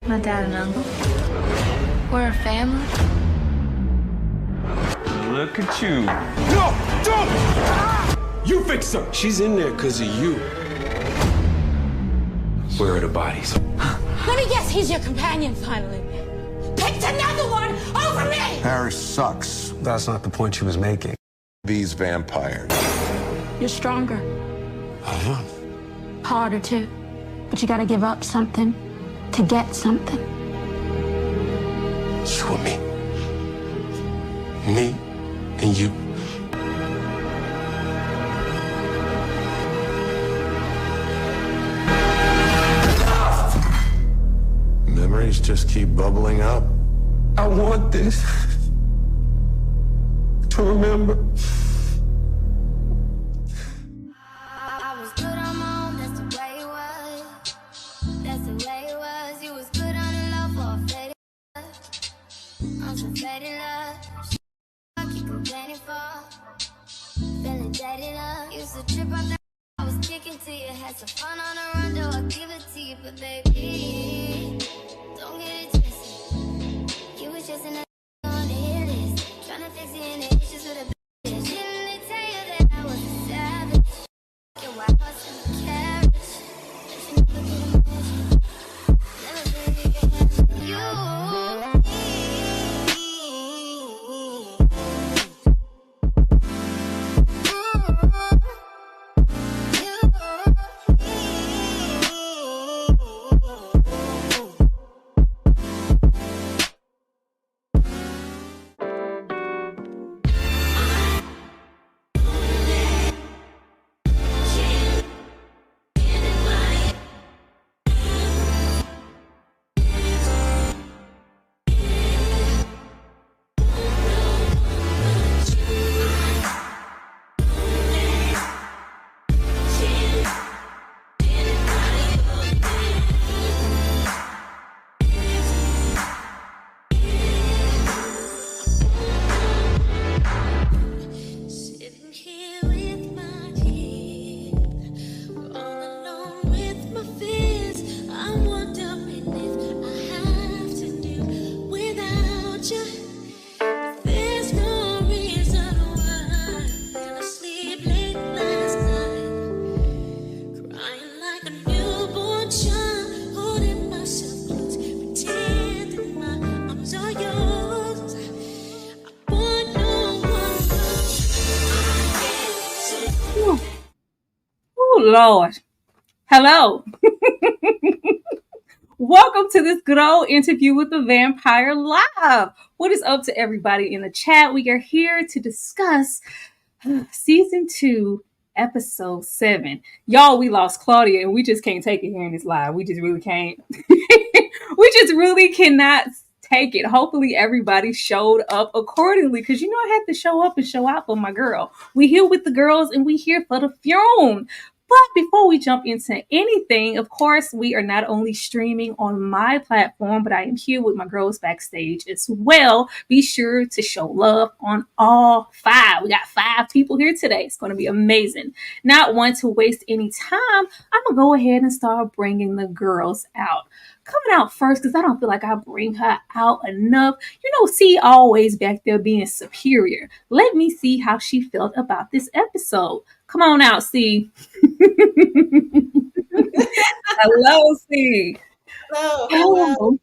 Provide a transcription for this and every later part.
My dad and uncle. We're a family. Look at you. No! Don't! You fix her! She's in there because of you. Where are the bodies? Let me guess, he's your companion finally. Picked another one over me! Paris sucks. That's not the point she was making. These vampires. You're stronger. I am. Harder, too. But you gotta give up something to get something. You and me. Me and you. Memories just keep bubbling up. I want this to remember. I was good on my own, that's the way it was. That's the way it was. You was good on the low for a faded love. I'm so faded love. I keep complaining for. Feeling jaded up. Used to trip on that. I was kicking to you. Had some fun on the run, though I give it to you. But baby, don't get it twisted. You was just in a on the hit list. Tryna fix any issues with a bitch. Didn't they tell you that I was a savage? Your white horse and carriage. That you never could imagine. Never think you can handle you. Sitting here with my tears, all alone with my fears. I'm wondering if I have to do without you. But there's no reason why I fell asleep late last night, crying like a newborn child, holding myself close, pretending my arms are yours. I want no one Oh, Lord. Hello. Welcome to this good old interview with the Vampire Live. What is up to everybody in the chat? We are here to discuss season 2, episode 7. Y'all, we lost Claudia and we just can't take it here in this live. We just really can't. We just really cannot take it. Hopefully everybody showed up accordingly because you know I had to show up and show out for my girl. We here with the girls and we here for the fume. But before we jump into anything, of course, we are not only streaming on my platform, but I am here with my girls backstage as well. Be sure to show love on all 5. We got 5 people here today. It's going to be amazing. Not want to waste any time, I'm going to go ahead and start bringing the girls out. Coming out first, because I don't feel like I bring her out enough. You know, C always back there being superior. Let me see how she felt about this episode. Come on out, C. Hello, C. Hello.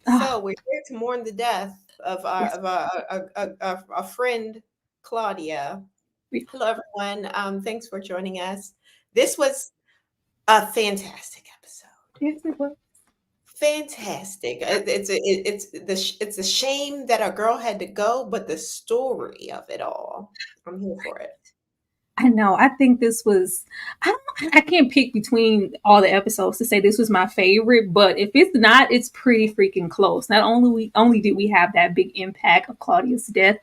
So we're here to mourn the death of our friend Claudia. Hello, everyone. Thanks for joining us. This was a fantastic episode. Yes, it was. Fantastic. It's a shame that our girl had to go, but the story of it all, I'm here for it. I know. I think this was. I can't pick between all the episodes to say this was my favorite, but if it's not, it's pretty freaking close. Not only did we have that big impact of Claudia's death,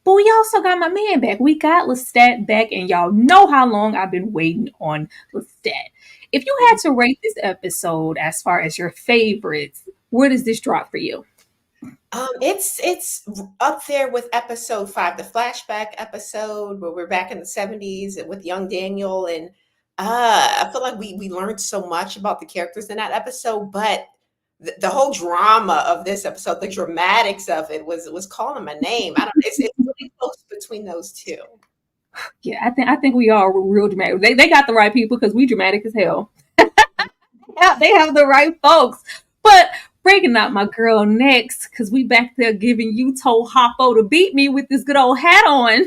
but we also got my man back. We got Lestat back, and y'all know how long I've been waiting on Lestat. If you had to rate this episode as far as your favorites, where does this drop for you? It's up there with episode 5, the flashback episode where we're back in the 70s with young Daniel, and I feel like we learned so much about the characters in that episode, but the whole drama of this episode, the dramatics of it was calling my name. I don't. It's really close between those two. Yeah, I think we are real dramatic. They got the right people because we dramatic as hell. Yeah, they have the right folks. But breaking out my girl next, because we back there giving you told Hoppo to beat me with this good old hat on.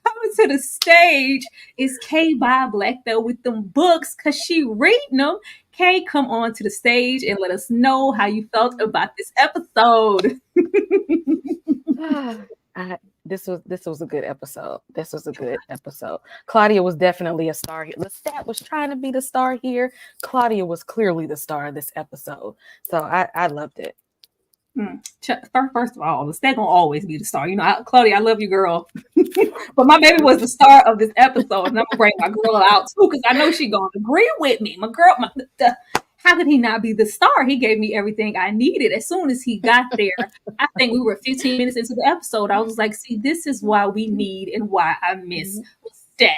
Coming to the stage is Kay by Black though with them books because she reading them. Kay, come on to the stage and let us know how you felt about this episode. This was a good episode. This was a good episode. Claudia was definitely a star here. Lestat was trying to be the star here. Claudia was clearly the star of this episode. So I loved it. First of all, Lestat gonna always be the star. You know, Claudia, I love you, girl. But my baby was the star of this episode, and I'm gonna bring my girl out too because I know she gonna agree with me. My girl, how could he not be the star? He gave me everything I needed. As soon as he got there, I think we were 15 minutes into the episode. I was like, see, this is why we need and why I miss Lestat.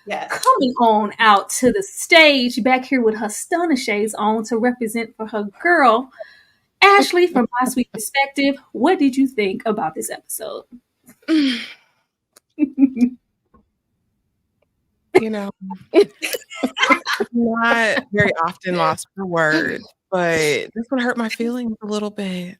Yes. Coming on out to the stage, back here with her stunner shades on to represent for her girl. Ashley, from my sweet perspective, what did you think about this episode? You know, not very often lost for words, but this one hurt my feelings a little bit.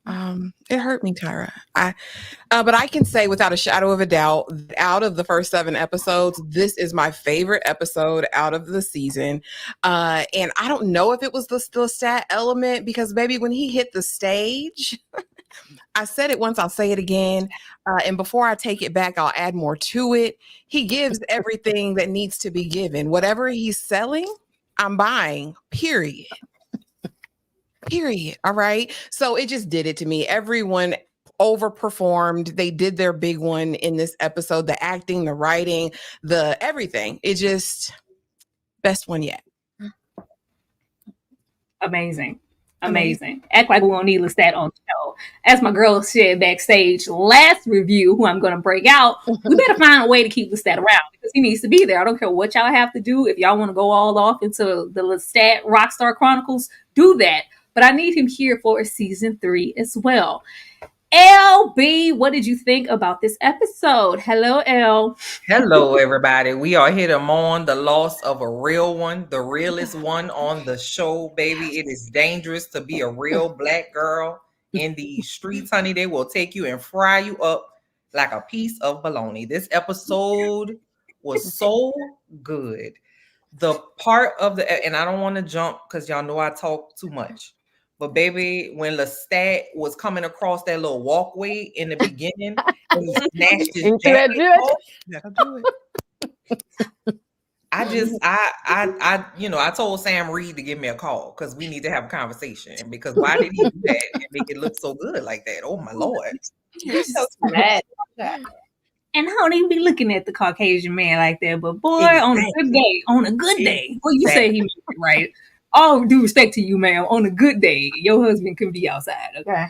It hurt me, Tyra. But I can say without a shadow of a doubt, out of the first 7 episodes, this is my favorite episode out of the season. And I don't know if it was the Lestat element because maybe when he hit the stage, I said it once, I'll say it again. And before I take it back, I'll add more to it. He gives everything that needs to be given. Whatever he's selling, I'm buying, period. Period. All right. So it just did it to me. Everyone overperformed. They did their big one in this episode. The acting, the writing, the everything. It just best one yet. Amazing. Act like we won't need Lestat on the show. As my girl said backstage last review, who I'm going to break out, we better find a way to keep Lestat around because he needs to be there. I don't care what y'all have to do. If y'all want to go all off into the Lestat Rockstar Chronicles, do that. But I need him here for season 3 as well. LB, what did you think about this episode? Hello, L. Hello, everybody. We are here to mourn the loss of a real one, the realest one on the show, baby. It is dangerous to be a real Black girl in these streets, honey. They will take you and fry you up like a piece of bologna. This episode was so good. The part of the, and I don't want to jump because y'all know I talk too much. But baby, when Lestat was coming across that little walkway in the beginning, and he snatched his jacket off, that'll do it. I told Sam Reid to give me a call because we need to have a conversation. Because why did he do that and make it look so good like that? Oh my Lord! You're so mad. And I don't even be looking at the Caucasian man like that. But boy, on a good day, well, you say he made it right. All due respect to you, ma'am. On a good day, your husband can be outside. Okay.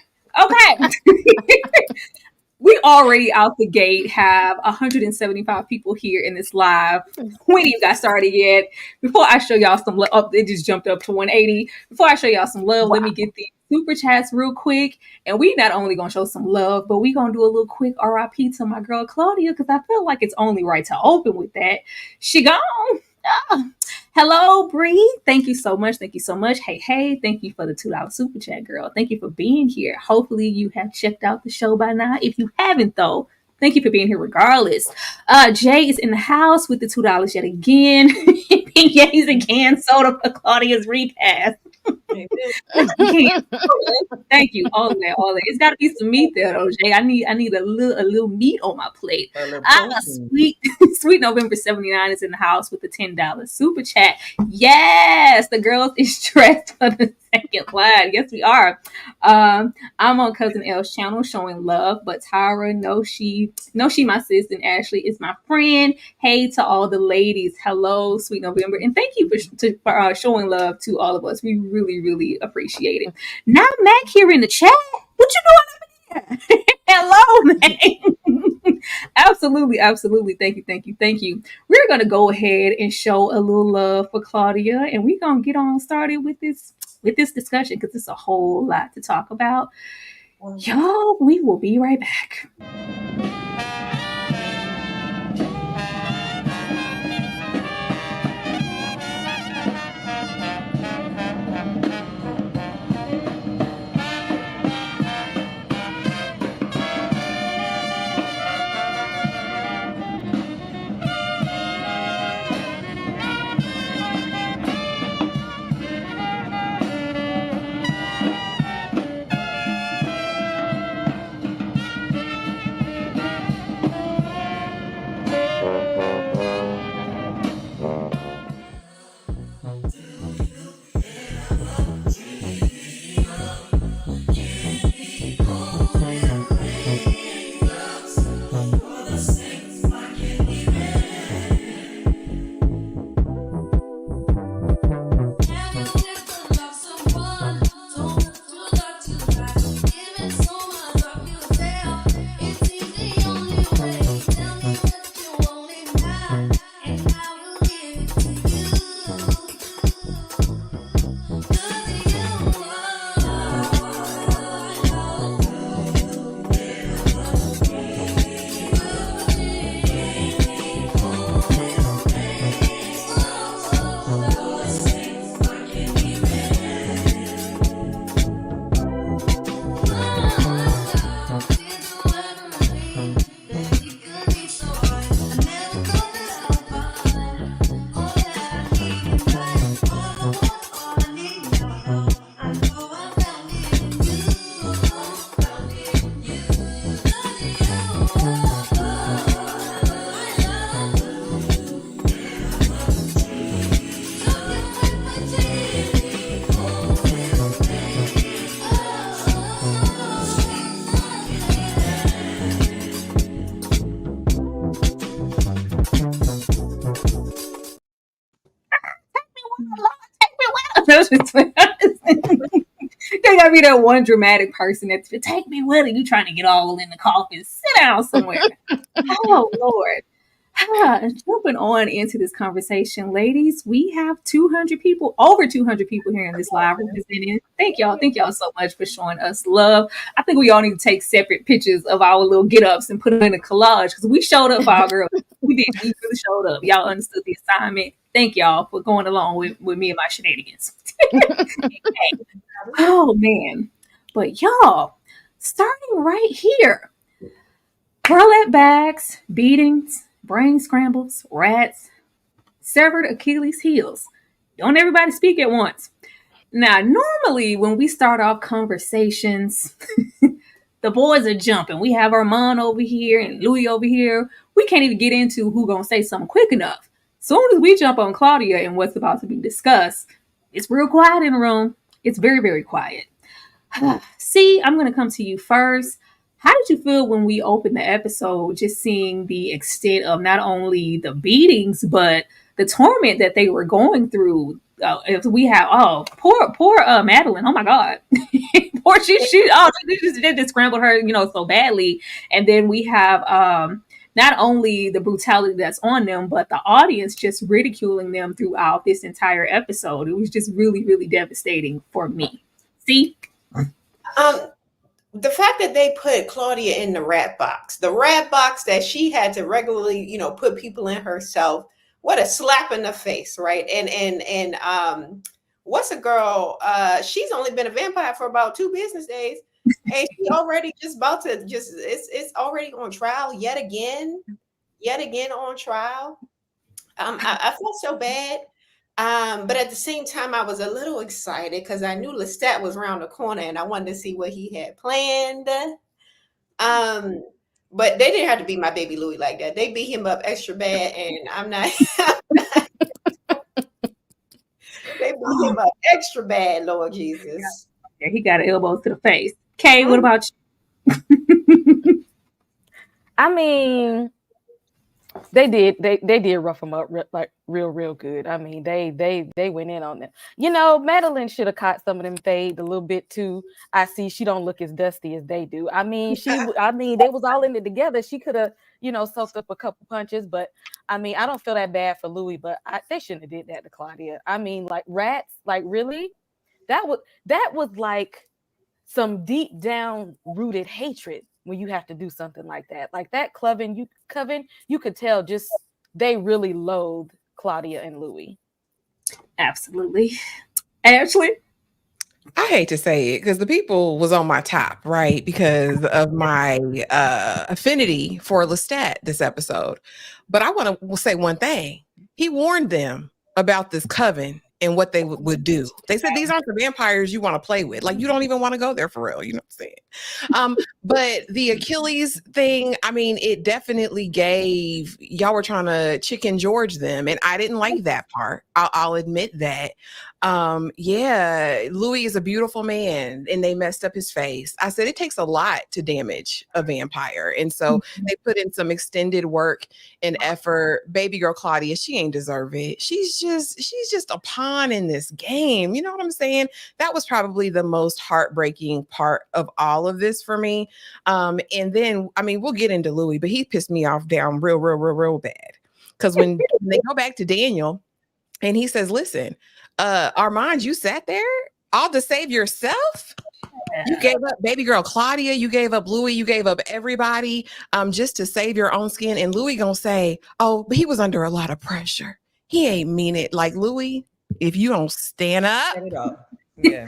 We already out the gate have 175 people here in this live. We ain't even got started yet. Before I show y'all some love, it just jumped up to 180. Before I show y'all some love, Let me get the super chats real quick. And we not only gonna show some love, but we gonna do a little quick RIP to my girl Claudia because I feel like it's only right to open with that. She gone. Hello, Bree. Thank you so much. Hey, thank you for the $2 super chat, girl. Thank you for being here. Hopefully you have checked out the show by now. If you haven't, though, thank you for being here regardless. Jay is in the house with the $2 yet again. Pinya's and canned soda for Claudia's repast. Thank you. All of that. It's got to be some meat there, though, Jay. I need a little meat on my plate. Sweet November 79 is in the house with the $10 super chat. Yes, the girls is dressed for the second line. Yes, we are. I'm on Cousin L's channel showing love, but Tyra, no, she my sis, and Ashley is my friend. Hey to all the ladies. Hello, Sweet November, and thank you for showing love to all of us. We really, really appreciate it. Now, Mac here in the chat. What you doing over here? Hello, Mac. Absolutely. Thank you. We're going to go ahead and show a little love for Claudia, and we're going to get on started with this with this discussion because it's a whole lot to talk about. Y'all, we will be right back. They gotta be that one dramatic person that's take me with it. You trying to get all in the coffin? Sit down somewhere. Oh Lord. Jumping on into this conversation, ladies, we have 200 people, over 200 people here in this live representing. Thank y'all so much for showing us love. I think we all need to take separate pictures of our little get-ups and put them in a collage because we showed up for our girls. We really showed up. Y'all understood the assignment. Thank y'all for going along with me and my shenanigans. Oh man. But y'all, starting right here. Toilet bags, beatings, brain scrambles, rats, severed Achilles' heels. Don't everybody speak at once. Now, normally when we start off conversations, the boys are jumping. We have Armand over here and Louis over here. We can't even get into who gonna say something quick enough. Soon as we jump on Claudia and what's about to be discussed, it's real quiet in the room. It's very, very quiet. See, I'm gonna come to you first. How did you feel when we opened the episode, just seeing the extent of not only the beatings, but the torment that they were going through? If we have, poor Madeline, oh my God. Poor they just scrambled her, so badly. And then we have not only the brutality that's on them, but the audience just ridiculing them throughout this entire episode. It was just really, really devastating for me. See? The fact that they put Claudia in the rat box that she had to regularly, put people in herself, what a slap in the face, right? And what's a girl? She's only been a vampire for about 2 business days, and she already just about to it's already on trial yet again on trial. I felt so bad. But at the same time, I was a little excited because I knew Lestat was around the corner and I wanted to see what he had planned. But they didn't have to beat my baby Louis like that. They beat him up extra bad, and I'm not. They beat him up extra bad, Lord Jesus. Yeah, he got elbows to the face. Kay, what about you? I mean, they did rough them up real good. I mean, they went in on them. Madeline should have caught some of them fade a little bit too. I see she don't look as dusty as they do. I mean, they was all in it together. She could have, soaked up a couple punches, but I mean, I don't feel that bad for Louis, but they shouldn't have did that to Claudia. I mean, like rats, like really? that was like some deep down rooted hatred when you have to do something like that. Like that Coven, you could tell just they really loathe Claudia and Louis. Absolutely. Ashley? I hate to say it because the people was on my top, right? Because of my affinity for Lestat this episode. But I want to say one thing. He warned them about this coven and what they would do. They said, these aren't the vampires you want to play with. Like, you don't even want to go there for real. You know what I'm saying? But the Achilles thing, I mean, it definitely gave, y'all were trying to chicken George them. And I didn't like that part. I'll admit that. Yeah, Louis is a beautiful man and they messed up his face. I said, it takes a lot to damage a vampire. And so they put in some extended work and effort. Baby girl Claudia, she ain't deserve it. She's just a pawn in this game. You know what I'm saying? That was probably the most heartbreaking part of all of this for me. And then, I mean, we'll get into Louis, but he pissed me off down real bad. Because when they go back to Daniel and he says, listen, Armand, you sat there all to save yourself. You gave up baby girl Claudia, you gave up Louis, you gave up everybody just to save your own skin. And Louis gonna say, oh, but he was under a lot of pressure. He ain't mean it. Like, Louis, if you don't stand up. Yeah.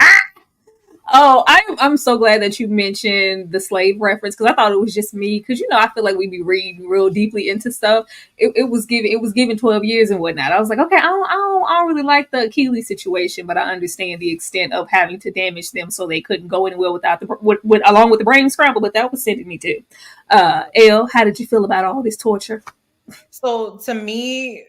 Oh, I'm so glad that you mentioned the slave reference because I thought it was just me. Because I feel like we be reading real deeply into stuff. It was given 12 years and whatnot. I was like, okay, I don't really like the Achilles situation, but I understand the extent of having to damage them so they couldn't go anywhere without along with the brain scramble. But that was sending me to. Elle, how did you feel about all this torture? So to me,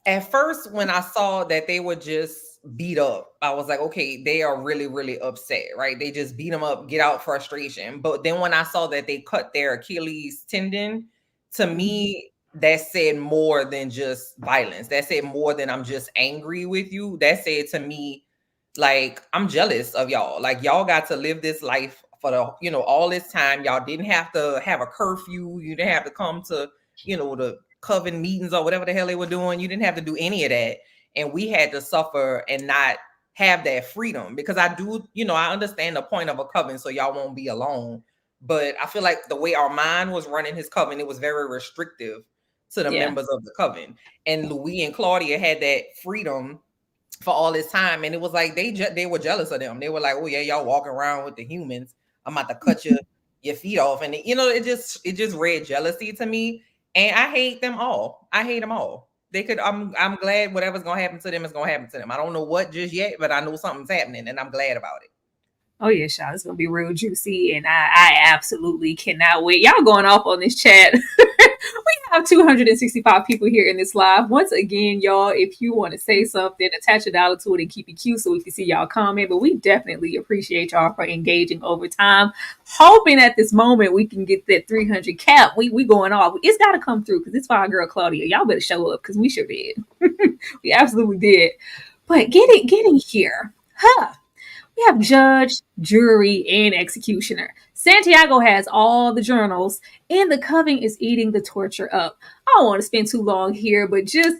at first when I saw that they were just beat up, I was like, okay, they are really, really upset, right? They just beat them up, get out frustration. But then when I saw that they cut their Achilles tendon, to me, that said more than just violence. That said more than I'm just angry with you. That said to me, like, I'm jealous of y'all. Like, y'all got to live this life for the, all this time. Y'all didn't have to have a curfew. You didn't have to come to, the coven meetings or whatever the hell they were doing. You didn't have to do any of that. And we had to suffer and not have that freedom because I do, I understand the point of a coven so y'all won't be alone. But I feel like the way Armand was running his coven, it was very restrictive to the members of the coven. And Louis and Claudia had that freedom for all this time. And it was like they were jealous of them. They were like, oh yeah, y'all walking around with the humans. I'm about to cut your feet off. And it just read jealousy to me. And I hate them all. I hate them all. They could. I'm glad whatever's gonna happen to them is gonna happen to them. I don't know what just yet, but I know something's happening, and I'm glad about it. Oh yeah, Shaw, it's gonna be real juicy, and I absolutely cannot wait. Y'all going off on this chat. We have 265 people here in this live. Once again, y'all, if you want to say something, attach a dollar to it and keep it cute so we can see y'all comment. But we definitely appreciate y'all for engaging over time. Hoping at this moment we can get that 300 cap. We going off. It's got to come through because it's for our girl Claudia. Y'all better show up because we sure did. We absolutely did. But getting here, we have judge, jury, and executioner. Santiago has all the journals, and the coven is eating the torture up. I don't want to spend too long here, but just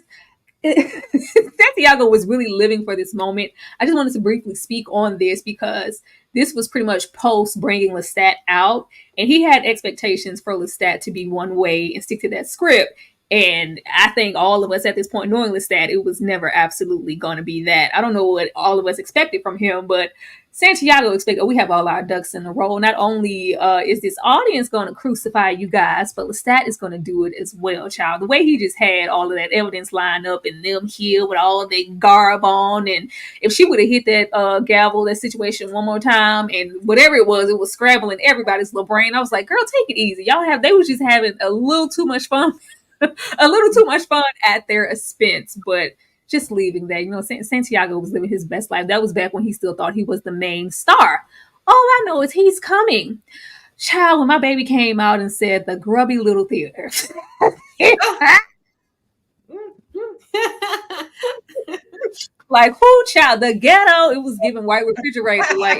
Santiago was really living for this moment. I just wanted to briefly speak on this because this was pretty much post bringing Lestat out, and he had expectations for Lestat to be one way and stick to that script. And I think all of us at this point, knowing Lestat, it was never absolutely going to be that. I don't know what all of us expected from him, but Santiago expected, we have all our ducks in a row. Not only is this audience going to crucify you guys, but Lestat is going to do it as well, child. The way he just had all of that evidence lined up and them here with all their garb on. And if she would have hit that gavel, that situation one more time, and whatever it was scrambling everybody's little brain. I was like, girl, take it easy. They was just having a little too much fun. A little too much fun at their expense, but just leaving that, Santiago was living his best life. That was back when he still thought he was the main star. All I know is he's coming. Child, when my baby came out and said the grubby little theater. Like, who, child? The ghetto, it was giving white refrigerator. Like,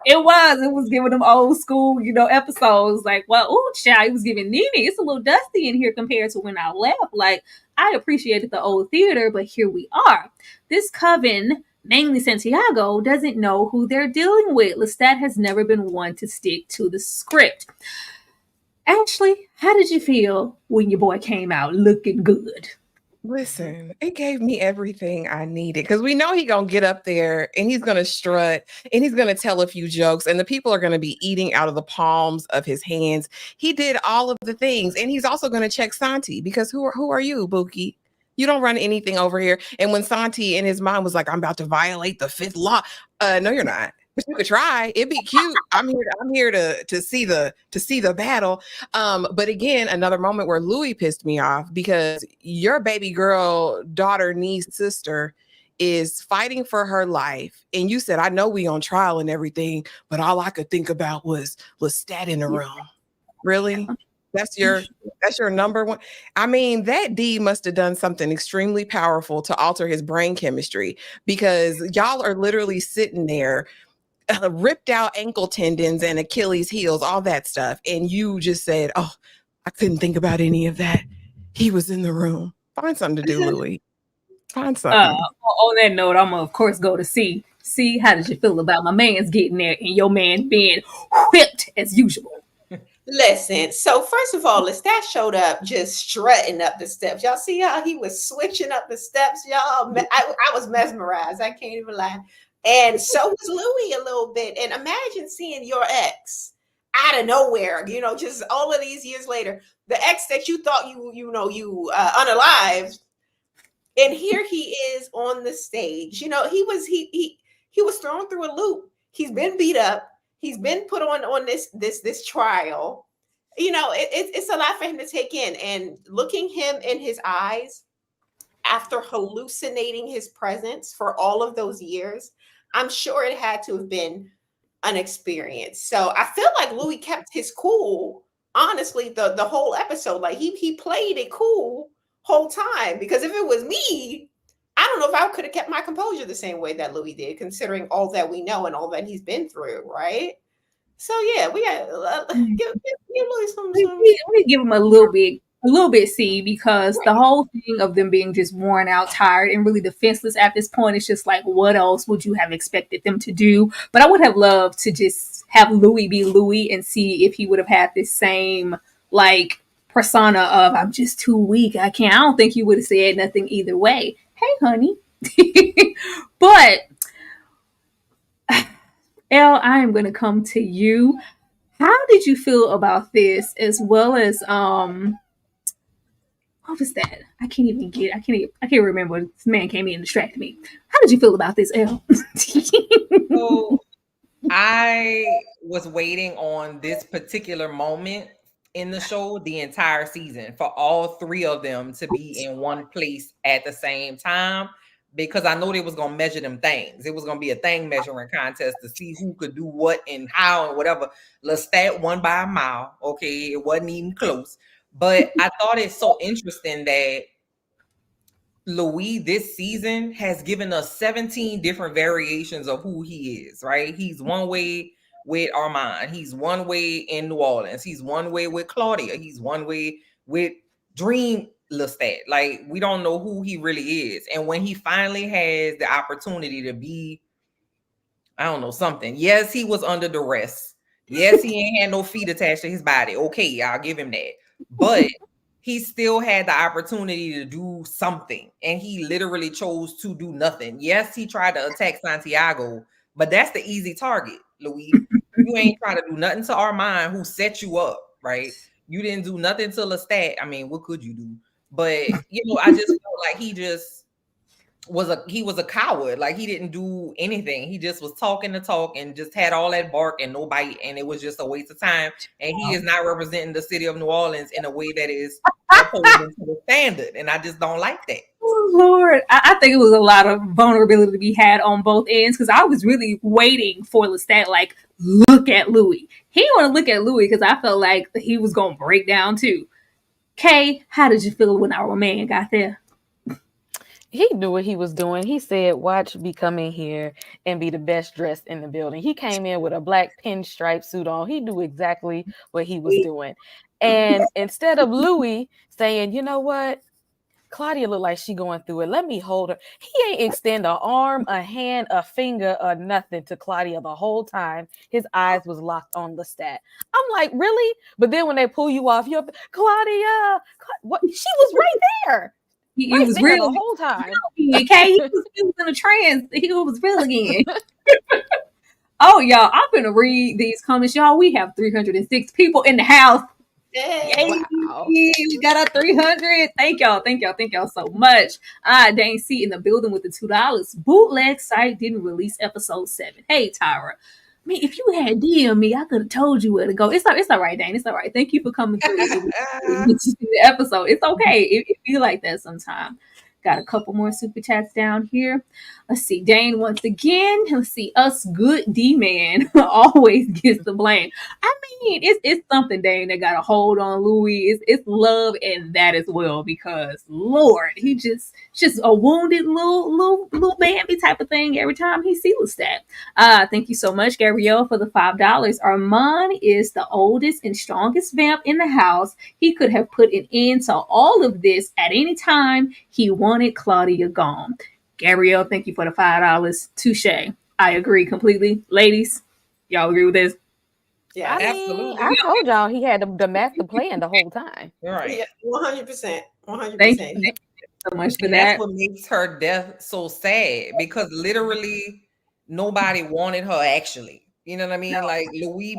it was giving them old school, episodes. Like, well, oh, child, it was giving Nene. It's a little dusty in here compared to when I left. Like, I appreciated the old theater, but here we are. This coven namely Santiago, doesn't know who they're dealing with. Lestat has never been one to stick to the script. Ashley, how did you feel when your boy came out looking good? Listen, it gave me everything I needed because we know he gonna get up there and he's gonna strut and he's gonna tell a few jokes and the people are gonna be eating out of the palms of his hands. He did all of the things and he's also gonna check Santi because who are you, Buki? You don't run anything over here. And when Santi in his mind was like, I'm about to violate the fifth law. No, you're not. But you could try. It'd be cute. I'm here to see the battle. But again, another moment where Louis pissed me off because your baby girl, daughter, niece, sister is fighting for her life. And you said, I know we on trial and everything, but all I could think about was Lestat in the room. Really? That's your number one. I mean, that D must have done something extremely powerful to alter his brain chemistry because y'all are literally sitting there ripped out ankle tendons and Achilles heels, all that stuff. And you just said, oh, I couldn't think about any of that. He was in the room. Find something to do, Louis. Find something. On that note, I'm going to, of course, go to C. C, how did you feel about my man's getting there and your man being whipped as usual? Listen, so first of all, Lestat showed up just strutting up the steps. Y'all see how he was switching up the steps, y'all? I was mesmerized. I can't even lie. And so was Louis a little bit. And imagine seeing your ex out of nowhere, just all of these years later, the ex that you thought you unalived. And here he is on the stage. He was thrown through a loop. He's been beat up. He's been put on this trial. It's a lot for him to take in. And looking him in his eyes after hallucinating his presence for all of those years, I'm sure it had to have been an experience. So I feel like Louis kept his cool, honestly, the whole episode. Like he played it cool whole time, because if it was me, I don't know if I could have kept my composure the same way that Louis did, considering all that we know and all that he's been through, right? So yeah, we got give Louis some. We give him a little bit C, because the whole thing of them being just worn out, tired, and really defenseless at this point, it's just like, what else would you have expected them to do? But I would have loved to just have Louis be Louis and see if he would have had this same like persona of, I'm just too weak, I can't. I don't think he would have said nothing either way. Hey, honey. But Elle, I am going to come to you. How did you feel about this, as well as what was that? I can't remember. This man came in and distracted me. How did you feel about this, Elle? So I was waiting on this particular moment in the show the entire season for all three of them to be in one place at the same time, because I know they was going to measure them things. It was going to be a thing measuring contest to see who could do what and how and whatever. Lestat won by a mile. Okay, it wasn't even close. But I thought it's so interesting that Louis this season has given us 17 different variations of who he is, right? He's one way with Armand. He's one way in New Orleans. He's one way with Claudia. He's one way with Dream Lestat. Like, we don't know who he really is. And when he finally has the opportunity to be, I don't know, something. Yes, he was under duress. Yes, he ain't had no feet attached to his body. Okay, I'll give him that. But he still had the opportunity to do something, and he literally chose to do nothing. Yes, he tried to attack Santiago, but that's the easy target, Louis. You ain't trying to do nothing to Armand, who set you up, right? You didn't do nothing to Lestat. I mean, what could you do? But I just felt like he was a coward. Like, he didn't do anything. He just was talking the talk and just had all that bark and no bite, and it was just a waste of time. And he is not representing the city of New Orleans in a way that is opposing to the standard, and I just don't like that. Oh Lord, I think it was a lot of vulnerability to be had on both ends, because I was really waiting for Lestat, like, look at Louis. He didn't want to look at Louis because I felt like he was gonna break down too. Kay, how did you feel when our man got there? He knew what he was doing. He said, watch me come in here and be the best dressed in the building. He came in with a black pinstripe suit on. He knew exactly what he was doing. And instead of Louis saying, you know what? Claudia looked like she going through it. Let me hold her. He ain't extend an arm, a hand, a finger, or nothing to Claudia the whole time. His eyes was locked on Lestat. I'm like, really? But then when they pull you off, you're Claudia. What? She was right there. He right was there real the whole time. Okay, he was in a trance. He was real again. Oh, y'all, I'm gonna read these comments, y'all. We have 306 people in the house. Yay. Wow. We got our 300. Thank y'all so much. Dane C in the building with the $2. Bootleg site didn't release episode 7. Hey, Tyra. I mean, if you had DM me, I could have told you where to go. It's all right, Dane. It's all right. Thank you for coming through the episode. It's okay. It feel like that sometime. Got a couple more super chats down here. Let's see. Dane once again. Let's see. Us good D-man always gets the blame. I mean, it's something, Dane, that got a hold on Louis. It's love and that as well, because Lord, he just a wounded little Bambi type of thing every time he sees Lestat. Thank you so much, Gabrielle, for the $5. Armand is the oldest and strongest vamp in the house. He could have put an end to all of this at any time. He wanted Claudia gone. Gabrielle, thank you for the $5. Touche. I agree completely. Ladies, y'all agree with this? Yeah, absolutely. I told y'all he had the master plan the whole time. Right. Yeah, 100%. 100%. Thank you so much for and that. That's what makes her death so sad, because literally nobody wanted her actually. You know what I mean? No. Like Louis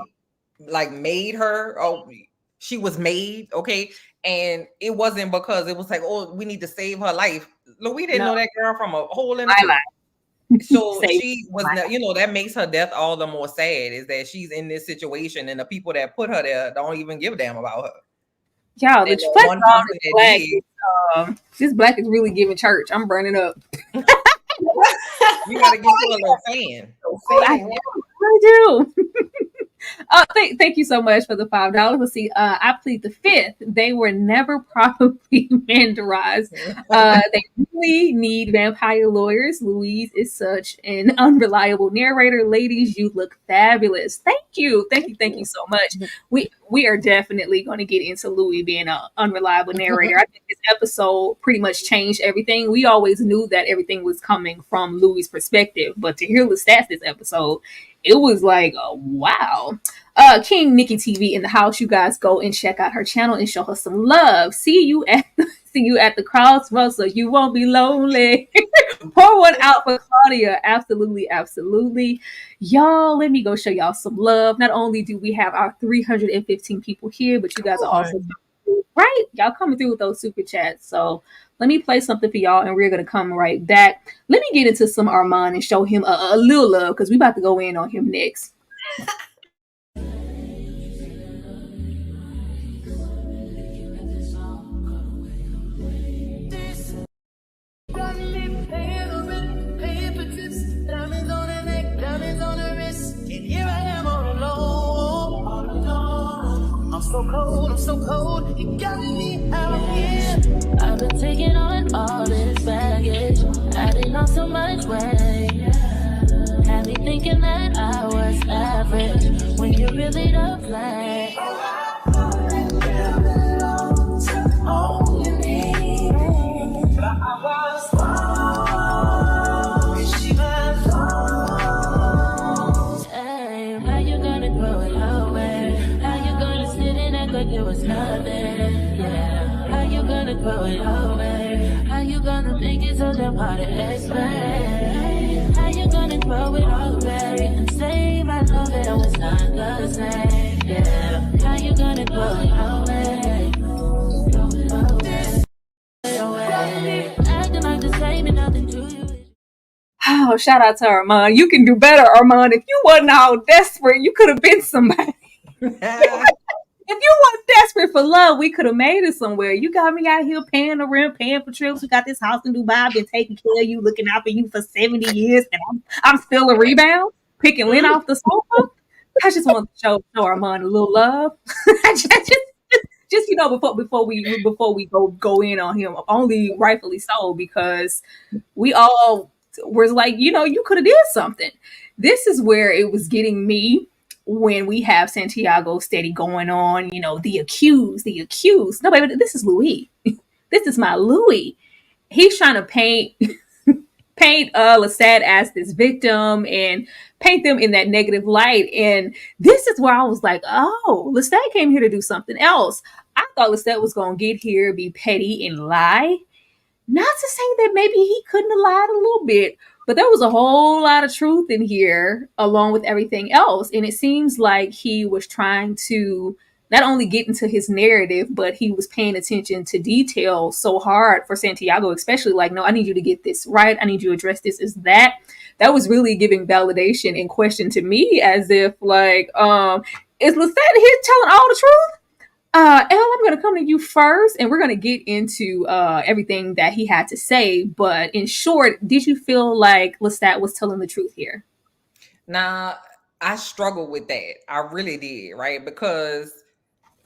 made her. Oh, she was made, okay? And it wasn't because it was like, oh, we need to save her life. Louis didn't know that girl from a hole in the life. So she was, that makes her death all the more sad, is that she's in this situation and the people that put her there don't even give a damn about her. Y'all, the one black this black is really giving church. I'm burning up. You gotta get to a little fan. I do. Thank you so much for the $5. Let's see. I plead the fifth. They were never properly mandarized. They really need vampire lawyers. Louise is such an unreliable narrator. Ladies, you look fabulous. Thank you so much. We are definitely going to get into Louis being an unreliable narrator. I think this episode pretty much changed everything. We always knew that everything was coming from Louis' perspective, but to hear Lestat this episode, it was like, wow. King Nikki TV in the house. You guys go and check out her channel and show her some love. See you at the crossroads so you won't be lonely. Pour one out for Claudia. Absolutely. Y'all, let me go show y'all some love. Not only do we have our 315 people here, but you guys are also right. Y'all coming through with those super chats. So let me play something for y'all and we're going to come right back. Let me get into some Armand and show him a little love, because we about to go in on him next. I'm so cold, you got me out here. I've been taking on all this baggage, adding on so much weight. Had me thinking that I was average, when you really don't play. It was nothing, yeah. How you gonna throw it away? How you gonna make it so damn hard to explain? How you gonna throw it away and say my love that was not the same, yeah. How you gonna throw it away? Acting like the same and nothing to you. Oh, shout out to Armand. You can do better, Armand. If you wasn't all desperate, you could have been somebody. If you weren't desperate for love, we could have made it somewhere. You got me out here paying the rent, paying for trips. We got this house in Dubai. I've been taking care of you, looking out for you for 70 years, and I'm still a rebound, picking lint off the sofa. I just want to show Armand a little love. just before we go in on him, only rightfully so, because we all was like, you could have did something. This is where it was getting me. When we have Santiago steady going on, the accused. No, baby, this is Louis. this is my Louis. He's trying to paint Lestat as this victim and paint them in that negative light. And this is where I was like, oh, Lestat came here to do something else. I thought Lestat was going to get here, be petty and lie. Not to say that maybe he couldn't have lied a little bit, but there was a whole lot of truth in here along with everything else. And it seems like he was trying to not only get into his narrative, but he was paying attention to detail so hard for Santiago, especially like, no, I need you to get this right. I need you to address this as that. That was really giving validation and question to me as if like, is Lestat here telling all the truth? Elle, I'm going to come to you first, and we're going to get into everything that he had to say. But in short, did you feel like Lestat was telling the truth here? Nah, I struggled with that. I really did, right? Because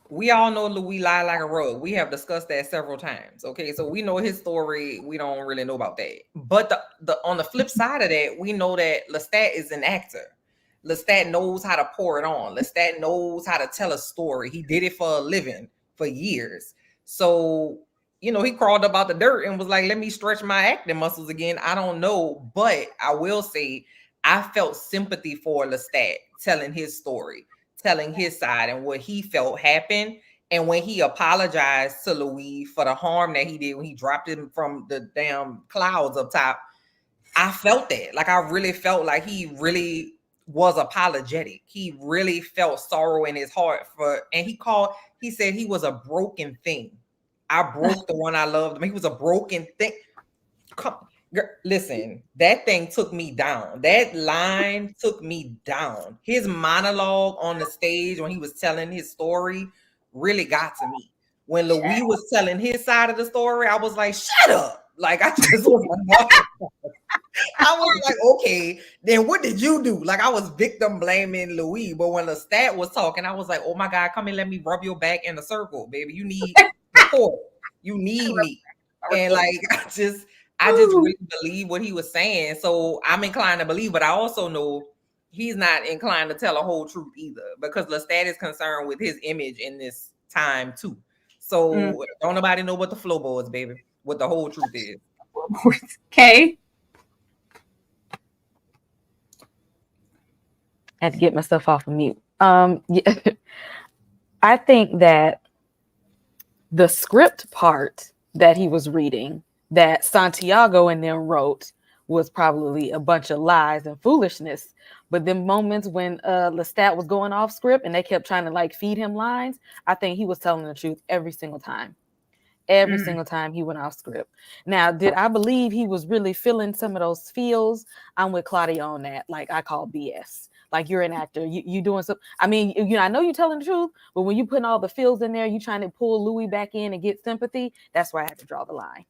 we all know Louis lie like a rug. We have discussed that several times. Okay, so we know his story. We don't really know about that. But the on the flip side of that, we know that Lestat is an actor. Lestat knows how to pour it on. Lestat knows how to tell a story. He did it for a living for years. So, you know, he crawled up out the dirt and was like, let me stretch my acting muscles again. I don't know. But I will say, I felt sympathy for Lestat telling his story, telling his side and what he felt happened. And when he apologized to Louis for the harm that he did when he dropped him from the damn clouds up top, I felt that. Like, I really felt like he really was apologetic. He really felt sorrow in his heart and he said he was a broken thing. I broke the one I loved. He was a broken thing. Listen, that thing took me down. That line took me down. His monologue on the stage when he was telling his story really got to me. When Louis was telling his side of the story, I was like, shut up. Like, I just was like, I was like, okay, then what did you do? Like, I was victim blaming Louis, but when Lestat was talking, I was like, oh my God, come and let me rub your back in a circle, baby. You need support. You need me. And like, I just really believe what he was saying. So I'm inclined to believe, but I also know he's not inclined to tell a whole truth either, because Lestat is concerned with his image in this time too. So don't nobody know what the floorboards, baby, what the whole truth is. Okay. I had to get myself off of mute. Yeah. I think that the script part that he was reading that Santiago and them wrote was probably a bunch of lies and foolishness. But the moments when Lestat was going off script and they kept trying to like feed him lines, I think he was telling the truth every single time. Every single time he went off script. Now, did I believe he was really feeling some of those feels? I'm with Claudia on that. Like, I call BS. Like, you're an actor. You doing something. I mean, you know, I know you're telling the truth, but when you putting all the feels in there, you trying to pull Louis back in and get sympathy. That's where I had to draw the line.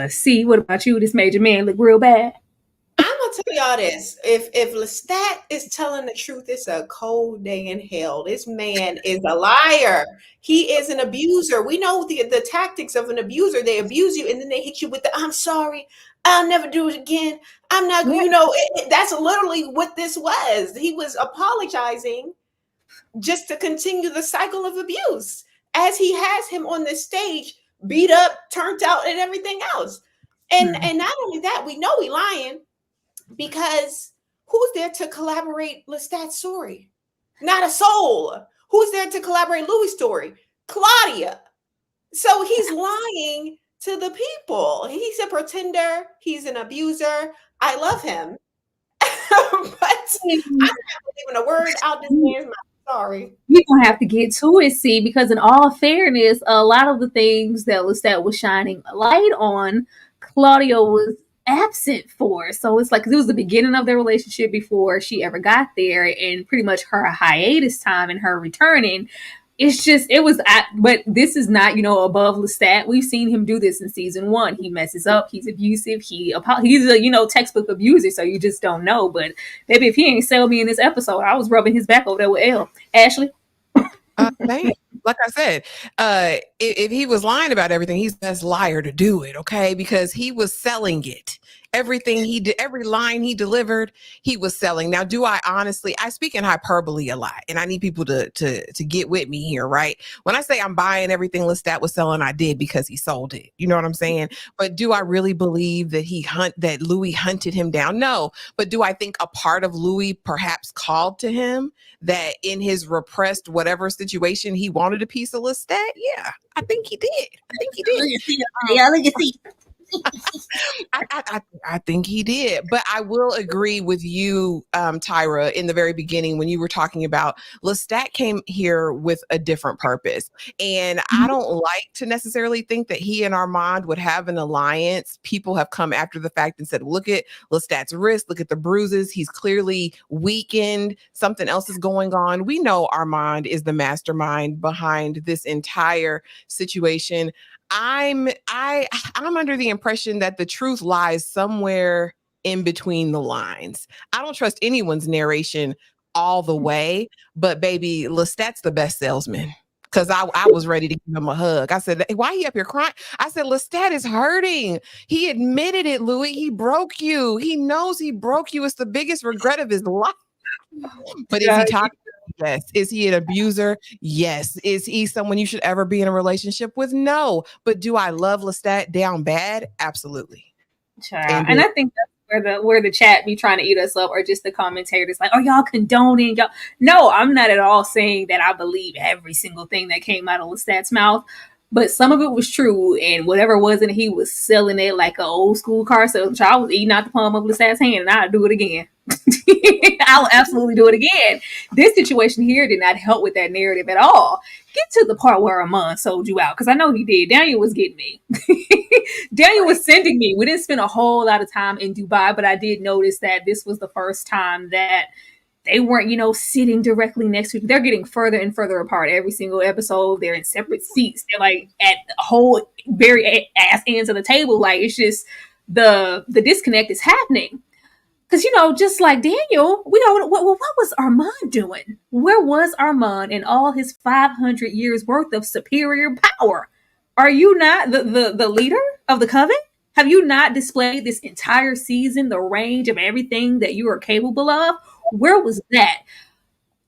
See, what about you? This major man look real bad. I'm gonna tell y'all this. If Lestat is telling the truth, it's a cold day in hell. This man is a liar. He is an abuser. We know the tactics of an abuser. They abuse you and then they hit you with the I'm sorry, I'll never do it again. I'm not, you know, that's literally what this was. He was apologizing just to continue the cycle of abuse as he has him on this stage, beat up, turned out, and everything else. And not only that, we know he lying. Because who's there to collaborate Lestat's story? Not a soul. Who's there to collaborate Louis' story? Claudia. So he's lying to the people. He's a pretender. He's an abuser. I love him. But I'm not believing a word out this man's mouth. Sorry. We're going to have to get to it, see, because in all fairness, a lot of the things that Lestat was shining a light on, Claudia was absent for. So it's like it was the beginning of their relationship before she ever got there, and pretty much her hiatus time and her returning. It's just, but this is not, you know, above Lestat. We've seen him do this in season 1. He messes up. He's abusive. He's a, you know, textbook abuser. So you just don't know. But maybe if he ain't sell me in this episode, I was rubbing his back over there with Elle. Ashley? Like I said, if he was lying about everything, he's the best liar to do it, okay? Because he was selling it. Everything he did, every line he delivered, he was selling. Now, do I honestly, I speak in hyperbole a lot, and I need people to get with me here, right? When I say I'm buying everything Lestat was selling, I did because he sold it. You know what I'm saying? But do I really believe that that Louis hunted him down? No. But do I think a part of Louis perhaps called to him that in his repressed whatever situation he wanted a piece of Lestat? Yeah, I think he did. I think he did. I think he did, but I will agree with you, Tyra, in the very beginning when you were talking about Lestat came here with a different purpose, and I don't like to necessarily think that he and Armand would have an alliance. People have come after the fact and said, look at Lestat's wrist, look at the bruises. He's clearly weakened. Something else is going on. We know Armand is the mastermind behind this entire situation. I'm under the impression that the truth lies somewhere in between the lines. I don't trust anyone's narration all the way, but baby, Lestat's the best salesman. Because I was ready to give him a hug. I said, why are you up here crying? I said, Lestat is hurting. He admitted it, Louis. He broke you. He knows he broke you. It's the biggest regret of his life. But is he talking? Yes. Is he an abuser? Yes. Is he someone you should ever be in a relationship with? No. But do I love Lestat down bad? Absolutely. And I think that's where the chat be trying to eat us up, or just the commentators like, are y'all condoning y'all? No, I'm not at all saying that I believe every single thing that came out of Lestat's mouth. But some of it was true, and whatever wasn't, he was selling it like an old school car salesman. I was eating out the palm of Lestat's hand, and I'll do it again. I'll absolutely do it again. This situation here did not help with that narrative at all. Get to the part where Armand sold you out, because I know he did. Daniel was getting me. Daniel was sending me. We didn't spend a whole lot of time in Dubai, but I did notice that this was the first time that they weren't, sitting directly next to each other. They're getting further and further apart every single episode. They're in separate seats. They're like at a whole very ass ends of the table. Like, it's just the disconnect is happening. Because, just like Daniel, we know what was Armand doing? Where was Armand in all his 500 years worth of superior power? Are you not the leader of the coven? Have you not displayed this entire season the range of everything that you are capable of? Where was that?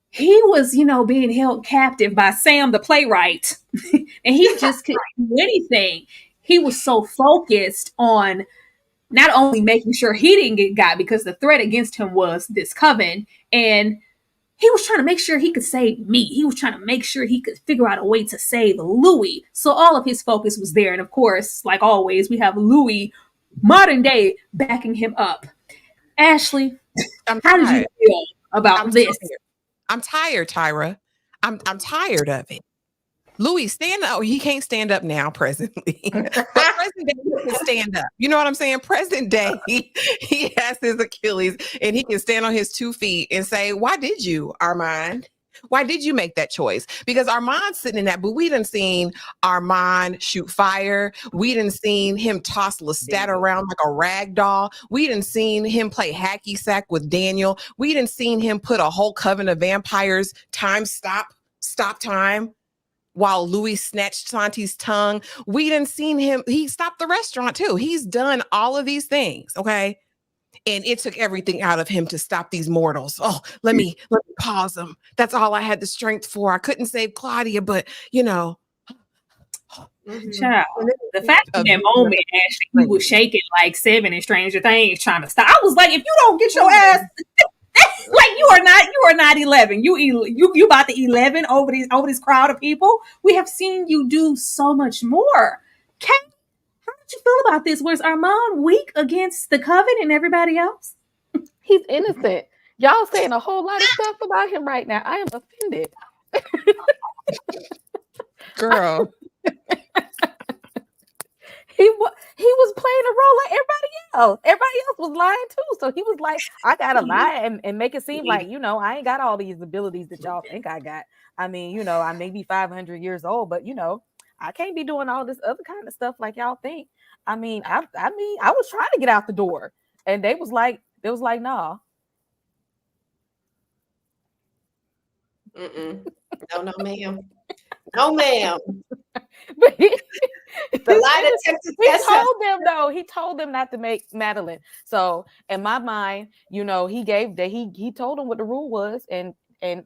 He was, being held captive by Sam, the playwright, and he just couldn't do anything. He was so focused on not only making sure he didn't get got, because the threat against him was this coven, and he was trying to make sure he could save me. He was trying to make sure he could figure out a way to save Louis. So all of his focus was there. And of course, like always, we have Louis, modern day, backing him up. Ashley, how did you feel about this? I'm tired, Tyra. I'm tired of it. Louis, stand up. He can't stand up now, presently. But present day, he can stand up. You know what I'm saying? Present day, he has his Achilles, and he can stand on his 2 feet and say, why did you, Armand? Why did you make that choice? Because Armand's sitting in that, but we done seen Armand shoot fire. We done seen him toss Lestat around like a rag doll. We done seen him play hacky sack with Daniel. We done seen him put a whole coven of vampires stop time, while Louis snatched Santi's tongue. We didn't seen him. He stopped the restaurant too. He's done all of these things. Okay. And it took everything out of him to stop these mortals. Oh, let me pause them. That's all I had the strength for. I couldn't save Claudia, but Child, the fact in that moment, Ashley, he was shaking like Seven in Stranger Things trying to stop. I was like, if you don't get your ass like, you are not 11. You about to 11 over this crowd of people. We have seen you do so much more. Kate, how did you feel about this? Was Armand weak against the coven and everybody else? He's innocent. Y'all saying a whole lot of stuff about him right now. I am offended. Girl. He was playing a role like everybody else. Everybody else was lying too. So he was like, I gotta lie and make it seem like, I ain't got all these abilities that y'all think I got. I mean, I may be 500 years old, but I can't be doing all this other kind of stuff like y'all think. I mean, I was trying to get out the door, and they was like, nah. No, ma'am. No, ma'am. But The lie detector test. He told them not to make Madeline. So in my mind, you know, he told them what the rule was, and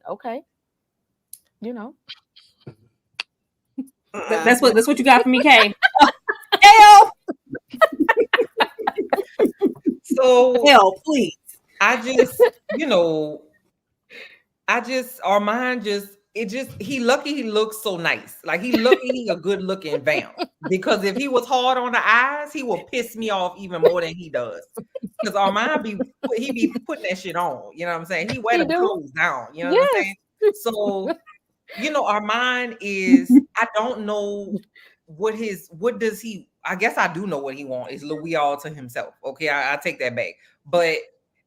okay, you know. That's what you got for me, Kay. Hell. So hell, please. Armand he lucky he looks so nice. Like he a good looking vamp. Because if he was hard on the eyes, he will piss me off even more than he does. Because Armand be putting that shit on. You know what I'm saying? He wear the clothes down. You know what I'm saying? So, Armand is, I don't know I guess I do know what he wants. Is Louis all to himself. Okay, I take that back. But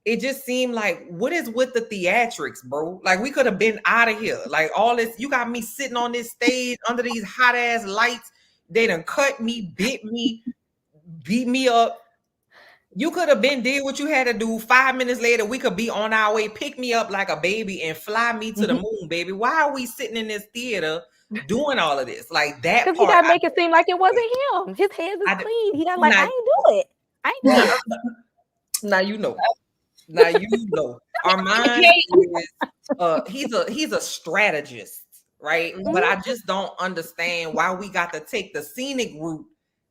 it just seemed like, what is with the theatrics, bro? Like, we could have been out of here. Like, all this, you got me sitting on this stage under these hot ass lights. They done cut me, bit me, beat me up. You could have did what you had to do. 5 minutes later, we could be on our way, pick me up like a baby and fly me to the moon, baby. Why are we sitting in this theater doing all of this? Like that part. Because he got to make it seem like it wasn't him. His hands is clean. He got I ain't do it. I ain't do it. Now you know. Armand is he's a strategist, right? Mm-hmm. But I just don't understand why we got to take the scenic route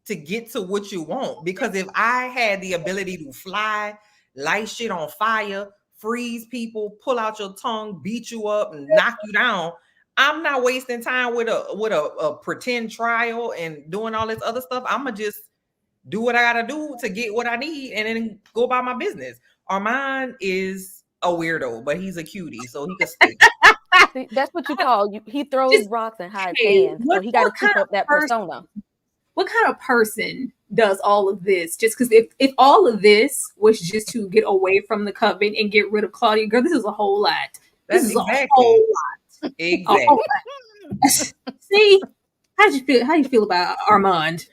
to get to what you want. Because if I had the ability to fly, light shit on fire, freeze people, pull out your tongue, beat you up, and knock you down, I'm not wasting time with a pretend trial and doing all this other stuff. I'ma just do what I gotta do to get what I need and then go about my business. Armand is a weirdo, but he's a cutie, so he can stay. See, that's what you call you. He throws rocks and hides hands, so he got to keep up that persona. What kind of person does all of this? Just because if all of this was just to get away from the coven and get rid of Claudia, girl, this is a whole lot. This is a whole lot. Exactly. See, how you feel about Armand?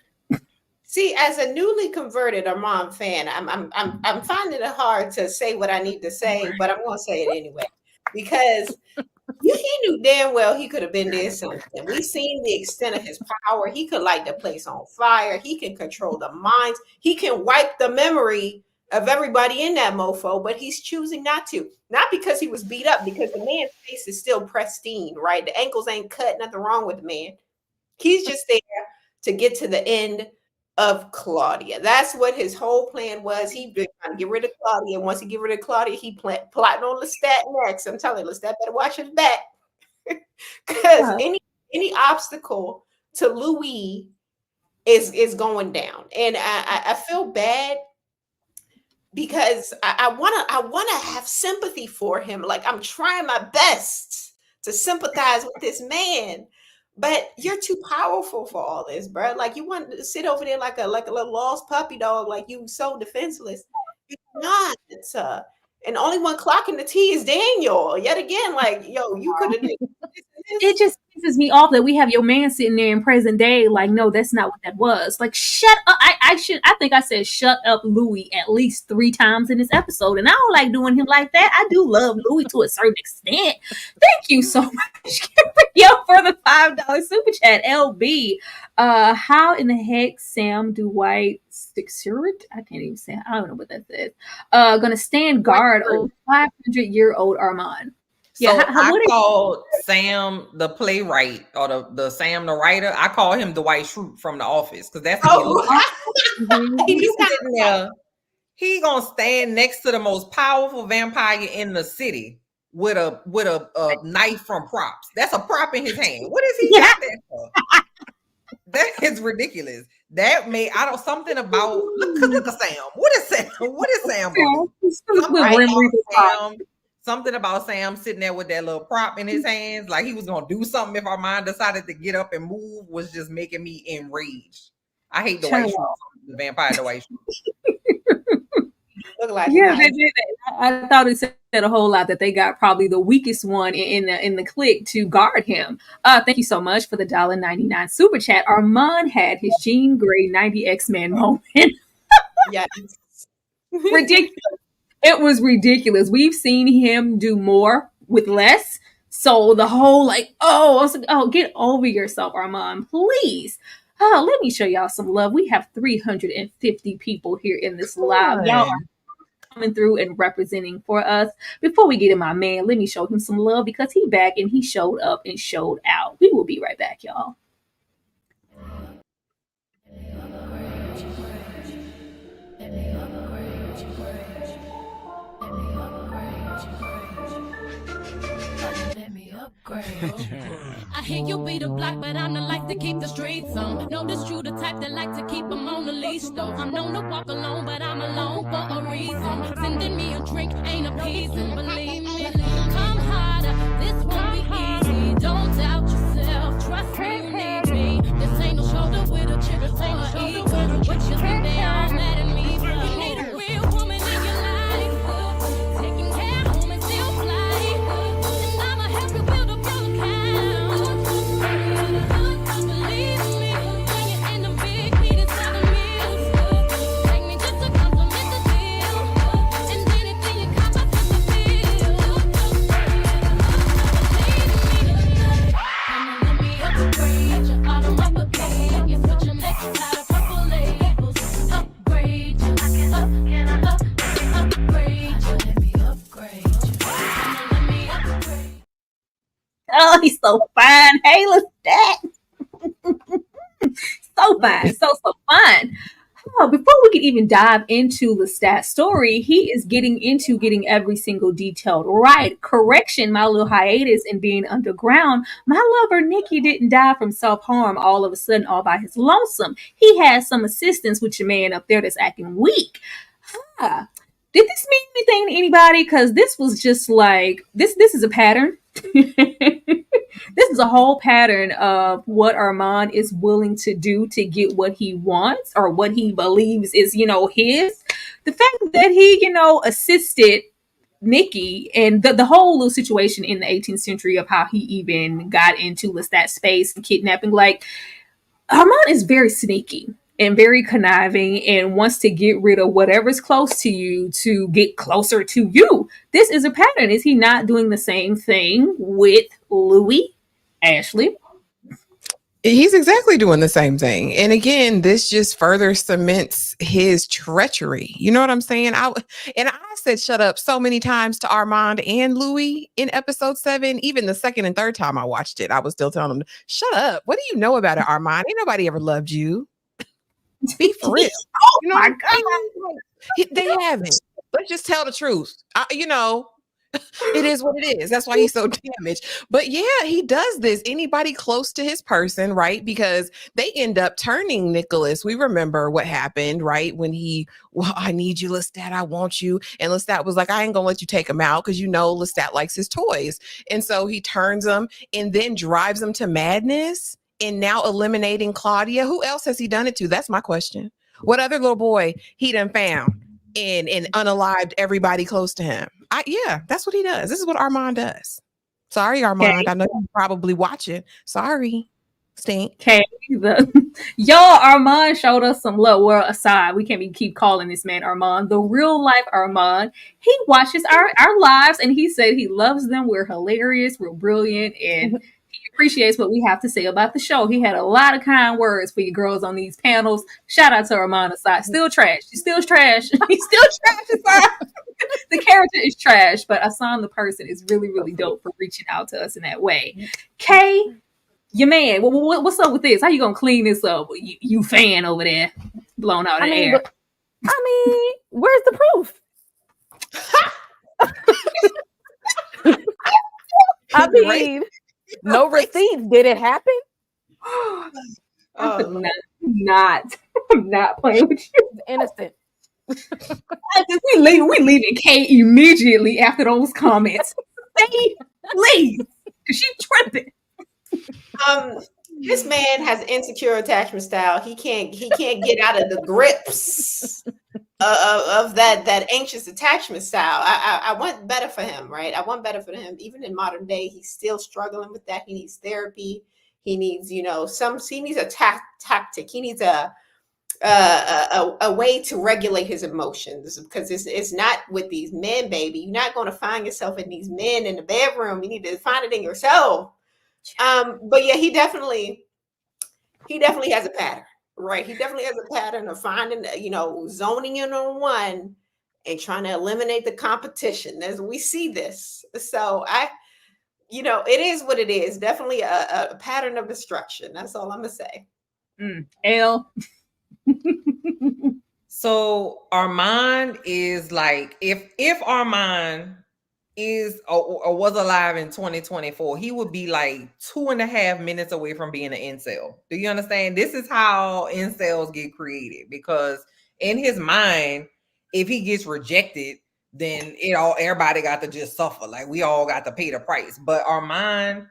See, as a newly converted Armand fan, I'm finding it hard to say what I need to say, but I'm going to say it anyway because he knew damn well he could have been there something. We've seen the extent of his power. He could light the place on fire. He can control the minds. He can wipe the memory of everybody in that mofo, but he's choosing not to. Not because he was beat up, because the man's face is still pristine, right? The ankles ain't cut, nothing wrong with the man. He's just there to get to the end of Claudia. That's what his whole plan was. He been trying to get rid of Claudia. Once he get rid of Claudia, he plotting on Lestat next. I'm telling you, Lestat better watch his back. Because any obstacle to Louis is going down. And I feel bad because I wanna have sympathy for him. Like, I'm trying my best to sympathize with this man. But you're too powerful for all this, bro. Like, you want to sit over there like a little lost puppy dog, like you so defenseless. You're not. And only one clocking the tea is Daniel. Yet again, like, yo, you could have. It just pisses me off that we have your man sitting there in present day. Like, no, that's not what that was. Like, shut up. I think I said shut up, Louis, at least 3 times in this episode, and I don't like doing him like that. I do love Louis to a certain extent. Thank you so much, yo, for the $5 super chat, LB. How in the heck Sam Dwight Stixurit? I can't even say. I don't know what that says. Gonna stand guard over 500-year-old Armand. So I called Sam the playwright or the Sam the writer. I call him Dwight Schrute from The Office because that's how he looks like. He's sitting there. He gonna stand next to the most powerful vampire in the city with a knife from props. That's a prop in his hand. What is he got that for? That is ridiculous. That made something about look at Sam. What is Sam? What is Sam? Something about Sam sitting there with that little prop in his hands, like he was gonna do something if Armand decided to get up and move, was just making me enraged. I hate the White Schrute, the vampire the White Schrute. Look like I thought it said a whole lot that they got probably the weakest one in the clique to guard him. Thank you so much for the $1.99 super chat. Armand had his Jean Grey 90 X-Men moment. Yes. Ridiculous. It was ridiculous. We've seen him do more with less. So the whole like, oh, I was like, oh, get over yourself, Armand, please. Oh, let me show y'all some love. We have 350 people here in this live. Y'all are coming through and representing for us. Before we get in my man, let me show him some love because he back and he showed up and showed out. We will be right back, y'all. I hear you be the block, but I'm the like to keep the streets on. Know this true, the type that like to keep them on the leash, though. I'm known to walk alone, but I'm alone for a reason. Sending me a drink ain't appeasing, believe me. Come harder, this won't be easy. Don't doubt yourself, trust me, you need me. This ain't no shoulder with a chip or an ego. What you think they all mad at me for? You need a real woman in your life, taking care of home and still fly. And I'ma help you build up your account. Believe me, when you're in the big meetings, tell them you take me just to compliment the deal. And anything you cop, I put the bill. Let me upgrade you, auto upgrade. You put your next side of purple labels. Upgrade you, can I upgrade you? Let me upgrade you. Let me upgrade. Oh, he's so fine. Hey, Lestat. So fine. So fine. Oh, before we can even dive into Lestat's story, he is getting every single detail right. Correction, my little hiatus in being underground. My lover Nikki didn't die from self-harm all of a sudden all by his lonesome. He had some assistance with your man up there that's acting weak. Did this mean anything to anybody? Because this was just like, this is a pattern. This is a whole pattern of what Armand is willing to do to get what he wants or what he believes is, his. The fact that he, assisted Nikki and the whole little situation in the 18th century of how he even got into Lestat space and kidnapping, like, Armand is very sneaky and very conniving and wants to get rid of whatever's close to you to get closer to you. This is a pattern. Is he not doing the same thing with Louis, Ashley? He's exactly doing the same thing. And again, this just further cements his treachery. You know what I'm saying? I said shut up so many times to Armand and Louis in episode 7. Even the second and third time I watched it, I was still telling them, shut up. What do you know about it, Armand? Ain't nobody ever loved you. Be for real. Oh my God. They haven't. Let's just tell the truth. It is what it is. That's why he's so damaged. But yeah, he does this. Anybody close to his person, right? Because they end up turning Nicholas. We remember what happened, right? When I need you, Lestat. I want you. And Lestat was like, I ain't gonna let you take him out because Lestat likes his toys. And so he turns him and then drives him to madness. And now eliminating Claudia. Who else has he done it to? That's my question. What other little boy he done found and unalived everybody close to him? Yeah, that's what he does. This is what Armand does. Sorry, Armand. Okay. I know you're probably watching. Sorry. Stink. Okay. Y'all, Armand showed us some love. Well, aside, we can't keep calling this man Armand. The real life Armand. He watches our lives and he said he loves them. We're hilarious. We're brilliant. And he appreciates what we have to say about the show. He had a lot of kind words for you girls on these panels. Shout out to Armand aside. Still trash. He's still trash. He's still trash aside. The character is trash, but Asan the person is really, really dope for reaching out to us in that way. Kay, your man, what's up with this? How you gonna clean this up? You fan over there, blown out of the air. Where's the proof? No receipts. Did it happen? I'm not playing with you. It's innocent. We leaving Kay immediately after those comments. Leave, because she's tripping. This man has insecure attachment style. He can't get out of the grips of that anxious attachment style. I want better for him, right? I want better for him. Even in modern day, he's still struggling with that. He needs therapy. He needs, he needs a tactic. He needs a a way to regulate his emotions, because it's not with these men, baby. You're not going to find yourself in these men in the bedroom. You need to find it in yourself. But yeah, he definitely has a pattern, right? He definitely has a pattern of finding, zoning in on one and trying to eliminate the competition as we see this. So it is what it is. Definitely a pattern of destruction. That's all I'm gonna say. L. So Armand is like, if Armand is or was alive in 2024, he would be like 2.5 minutes away from being an incel. Do you understand? This is how incels get created, because in his mind, if he gets rejected, then everybody got to just suffer. Like, we all got to pay the price. But Armand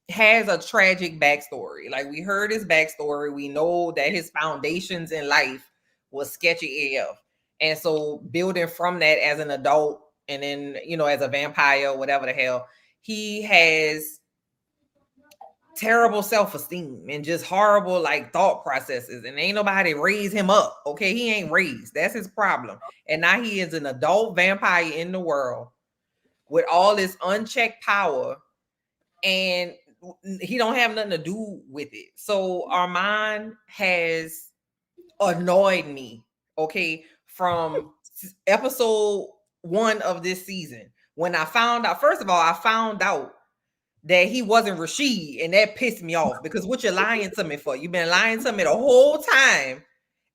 has a tragic backstory. Like, we heard his backstory. We know that his foundations in life was sketchy AF. And so building from that as an adult, and then, as a vampire, whatever the hell, he has terrible self-esteem and just horrible, like, thought processes. And ain't nobody raise him up. Okay. He ain't raised. That's his problem. And now he is an adult vampire in the world with all this unchecked power, and he don't have nothing to do with it. So Armand has annoyed me, okay, from episode 1 of this season. When I found out, first of all, I found out that he wasn't Rashid, and that pissed me off, because what you're lying to me for? You've been lying to me the whole time,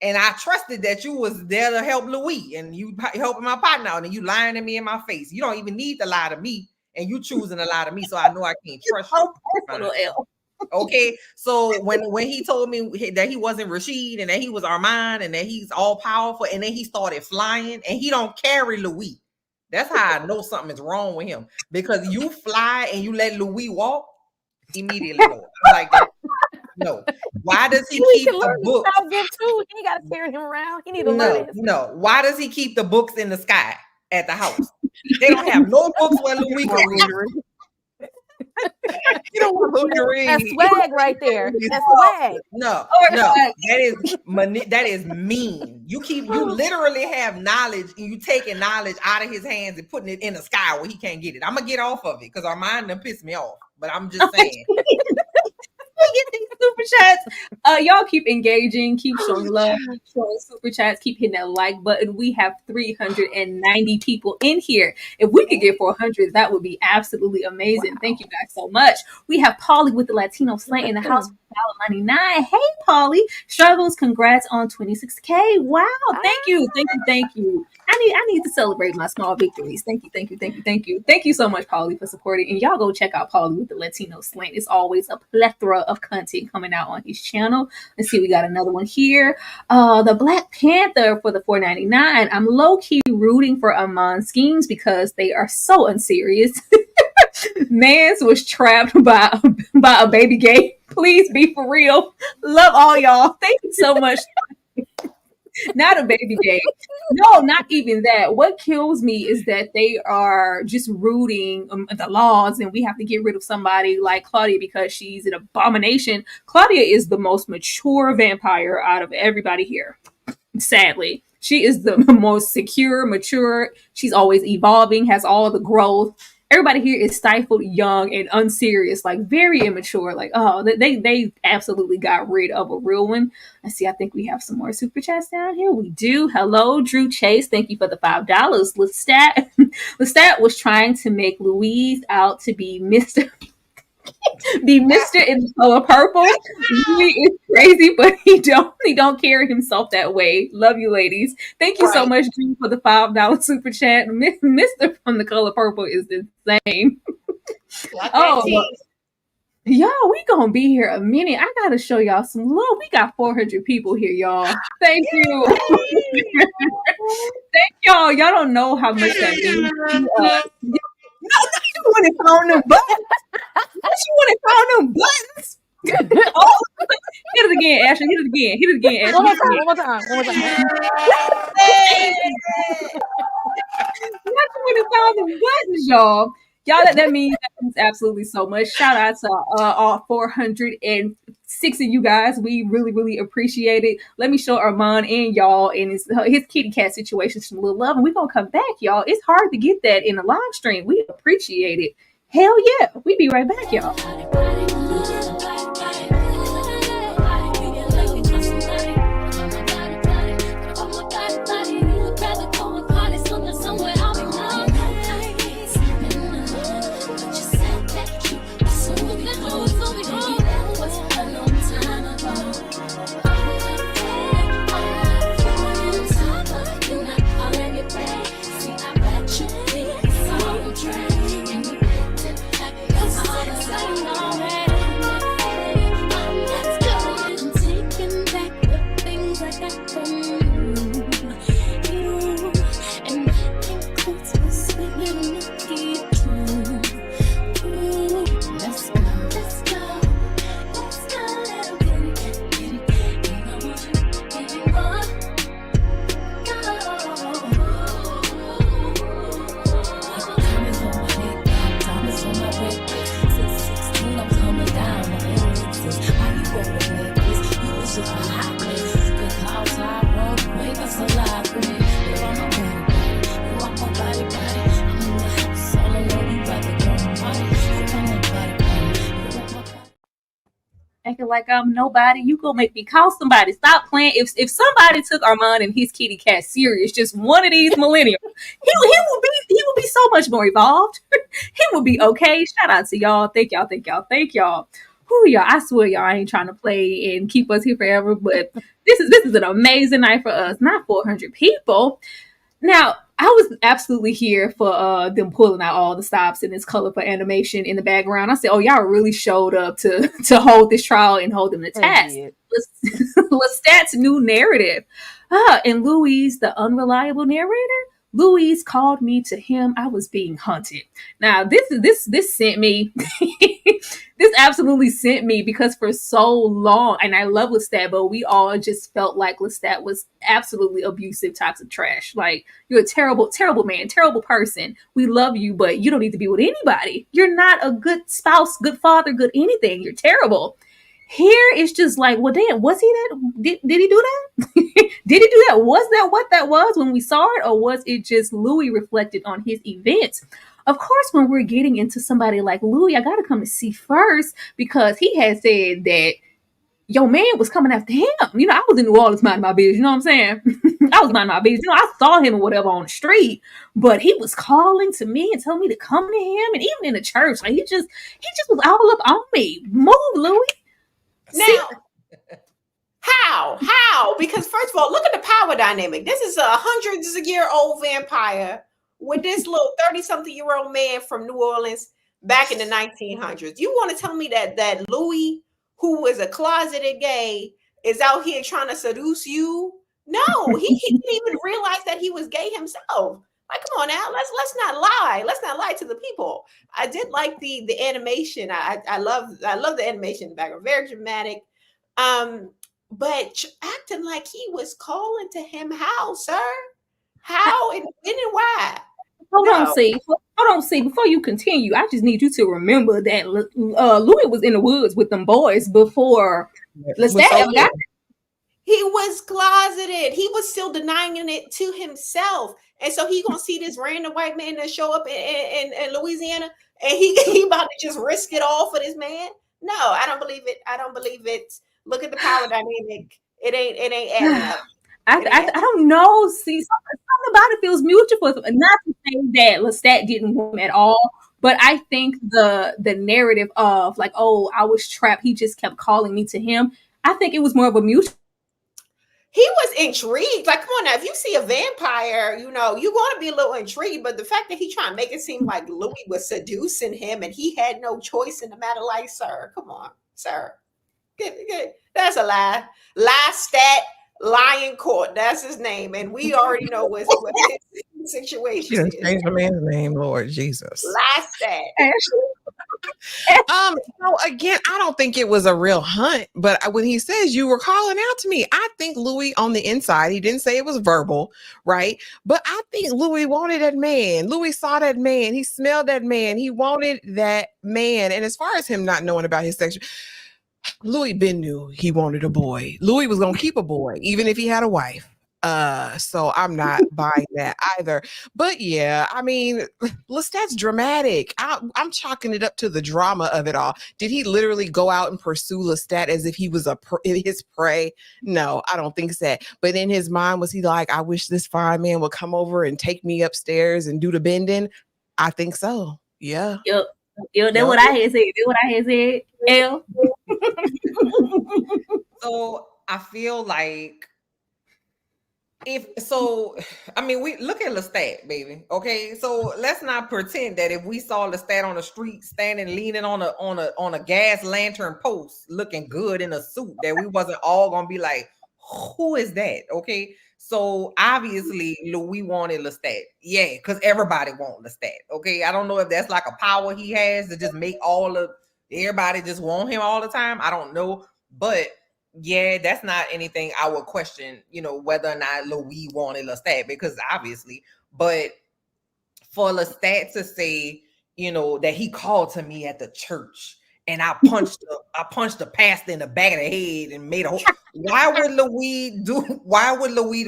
and I trusted that you was there to help Louis, and you helping my partner out, and you lying to me in my face. You don't even need to lie to me, and you choosing to lie to me, so I know I can't trust you. Okay, so when he told me that he wasn't Rashid and that he was Armand and that he's all powerful, and then he started flying, and he don't carry Louis. That's how I know something is wrong with him, because you fly and you let Louis walk, immediately know. I'm like, no. Why does he keep the books? Too. He got to carry him around. He need to learn. No. Why does he keep the books in the sky at the house? They don't have no books where Louis can read. You don't want to read. That's swag right there. That's swag. No. That is mean. You literally have knowledge, and you taking knowledge out of his hands and putting it in the sky where he can't get it. I'm gonna get off of it because Armand done pissed me off. But I'm just saying. We get these super chats. Y'all keep engaging, keep showing love, keep showing super chats, keep hitting that like button. We have 390 people in here. If we could get 400, that would be absolutely amazing. Wow. Thank you guys so much. We have Polly with the Latino slant in the house for $1.99. Hey, Polly. Struggles, congrats on 26K. Wow. Thank you. I need to celebrate my small victories. Thank you. Thank you so much, Polly, for supporting. And y'all go check out Polly with the Latino slant. It's always a plethora of content coming out on his channel. Let's see, we got another one here. The Black Panther for the $4.99. I'm low-key rooting for Armand's schemes because they are so unserious. Mans was trapped by a baby gay. Please be for real. Love all y'all. Thank you so much. Not a baby gay. No, not even that. What kills me is that they are just rooting the laws, and we have to get rid of somebody like Claudia because she's an abomination. Claudia is the most mature vampire out of everybody here. Sadly, she is the most secure, mature. She's always evolving, has all the growth. Everybody here is stifled, young, and unserious, like very immature. Like, oh, they absolutely got rid of a real one. Let's see, I think we have some more super chats down here. We do. Hello, Drew Chase. Thank you for the $5. Lestat was trying to make Louise out to be Mr. in the color purple. He is crazy, but he don't carry himself that way. Love you, ladies. Thank you so much, Drew, for the $5 super chat. Mr. from the color purple is the same. Y'all, we gonna be here a minute. I gotta show y'all some love. We got 400 people here, y'all. Thank you. Thank y'all. Y'all don't know how much that means. No, you want to phone them buttons. You want to phone them buttons. Oh, hit it again, Ashley. Hit it again, Ashley. One more time. Not you want to phone them buttons, y'all. Y'all, that means absolutely so much. Shout out to all 406 of you guys. We really, really appreciate it. Let me show Armand and y'all and his kitty cat situation some little love, and we're gonna come back, y'all. It's hard to get that in a live stream. We appreciate it. Hell yeah. We be right back, y'all. Acting like I'm nobody. You gonna make me call somebody. Stop playing. If somebody took Armand and his kitty cat serious, just one of these millennials, he would be so much more evolved. He would be okay. Shout out to y'all. Thank y'all. Who y'all? I swear y'all ain't trying to play and keep us here forever. But this is an amazing night for us. Not 400 people. Now, I was absolutely here for them pulling out all the stops and this colorful animation in the background. I said, oh, y'all really showed up to hold this trial and hold them to task. Lestat's new narrative. And Louise, the unreliable narrator, Louise called me to him. I was being hunted. Now, this sent me. This absolutely sent me because for so long, and I love Lestat, but we all just felt like Lestat was absolutely abusive, toxic trash. Like, you're a terrible, terrible man, terrible person. We love you, but you don't need to be with anybody. You're not a good spouse, good father, good anything. You're terrible. Here it's just like, well, damn, was he that? Did he do that? Did he do that? Was that what that was when we saw it? Or was it just Louis reflected on his events? Of course, when we're getting into somebody like Louis, I got to come and see first because he had said that your man was coming after him. You know, I was in New Orleans minding my business. You know what I'm saying? I was minding my business. You know, I saw him or whatever on the street, but he was calling to me and telling me to come to him. And even in the church, like he just was all up on me. Move, Louis. Now, how? Because first of all, look at the power dynamic. This is a hundreds-year-old vampire with this little 30-something-year-old man from New Orleans back in the 1900s. You want to tell me that Louis, who was a closeted gay, is out here trying to seduce you? No, he didn't even realize that he was gay himself. Like, come on now, let's not lie. Let's not lie to the people. I did like the animation. I love the animation in the background. Very dramatic. But acting like he was calling to him, how, sir? How and when and why? Hold on, see. Before you continue, I just need you to remember that Louis was in the woods with them boys before Lestat ever got it. He was closeted. He was still denying it to himself. And so he gonna see this random white man that show up in Louisiana, and he about to just risk it all for this man. No, I don't believe it. Look at the power dynamic. It ain't adding up. I don't know. See, something about it feels mutual. Not to say that Lestat didn't want him at all, but I think the narrative of like, oh, I was trapped. He just kept calling me to him. I think it was more of a mutual. He was intrigued. Like, come on now, if you see a vampire, you know, you're going to be a little intrigued. But the fact that he trying to make it seem like Louis was seducing him and he had no choice in the matter, like, sir, come on, sir. That's a lie. Lestat de Lioncourt, that's his name. And we already know what his situation is. Change the man's name, Lord Jesus. Lestat. Again, I don't think it was a real hunt, but when he says you were calling out to me, I think Louis on the inside, he didn't say it was verbal, right? But I think Louis wanted that man. Louis saw that man. He smelled that man. He wanted that man. And as far as him not knowing about his sexual, Louis Ben knew he wanted a boy. Louis was gonna keep a boy, even if he had a wife. So I'm not buying that either. But yeah, I mean, Lestat's dramatic. I'm chalking it up to the drama of it all. Did he literally go out and pursue Lestat as if he was his prey? No, I don't think so. But in his mind, was he like, I wish this fine man would come over and take me upstairs and do the bending? I think so. Yeah. Yo, that's what I had said. That's what I had said. L. So I feel like we look at Lestat, baby. Okay, so let's not pretend that if we saw Lestat on the street standing leaning on a gas lantern post looking good in a suit, that we wasn't all gonna be like, who is that? Okay, so obviously Louis wanted Lestat, yeah, because everybody wants Lestat. Okay, I don't know if that's like a power he has to just make everybody just want him all the time. I don't know, but yeah, that's not anything I would question, whether or not Louis wanted Lestat, because obviously, but for Lestat to say, that he called to me at the church and I punched the pastor in the back of the head and made a whole, why would Louis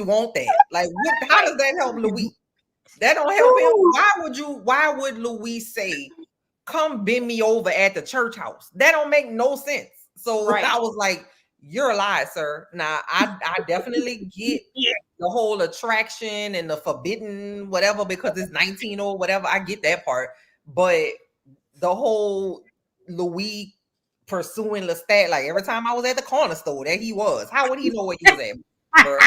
want that? Like, how does that help Louis? That don't help him. Why would Louis say, come bend me over at the church house? That don't make no sense. So right. I was like, you're a lie, sir. Now, I definitely get the whole attraction and the forbidden whatever because it's 19 or whatever. I get that part. But the whole Louis pursuing Lestat, like every time I was at the corner store, there he was. How would he know where he was at? Bro?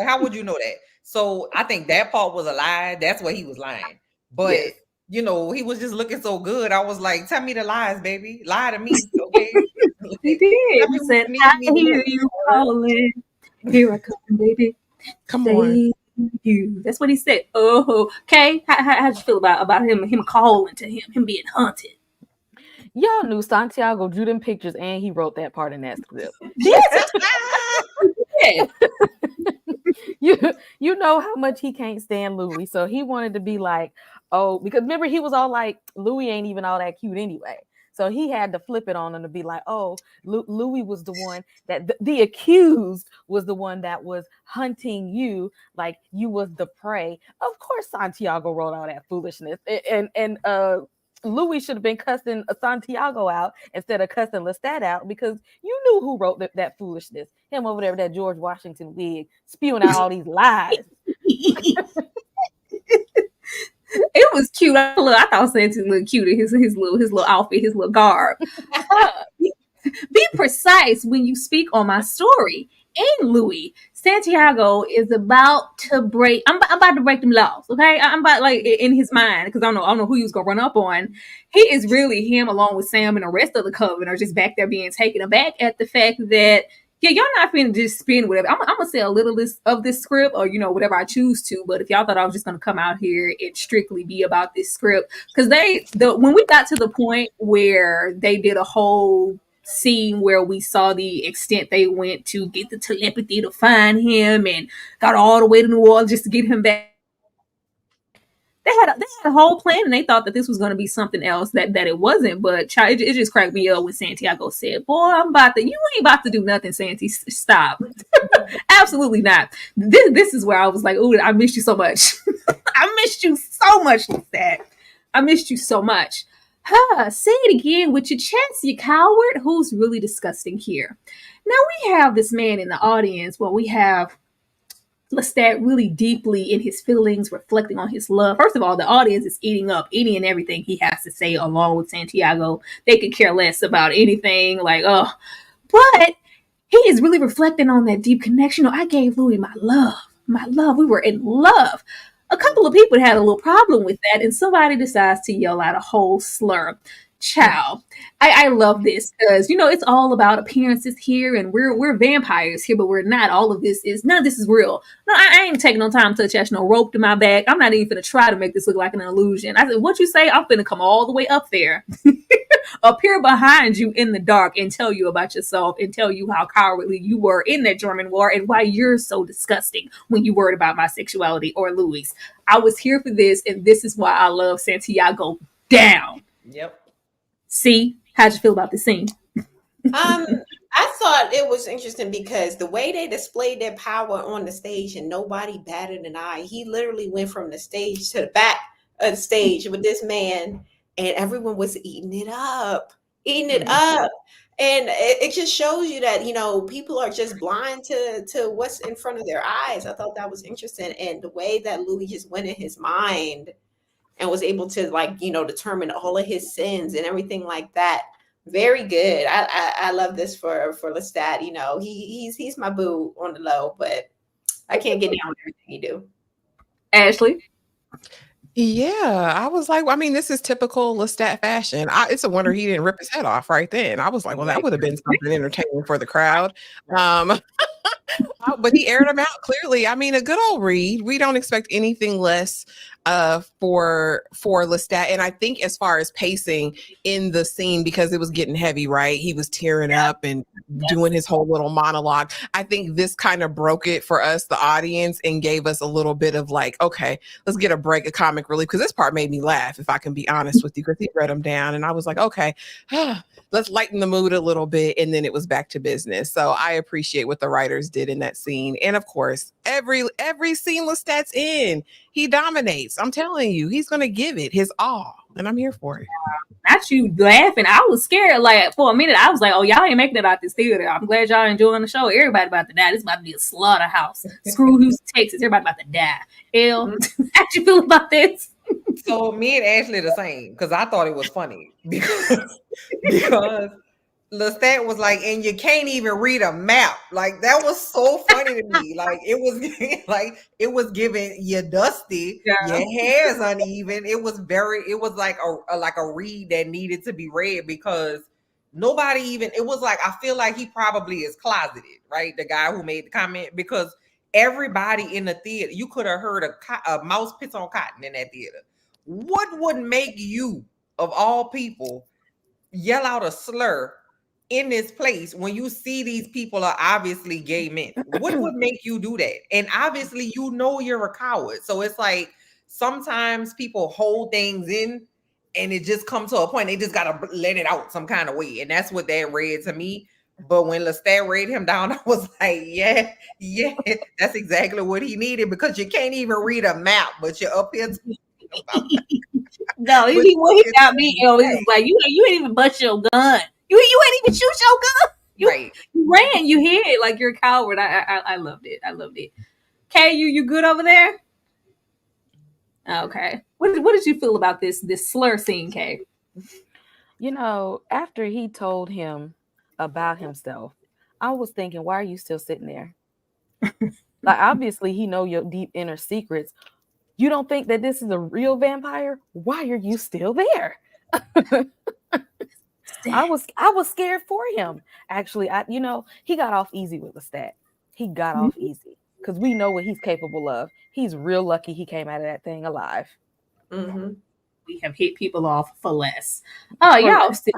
How would you know that? So I think that part was a lie. That's where he was lying. But he was just looking so good. I was like, tell me the lies, baby. Lie to me, okay? He did. He said, I hear you calling. Here I come, baby. Come on. You. That's what he said. Oh, okay. How'd you feel about him calling to him being hunted? Y'all knew Santiago drew them pictures and he wrote that part in that script. You know how much he can't stand Louis, so he wanted to be like, oh, because remember he was all like, Louis ain't even all that cute anyway. So he had to flip it on him to be like, oh, Louis was the one that the accused was the one that was hunting you, like you was the prey. Of course, Santiago wrote all that foolishness, and Louis should have been cussing Santiago out instead of cussing Lestat out, because you knew who wrote that foolishness. Him over there with that George Washington wig, spewing out all these lies. It was cute. I thought Santi looked cute in his little outfit, his little garb. Be precise when you speak on my story. And Louis, Santiago is about to break. I'm about to break them laws. Okay, I'm about, like, in his mind, because I don't know who he was gonna run up on. He is really him, along with Sam and the rest of the coven, are just back there being taken aback at the fact that, yeah, y'all not finna just spin whatever. I'm gonna say a little of this script, or whatever I choose to. But if y'all thought I was just gonna come out here and strictly be about this script, because when we got to the point where they did a whole scene where we saw the extent they went to get the telepathy to find him and got all the way to New Orleans just to get him back. They had a whole plan, and they thought that this was going to be something else that it wasn't. But it just cracked me up when Santiago said, "Boy, you ain't about to do nothing, Santi. Stop." Absolutely not. This is where I was like, "Ooh, I missed you so much. I missed you so much, Lestat. I missed you so much." Say it again with your chest, you coward. Who's really disgusting here? Now we have this man in the audience. Well, we have Lestat really deeply in his feelings, reflecting on his love. First of all, the audience is eating up any and everything he has to say, along with Santiago. They could care less about anything, but he is really reflecting on that deep connection. I gave Louis my love. We were in love. A couple of people had a little problem with that, and somebody decides to yell out a whole slur. Child, I love this because it's all about appearances here, and we're vampires here, but we're not. All of this is none of this is real. No, I ain't taking no time to attach no rope to my back. I'm not even gonna try to make this look like an illusion. I said, what you say? I'm gonna come all the way up there, appear behind you in the dark, and tell you about yourself, and tell you how cowardly you were in that German war, and why you're so disgusting when you worried about my sexuality or Louis. I was here for this, and this is why I love Santiago down. Yep. See, how'd you feel about the scene? I thought it was interesting because the way they displayed their power on the stage and nobody batted an eye. He literally went from the stage to the back of the stage with this man, and everyone was eating it up. And it just shows you that, people are just blind to what's in front of their eyes. I thought that was interesting. And the way that Louis just went in his mind and was able to determine all of his sins and everything like that. Very good. I love this for Lestat. He's my boo on the low, but I can't get down with everything he do. Ashley? Yeah, I was like, this is typical Lestat fashion. It's a wonder he didn't rip his head off right then. I was like, well, that would have been something entertaining for the crowd. But he aired him out clearly. A good old Reid. We don't expect anything less for Lestat. And I think as far as pacing in the scene, because it was getting heavy, right? He was tearing up and doing his whole little monologue. I think this kind of broke it for us, the audience, and gave us a little bit of okay, let's get a break of comic relief. Because this part made me laugh, if I can be honest with you, because he read him down. And I was like, okay, let's lighten the mood a little bit. And then it was back to business. So I appreciate what the writers did in that scene. And of course, every scene Lestat's in, he dominates. I'm telling you, he's going to give it his all. And I'm here for it. Not you laughing. I was scared. For a minute, I was like, oh, y'all ain't making it out this theater. I'm glad y'all enjoying the show. Everybody about to die. This about to be a slaughterhouse. Screw Houston, Texas. Everybody about to die. How'd you feel about this? So me and Ashley the same, because I thought it was funny because Lestat was like, and you can't even read a map. That was so funny to me. It was giving you dusty, your hair's uneven. It was like a read that needed to be read because nobody even, it was I feel like he probably is closeted, right? The guy who made the comment, because everybody in the theater, you could have heard a mouse piss on cotton in that theater. What would make you, of all people, yell out a slur in this place when you see these people are obviously gay men? What would make you do that? And obviously, you're a coward. So it's sometimes people hold things in and it just comes to a point. They just got to let it out some kind of way. And that's what that read to me. But when Lestat read him down, I was like, yeah, that's exactly what he needed, because you can't even read a map, but you're up here. No, he got me. It was like, you ain't even bust your gun. You ain't even shoot your gun. You ran. You hid like you're a coward. I loved it. I loved it. Kay, you good over there? Okay. What did you feel about this slur scene, Kay? After he told him about himself, I was thinking, why are you still sitting there? Obviously he know your deep inner secrets. You don't think that this is a real vampire? Why are you still there? I was scared for him. Actually, he got off easy with Lestat. He got off easy because we know what he's capable of. He's real lucky he came out of that thing alive. Mm-hmm. We have hit people off for less. Y'all still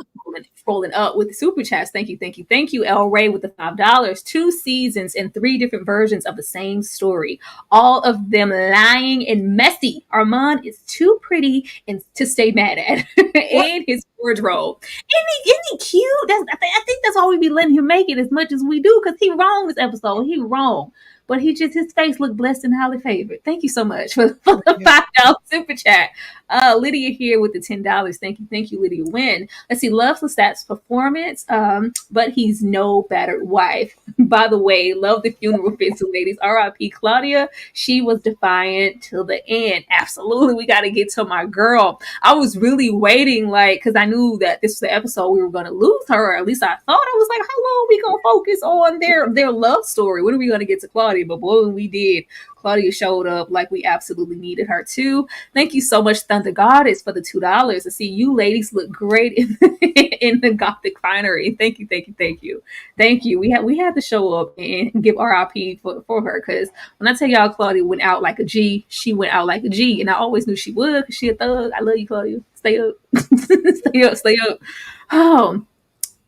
rolling up with the super chats. Thank you, El Ray with the $5. 2 seasons and 3 different versions of the same story. All of them lying and messy. Armand is too pretty and to stay mad at. And his wardrobe. Isn't he cute? I think that's why we be letting him make it as much as we do, because he wrong this episode. He wrong. But his face looked blessed and highly favored. Thank you so much for the $5 super chat. Lydia here with the $10. Thank you, Lydia. Win. Let's see. Loves Lestat's performance, but he's no battered wife. By the way, love the funeral fits, ladies. R.I.P. Claudia. She was defiant till the end. Absolutely, we got to get to my girl. I was really waiting, because I knew that this was the episode we were going to lose her, or at least I thought. I was like, how long are we going to focus on their love story? When are we going to get to Claudia? Claudia, but boy, when we did, Claudia showed up like we absolutely needed her too. Thank you so much, Thunder Goddess, for the $2. I see you ladies look great in in the gothic finery. Thank you, thank you, thank you, thank you. We had to show up and give RIP for her, because when I tell y'all Claudia went out like a G, she went out like a G, and I always knew she would, because she a thug. I love you, Claudia. Stay up, stay up, stay up. Oh.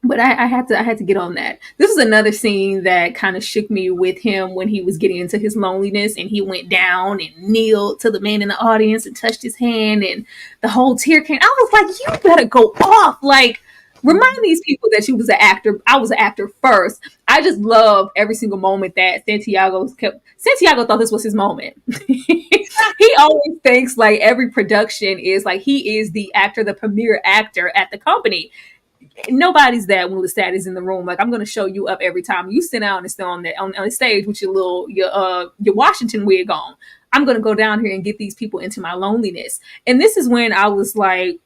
But I had to get on that. This is another scene that kind of shook me with him when he was getting into his loneliness, and he went down and kneeled to the man in the audience and touched his hand, and the whole tear came. I was like, you better go off. Like, remind these people that you was an actor. I was an actor first. I just love every single moment that Santiago thought this was his moment. He always thinks like every production is like he is the actor, the premier actor at the company. Nobody's that when Lestat is in the room. Like, I'm going to show you up every time you sit down and stay on the stage with your Washington wig on. I'm going to go down here and get these people into my loneliness. And this is when I was like,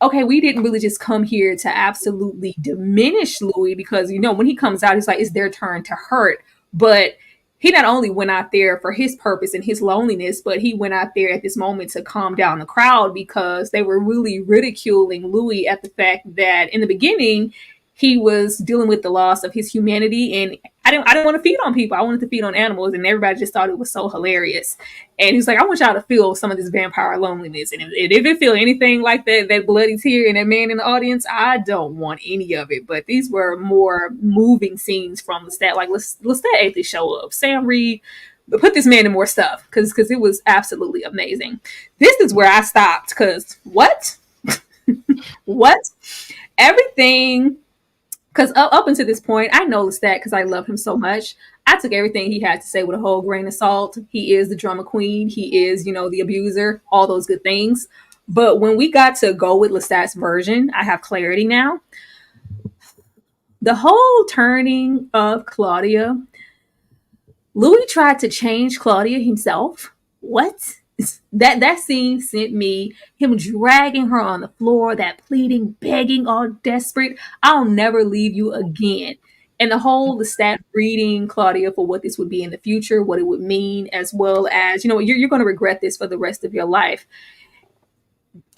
okay, we didn't really just come here to absolutely diminish Louis, because, you know, when he comes out, he's like, it's their turn to hurt. But he not only went out there for his purpose and his loneliness, but he went out there at this moment to calm down the crowd, because they were really ridiculing Louis at the fact that in the beginning, he was dealing with the loss of his humanity, and I didn't want to feed on people. I wanted to feed on animals, and everybody just thought it was so hilarious. And he's like, I want y'all to feel some of this vampire loneliness. And if it feel anything like that bloody tear in that man in the audience, I don't want any of it. But these were more moving scenes from Lestat. Like, Lestat ate the show up. Sam Reid, put this man in more stuff, because it was absolutely amazing. This is where I stopped, because what? What? Everything... Because up until this point, I know Lestat because I love him so much. I took everything he had to say with a whole grain of salt. He is the drama queen. He is, you know, the abuser, all those good things. But when we got to go with Lestat's version, I have clarity now. The whole turning of Claudia, Louis tried to change Claudia himself. What? That scene sent me, him dragging her on the floor, that pleading, begging, all desperate, I'll never leave you again. And the whole Lestat reading Claudia for what this would be in the future, what it would mean, as well as, you know, you're going to regret this for the rest of your life.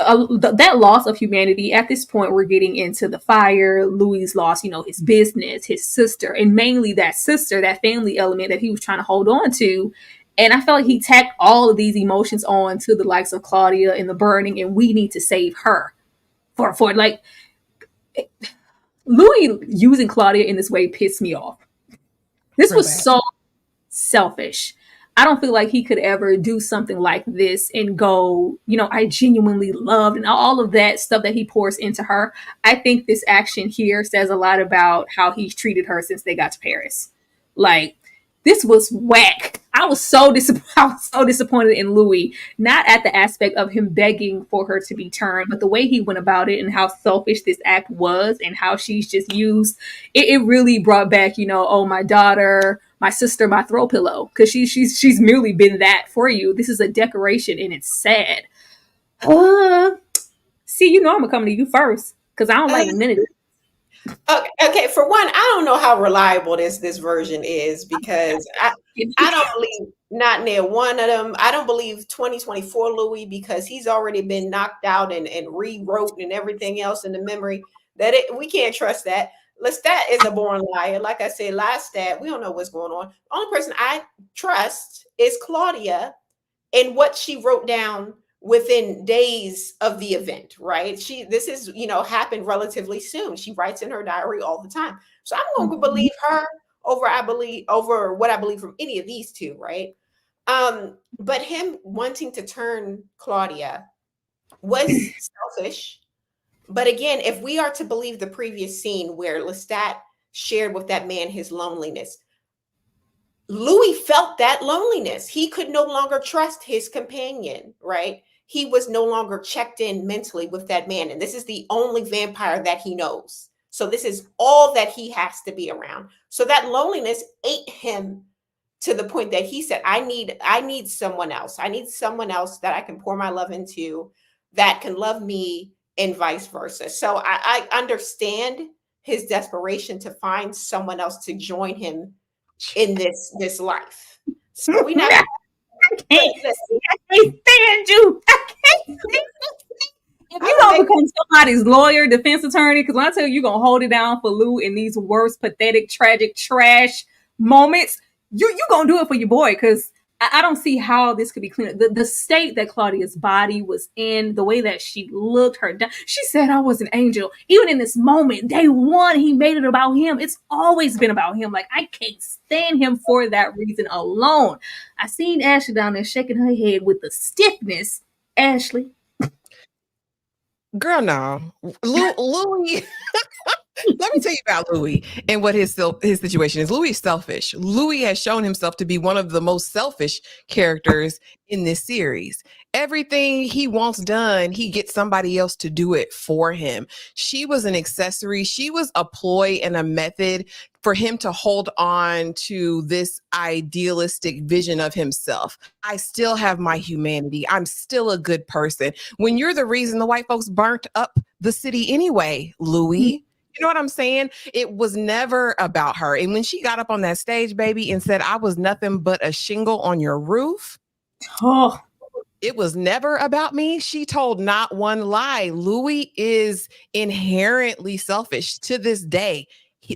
That loss of humanity, at this point, we're getting into the fire. Louis lost, you know, his business, his sister, and mainly that sister, that family element that he was trying to hold on to. And I felt like he tacked all of these emotions on to the likes of Claudia and the burning, and we need to save her. For like, Louis using Claudia in this way pissed me off. This was so selfish. I don't feel like he could ever do something like this and go, you know, I genuinely loved, and all of that stuff that he pours into her. I think this action here says a lot about how he's treated her since they got to Paris. Like, this was whack. I was so disappointed in Louis, not at the aspect of him begging for her to be turned, but the way he went about it and how selfish this act was and how she's just used. It really brought back, you know, oh, my daughter, my sister, my throw pillow, because she's merely been that for you. This is a decoration and it's sad. See, you know I'm gonna come to you first because I don't like none of it. Okay. For one, I don't know how reliable this version is, because I don't believe not near one of them. I don't believe 2024 Louis, because he's already been knocked out and rewrote and everything else in the memory we can't trust that. Lestat is a born liar. Like I said, Lestat, we don't know what's going on. The only person I trust is Claudia and what she wrote down within days of the event, right? This is, you know, happened relatively soon. She writes in her diary all the time. So I'm going to believe her over what I believe from any of these two, right? But him wanting to turn Claudia was selfish. But again, if we are to believe the previous scene where Lestat shared with that man his loneliness, Louis felt that loneliness. He could no longer trust his companion, right? He was no longer checked in mentally with that man. And this is the only vampire that he knows. So this is all that he has to be around. So that loneliness ate him to the point that he said, I need someone else. I need someone else that I can pour my love into, that can love me, and vice versa. So I understand his desperation to find someone else to join him in this life. So we not. I can't stand you. I can't stand if you don't become somebody's lawyer, defense attorney, because when I tell you you're gonna hold it down for Lou in these worst, pathetic, tragic, trash moments, you gonna do it for your boy. Because I don't see how this could be clean. The state that Claudia's body was in, the way that she looked, her down. She said, "I was an angel." Even in this moment, day one, he made it about him. It's always been about him. Like, I can't stand him for that reason alone. I seen Ashley down there shaking her head with the stiffness. Ashley. Girl, no. Louis. Let me tell you about Louis and what his situation is. Louis is selfish. Louis has shown himself to be one of the most selfish characters in this series. Everything he wants done, he gets somebody else to do it for him. She was an accessory. She was a ploy and a method for him to hold on to this idealistic vision of himself. I still have my humanity. I'm still a good person. When you're the reason the white folks burnt up the city anyway, Louis. You know what I'm saying? It was never about her. And when she got up on that stage, baby, and said, "I was nothing but a shingle on your roof." Oh, it was never about me. She told not one lie. Louis is inherently selfish to this day.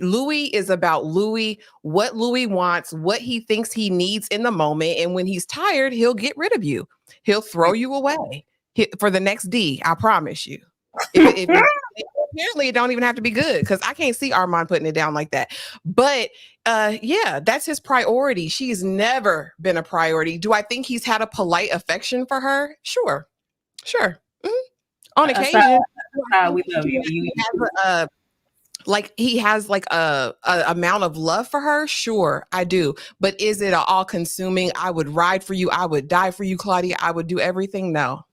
Louis is about Louis, what Louis wants, what he thinks he needs in the moment. And when he's tired, he'll get rid of you. He'll throw you away for the next D. I promise you. Apparently, it don't even have to be good because I can't see Armand putting it down like that. But yeah, that's his priority. She's never been a priority. Do I think he's had a polite affection for her? Sure. Mm-hmm. On occasion. We love you. He has a amount of love for her. Sure, I do. But is it all consuming? I would ride for you. I would die for you, Claudia. I would do everything. No.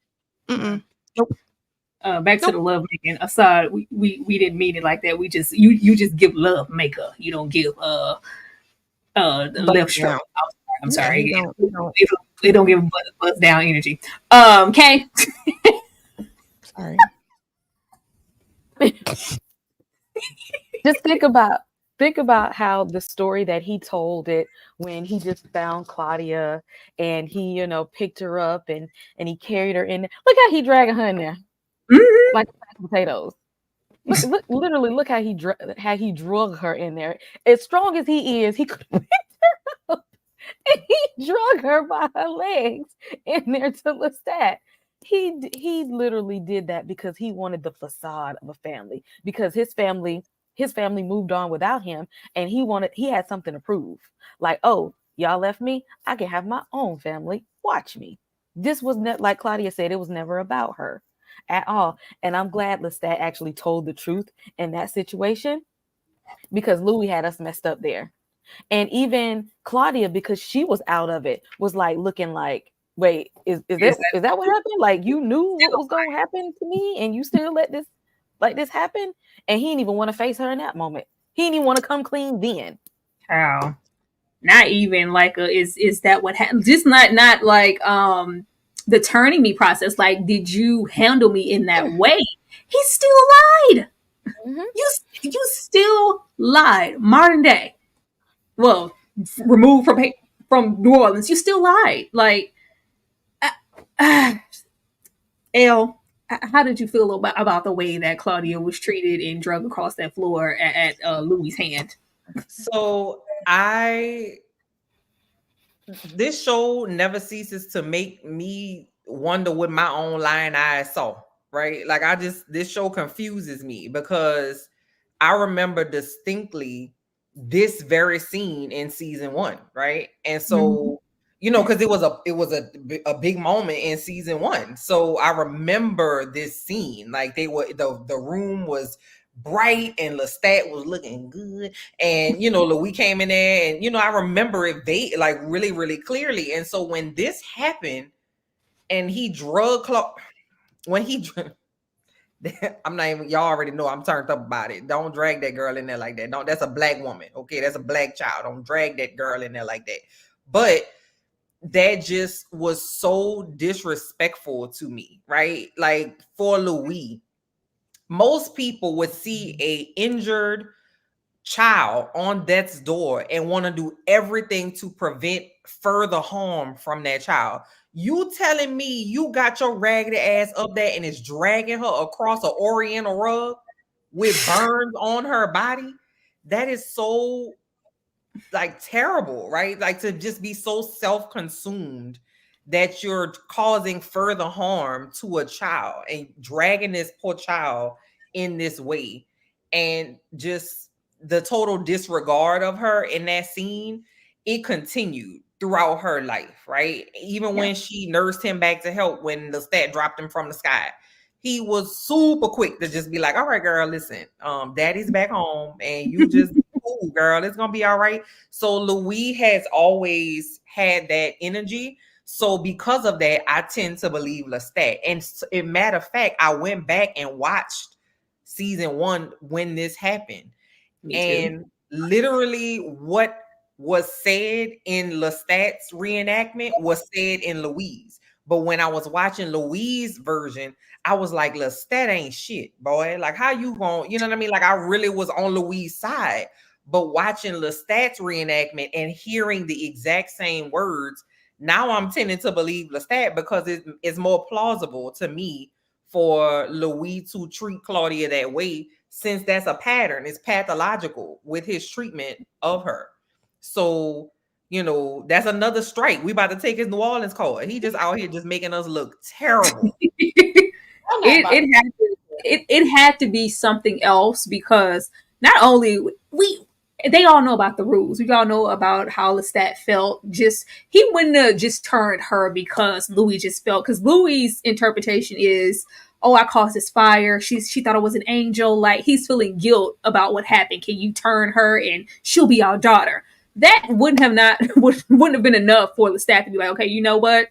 Nope. Back to the love making aside, we didn't mean it like that. We just you just give love maker. You don't give the left stroke. I'm sorry. They don't give buzz down energy. Okay. Sorry. Just think about how the story that he told it when he just found Claudia and he, picked her up and he carried her in there. Look how he dragging her in there. Mm-hmm. Like potatoes. Literally, look how he drug her in there. As strong as he is, he could pick her up and he drug her by her legs in there to Lestat. He literally did that because he wanted the facade of a family, because his family moved on without him, and he had something to prove. Like, oh, y'all left me, I can have my own family. Watch me. This was like Claudia said, it was never about her at all. And I'm glad Lestat actually told the truth in that situation, because Louis had us messed up there. And even Claudia, because she was out of it, was like looking like, wait, is that what happened? Like, you knew what was going to happen to me and you still let this happen? And he didn't even want to face her in that moment. He didn't even want to come clean then. How? Not even like is that what happened? Just not like the turning me process. Like, did you handle me in that way? He still lied. Mm-hmm. You still lied. Modern day. Well, removed from New Orleans, you still lied. Like, Elle, how did you feel about the way that Claudia was treated and drugged across that floor at Louis' hand? So this show never ceases to make me wonder what my own lying eyes saw, right? Like, this show confuses me because I remember distinctly this very scene in season 1, right? And so, because it was a big moment in season 1. So I remember this scene. Like, the room was bright and Lestat was looking good, and Louis came in there, and I remember it really, really clearly. And so when this happened and he drug I'm not even, y'all already know I'm turned up about it. Don't drag that girl in there like that. That's a black woman. Okay, that's a black child. Don't drag that girl in there like that. But that just was so disrespectful to me, right? Like, for Louis, most people would see a injured child on death's door and want to do everything to prevent further harm from that child. You telling me you got your raggedy ass up there and is dragging her across an oriental rug with burns on her body? That is so like terrible, right? Like to just be so self-consumed that you're causing further harm to a child and dragging this poor child in this way. And just the total disregard of her in that scene, it continued throughout her life, right? Even when she nursed him back to health when Lestat dropped him from the sky, he was super quick to just be like, all right, girl, listen, daddy's back home and you just cool, girl, it's gonna be all right. So Louis has always had that energy. So because of that, I tend to believe Lestat. And in matter of fact, I went back and watched season 1 when this happened. And literally what was said in Lestat's reenactment was said in Louise. But when I was watching Louise's version, I was like, Lestat ain't shit, boy. Like, how you going, you know what I mean? Like, I really was on Louise's side. But watching Lestat's reenactment and hearing the exact same words, now I'm tending to believe Lestat because it's more plausible to me for Louis to treat Claudia that way, since that's a pattern. It's pathological with his treatment of her. So, you know, that's another strike. We about to take his New Orleans card. He just out here just making us look terrible. It had to be something else, because not only they all know about the rules. We all know about how Lestat felt. Just he wouldn't have just turned her because Louis just felt, because Louis' interpretation is, oh, I caused this fire. She thought I was an angel. Like, he's feeling guilt about what happened. Can you turn her and she'll be our daughter? That wouldn't have been enough for Lestat to be like, okay, you know what?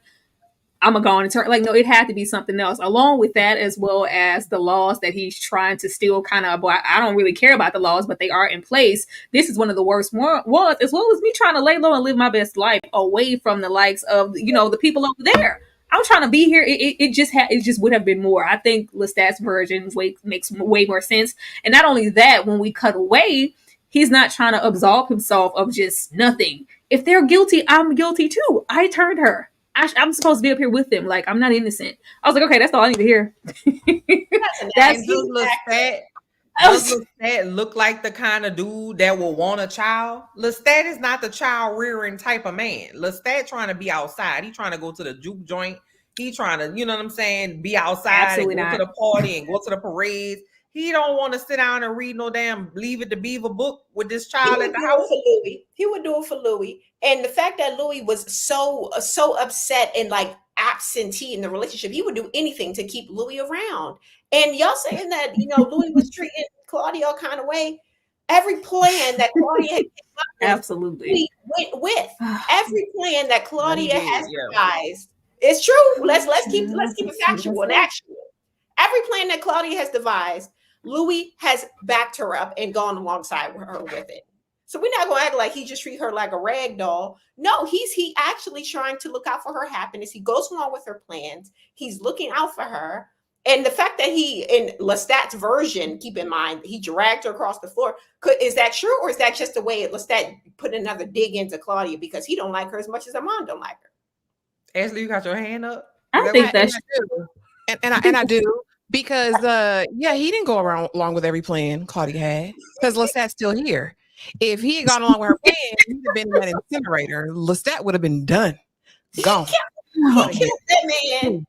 I'm gonna go on and turn. Like, no, it had to be something else. Along with that, as well as the laws that he's trying to still kind of, I don't really care about the laws, but they are in place. This is one of the worst ones, as well as me trying to lay low and live my best life away from the likes of, you know, the people over there. I'm trying to be here. It just would have been more. I think Lestat's version makes way more sense. And not only that, when we cut away, he's not trying to absolve himself of just nothing. If they're guilty, I'm guilty too. I turned her. I'm supposed to be up here with them. Like, I'm not innocent. I was like, okay, that's all I need to hear. Does Lestat look like the kind of dude that will want a child? Lestat is not the child rearing type of man. Lestat trying to be outside. He trying to go to the juke joint. He trying to, you know what I'm saying, be outside. Absolutely, and go to the party and go to the parades. He don't want to sit down and read no damn Leave It to Beaver book with this child at the house. He would do it for Louis. And the fact that Louis was so upset and like absentee in the relationship, he would do anything to keep Louis around. And y'all saying that, you know, Louis was treating Claudia all kind of way. Every plan that Claudia had came up with, absolutely, we went with. Every plan that Claudia has devised. It's true. Let's keep it factual and actual. Every plan that Claudia has devised, Louis has backed her up and gone alongside her with it. So we're not going to act like he just treat her like a rag doll. No, he actually trying to look out for her happiness. He goes along with her plans. He's looking out for her. And the fact that he, in Lestat's version, keep in mind, he dragged her across the floor. Is that true? Or is that just the way Lestat put another dig into Claudia because he don't like her as much as Armand don't like her? Ashley, you got your hand up? I think that's true. And I do. Because he didn't go along with every plan Claudia had, because Lestat's still here. If he had gone along with her plan, he'd have been in that incinerator. Lestat would have been done. Gone. He killed that man.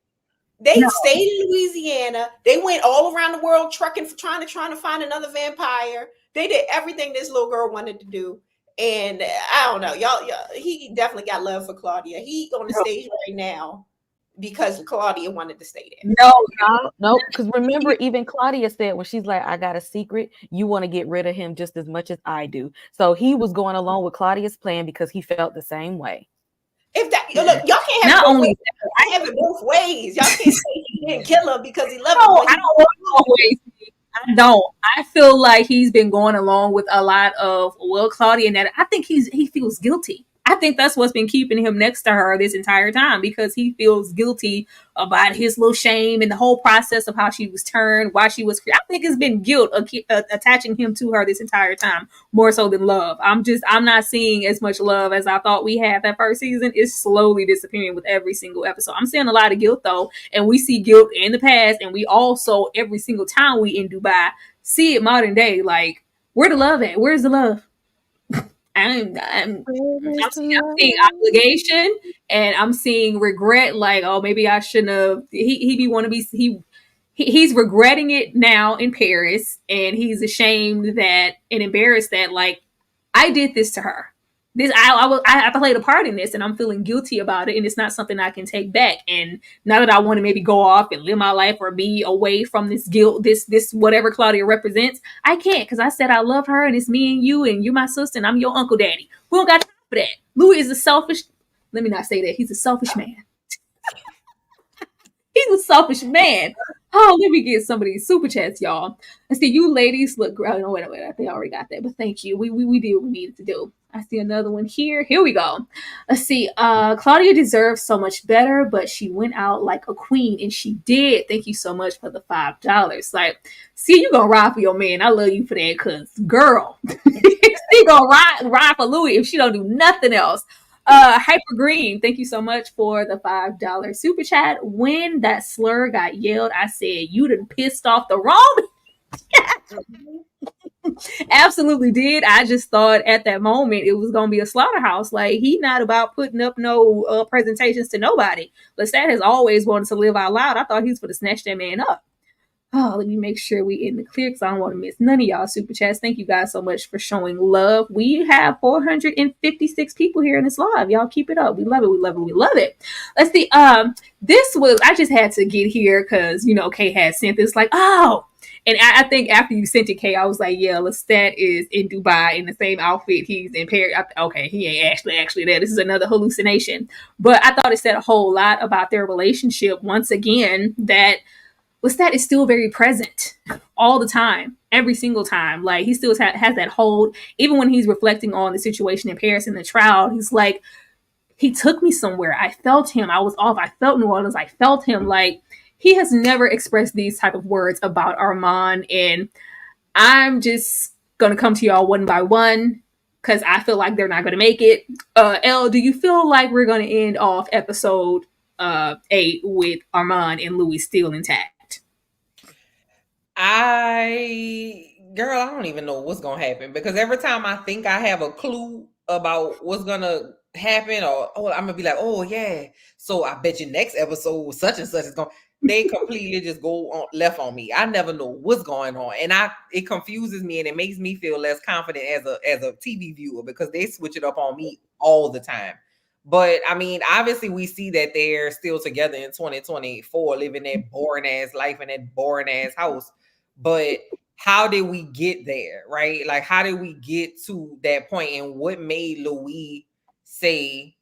They stayed in Louisiana. They went all around the world trucking, trying to find another vampire. They did everything this little girl wanted to do. And I don't know, y'all, he definitely got love for Claudia. He on the stage right now because Claudia wanted to stay there. No. Because remember, even Claudia said when she's like, I got a secret, you want to get rid of him just as much as I do. So he was going along with Claudia's plan because he felt the same way. If that, look, y'all can't have both ways. I have it both ways. Y'all can't say he didn't kill her because he loved her. I don't want both ways. I don't. I feel like he's been going along with a lot of Claudia, and that I think he feels guilty. I I think that's what's been keeping him next to her this entire time, because he feels guilty about his little shame and the whole process of how she was turned, why she was. I think it's been guilt attaching him to her this entire time, more so than love. I'm not seeing as much love as I thought we had that first season. It's slowly disappearing with every single episode. I'm seeing a lot of guilt though, and we see guilt in the past, and we also every single time we in Dubai see it modern day. Like, where the love at? Where's the love? I'm seeing obligation, and I'm seeing regret. Like, oh, maybe I shouldn't have. He's regretting it now in Paris, and he's ashamed that and embarrassed that, like, I did this to her. I played a part in this, and I'm feeling guilty about it, and it's not something I can take back. And now that I want to maybe go off and live my life or be away from this guilt, this whatever Claudia represents, I can't, because I said I love her, and it's me and you're my sister, and I'm your uncle daddy. We don't got time for that. Louis is a selfish. Let me not say that. He's a selfish man. He's a selfish man. Oh, let me get some of these super chats, y'all. And see, you ladies look great. Oh, wait. I think I already got that, but thank you. We did what we needed to do. I see another one here. Here we go. Let's see. Claudia deserves so much better, but she went out like a queen, and she did. Thank you so much for the $5. Like, see, you gonna ride for your man. I love you for that, cause girl, she gonna ride for Louis if she don't do nothing else. Hyper Green, thank you so much for the $5 super chat. When that slur got yelled, I said, you done pissed off the wrong. Absolutely did. I just thought at that moment it was gonna be a slaughterhouse. Like, he not about putting up no presentations to nobody. Lestat has always wanted to live out loud. I thought he was gonna snatch that man up. Oh, let me make sure we in the clear, because I don't want to miss none of y'all super chats. Thank you guys so much for showing love. We have 456 people here in this live. Y'all keep it up. We love it. We love it. We love it. Let's see. This was, I just had to get here because, Kay had sent this, like, oh. And I think after you sent it, Kay, I was like, yeah, Lestat is in Dubai in the same outfit he's in Paris. Okay, he ain't actually there. This is another hallucination. But I thought it said a whole lot about their relationship once again, that Lestat is still very present all the time, every single time. Like, he still has that hold. Even when he's reflecting on the situation in Paris in the trial, he's like, he took me somewhere. I felt him. I was off. I felt New Orleans. I felt him. Like, he has never expressed these type of words about Armand. And I'm just going to come to y'all one by one, because I feel like they're not going to make it. Elle, do you feel like we're going to end off episode 8 with Armand and Louis still intact? I don't even know what's gonna happen, because every time I think I have a clue about what's gonna happen, or I'm gonna be like, oh yeah, so I bet you next episode such and such is gonna. They completely just go on left on me. I never know what's going on, and it confuses me, and it makes me feel less confident as a TV viewer, because they switch it up on me all the time. But I mean, obviously we see that they're still together in 2024, living that boring ass life in that boring ass house. But how did we get there, right? Like, how did we get to that point? And what made Louis say,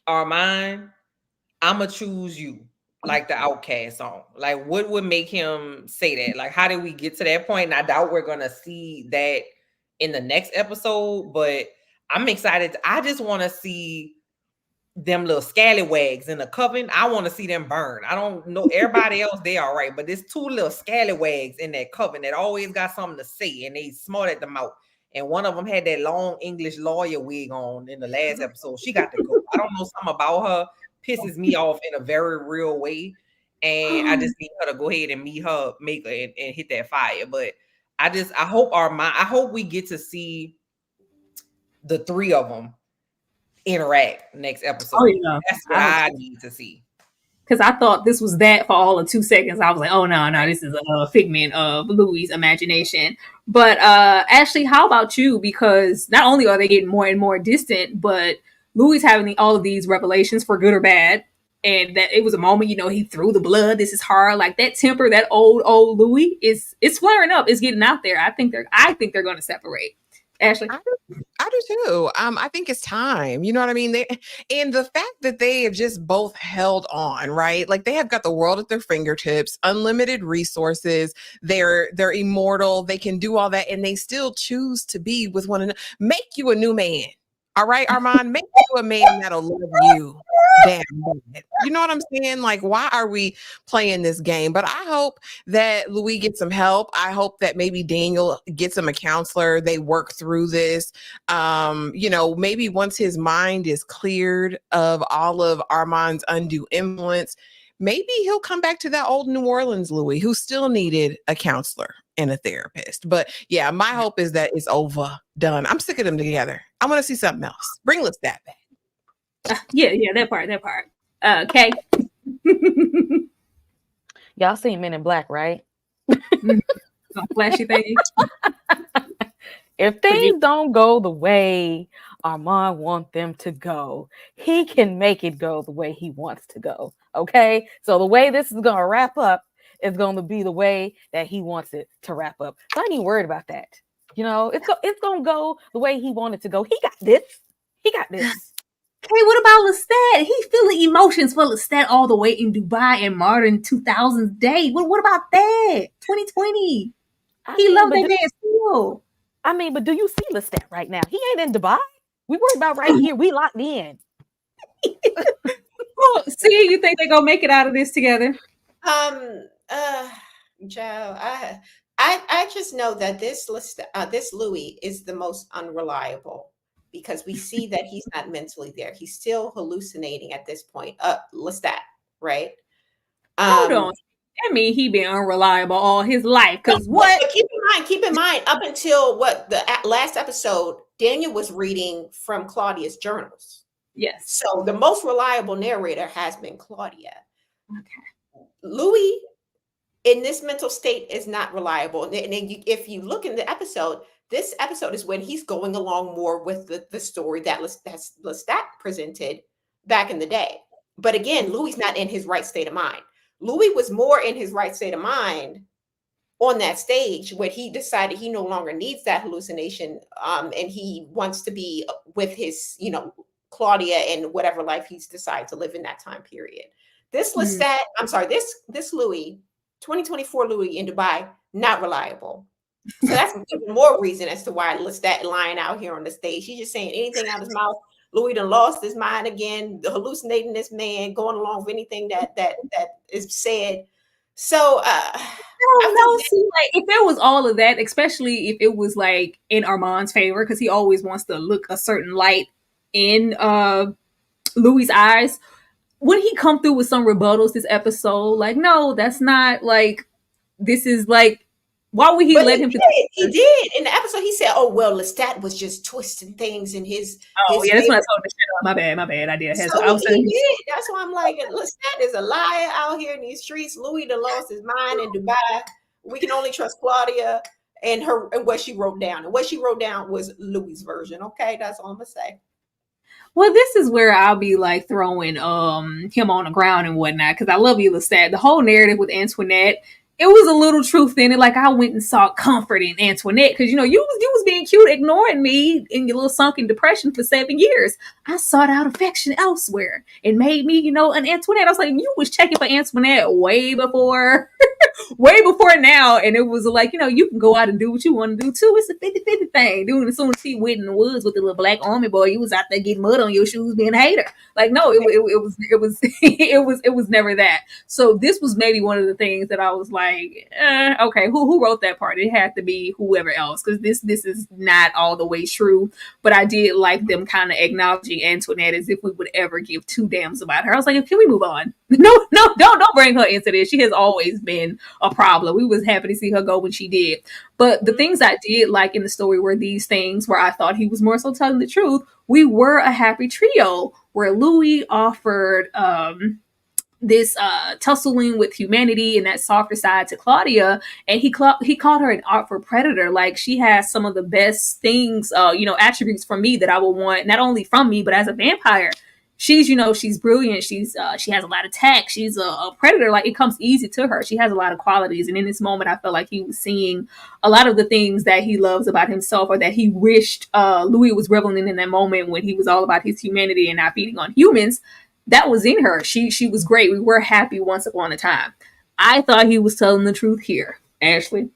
Armand, I'ma choose you, like the Outcast song? Like, what would make him say that? Like, how did we get to that point? And I doubt we're gonna see that in the next episode, but I'm excited. I just want to see them little scallywags in the coven. I want to see them burn. I don't know everybody else, they all right, but there's two little scallywags in that coven that always got something to say, and they smart at the mouth. And one of them had that long English lawyer wig on in the last episode. She got to go. I don't know, something about her pisses me off in a very real way, and I just need her to go ahead and meet her maker and hit that fire. But I hope we get to see the three of them interact next episode. Oh, yeah. That's what I need to see. Because I thought this was that for all of 2 seconds. I was like, oh no, this is a figment of Louis' imagination. But Ashley, how about you? Because not only are they getting more and more distant, but Louis having all of these revelations, for good or bad. And that it was a moment, he threw the blood. This is hard. Like, that temper, that old Louis it's flaring up. It's getting out there. I think they're going to separate. Ashley? I do too. I think it's time. You know what I mean? And the fact that they have just both held on, right? Like, they have got the world at their fingertips, unlimited resources. They're immortal. They can do all that, and they still choose to be with one another. Make you a new man. All right, Armand, make you a man that'll love you. Damn bad. You know what I'm saying? Like, why are we playing this game? But I hope that Louis gets some help. I hope that maybe Daniel gets him a counselor. They work through this. Maybe once his mind is cleared of all of Armand's undue influence, maybe he'll come back to that old New Orleans Louis who still needed a counselor and a therapist. But yeah, my hope is that it's overdone. I'm sick of them together. I want to see something else. Bring Lestat back. Yeah, that part. Okay. Y'all seen Men in Black, right? Flashy thing. If things don't go the way Armand wants them to go, he can make it go the way he wants to go. Okay? So the way this is going to wrap up is going to be the way that he wants it to wrap up. So I ain't even worried about that. It's going to go the way he wanted to go. He got this. Hey, what about Lestat? He's feeling emotions for Lestat all the way in Dubai in modern 2000s day. What about that? 2020. He loved that man still. But do you see Lestat right now? He ain't in Dubai. We worried about right here. We locked in. See, you think they're gonna make it out of this together? Joe, I just know that this Louis is the most unreliable, because we see that he's not mentally there. He's still hallucinating at this point. Lestat, right? Hold on. I mean, he been unreliable all his life. Because what? But keep in mind, up until the last episode, Daniel was reading from Claudia's journals. Yes. So the most reliable narrator has been Claudia. Okay. Louis, in this mental state, is not reliable. And if you look in the episode, this episode is when he's going along more with the story that Lestat presented back in the day. But again, Louis not in his right state of mind. Louis was more in his right state of mind on that stage when he decided he no longer needs that hallucination, and he wants to be with his, Claudia and whatever life he's decided to live in that time period. This Lestat, this Louis, 2024 Louis in Dubai, not reliable. So that's even more reason as to why Lestat lying out here on the stage. He's just saying anything out of his mouth. Louis done lost his mind again, hallucinating this man, going along with anything that is said. So I don't know. See, like, if there was all of that, especially if it was like in Armand's favor, because he always wants to look a certain light in Louis' eyes. Would he come through with some rebuttals this episode? Like, no, that's not like, this is like, why would he let him? He did in the episode. He said, "Oh well, Lestat was just twisting things in his." That's when I told the shit up. My bad. I did. He did. That's why I'm like, Lestat is a liar out here in these streets. Louis done lost his mind in Dubai. We can only trust Claudia and what she wrote down. And what she wrote down was Louis' version. Okay, that's all I'm gonna say. Well, this is where I'll be like throwing him on the ground and whatnot, because I love you, Lestat. The whole narrative with Antoinette, it was a little truth in it. Like, I went and sought comfort in Antoinette because, you was being cute, ignoring me in your little sunken depression for 7 years. I sought out affection elsewhere and made me, an Antoinette. I was like, you was checking for Antoinette way before now. And it was like, you can go out and do what you want to do too. It's a 50-50 thing. Doing as soon as he went in the woods with the little black army boy, you was out there getting mud on your shoes being a hater. Like, no, it was never that. So this was maybe one of the things that I was like, okay, who wrote that part? It had to be whoever else, because this is not all the way true. But I did like them kind of acknowledging Antoinette as if we would ever give two damns about her. I was like, can we move on? No, don't bring her into this. She has always been a problem. We was happy to see her go when she did. But the things I did like in the story were these things where I thought he was more so telling the truth. We were a happy trio where Louis offered this tussling with humanity and that softer side to Claudia, and he called her an artful predator. Like, she has some of the best things, attributes from me that I would want, not only from me, but as a vampire. She's, she's brilliant. She has a lot of tact. She's a predator. Like, it comes easy to her. She has a lot of qualities. And in this moment, I felt like he was seeing a lot of the things that he loves about himself, or that he wished Louis was reveling in that moment when he was all about his humanity and not feeding on humans. That was in her. She was great. We were happy once upon a time. I thought he was telling the truth here. Ashley?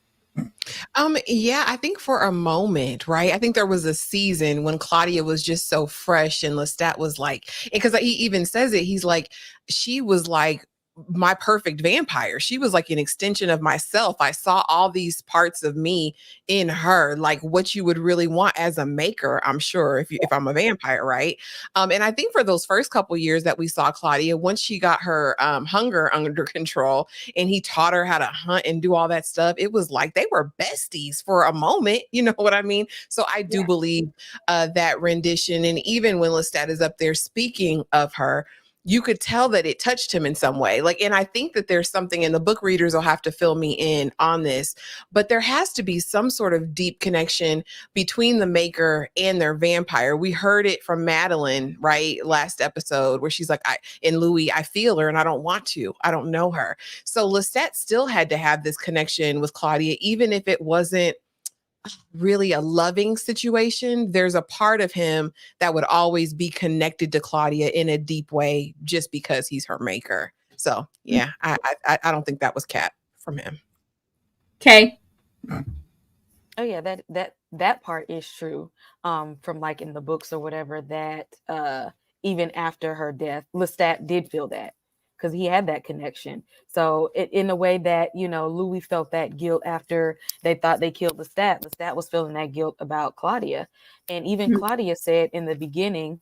Yeah, I think for a moment, right? I think there was a season when Claudia was just so fresh and Lestat was like, because he even says it, he's like, she was like my perfect vampire. She was like an extension of myself. I saw all these parts of me in her, like what you would really want as a maker, I'm sure, if I'm a vampire, right? And I think for those first couple years that we saw Claudia, once she got her hunger under control, and he taught her how to hunt and do all that stuff. It was like they were besties for a moment. You know what I mean? So I do believe that rendition. And even when Lestat is up there speaking of her, you could tell that it touched him in some way. Like, and I think that there's something, and the book readers will have to fill me in on this, but there has to be some sort of deep connection between the maker and their vampire. We heard it from Madeline, right? Last episode, where she's like, in Louis, I feel her and I don't want to. I don't know her. So Lestat still had to have this connection with Claudia, even if it wasn't really a loving situation. There's a part of him that would always be connected to Claudia in a deep way, just because he's her maker. So yeah, I don't think that was cat from him. Okay. Oh yeah, that part is true. From like in the books or whatever, that even after her death, Lestat did feel that, because he had that connection. So in a way that, Louis felt that guilt after they thought they killed Lestat. Lestat was feeling that guilt about Claudia. And even Claudia said in the beginning,